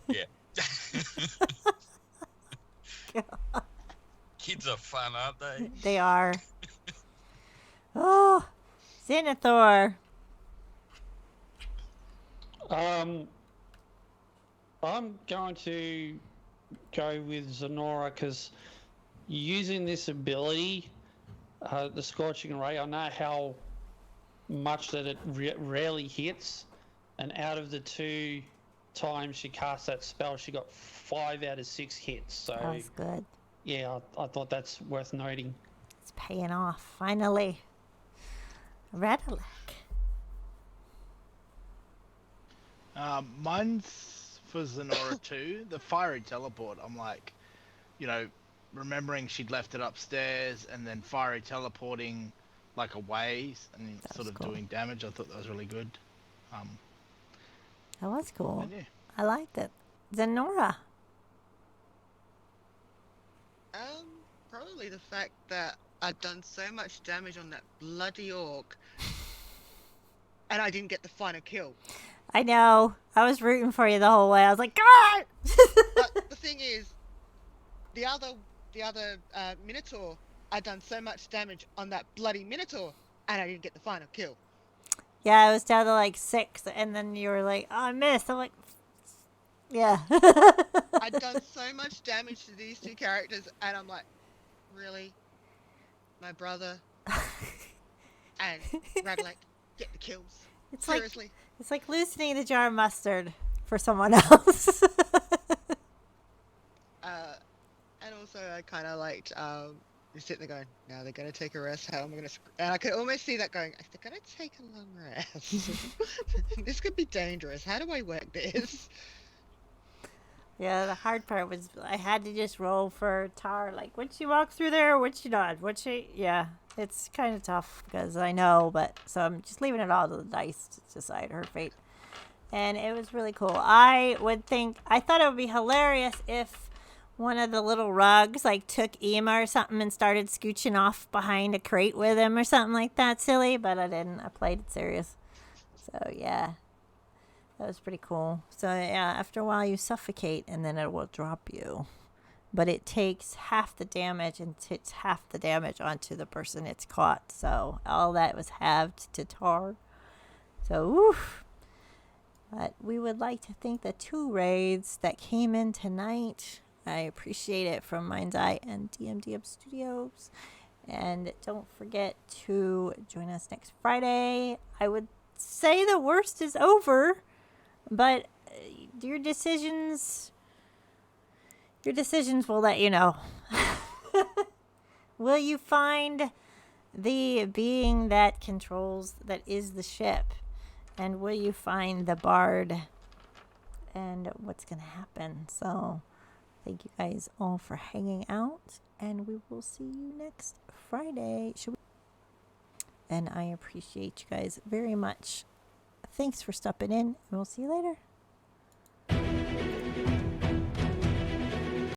yeah. Kids are fun, aren't they? They are. Oh, Xenothor. I'm going to go with Zenora because using this ability, the Scorching Ray, I know how much that it rarely hits, and out of the 2 times she cast that spell, she got 5 out of 6 hits. So That was good. yeah, I thought that's worth noting. It's paying off, finally. Radalak. Mine's for Zenora too. The fiery teleport. I'm like, remembering she'd left it upstairs and then fiery teleporting like away and That's sort of cool. doing damage. I thought that was really good. That was cool. And yeah. I liked it. Zenora. Probably the fact that I'd done so much damage on that bloody orc, and I didn't get the final kill. I know. I was rooting for you the whole way. I was like, God! But the thing is, the other Minotaur, I'd done so much damage on that bloody Minotaur, and I didn't get the final kill. Yeah, I was down to like 6, and then you were like, oh, I missed. I'm like, yeah. I'd done so much damage to these 2 characters, and I'm like, really? My brother and Radalak get the kills? Seriously? It's like loosening the jar of mustard for someone else. And also I kind of liked, you're sitting there going, now they're going to take a rest, how am I going to... And I could almost see that going, they're going to take a long rest. This could be dangerous. How do I work this? Yeah, the hard part was I had to just roll for Tar. Like, would she walk through there or would she not? Would she? Yeah, it's kind of tough because I know, but so I'm just leaving it all to the dice to decide her fate. And it was really cool. I thought it would be hilarious if one of the little rugs like took Ema or something and started scooching off behind a crate with him or something like that. Silly, but I didn't. I played it serious. So yeah, that was pretty cool. So yeah, after a while you suffocate and then it will drop you. But it takes half the damage and hits half the damage onto the person it's caught. So all that was halved to tar. So oof. But we would like to thank the 2 raids that came in tonight. I appreciate it from Mind's Eye and DMDM Studios. And don't forget to join us next Friday. I would say the worst is over, but your decisions will let you know. Will you find the being that is the ship? And will you find the bard? And what's going to happen? So, thank you guys all for hanging out. And we will see you next Friday. And I appreciate you guys very much. Thanks for stopping in. And we'll see you later.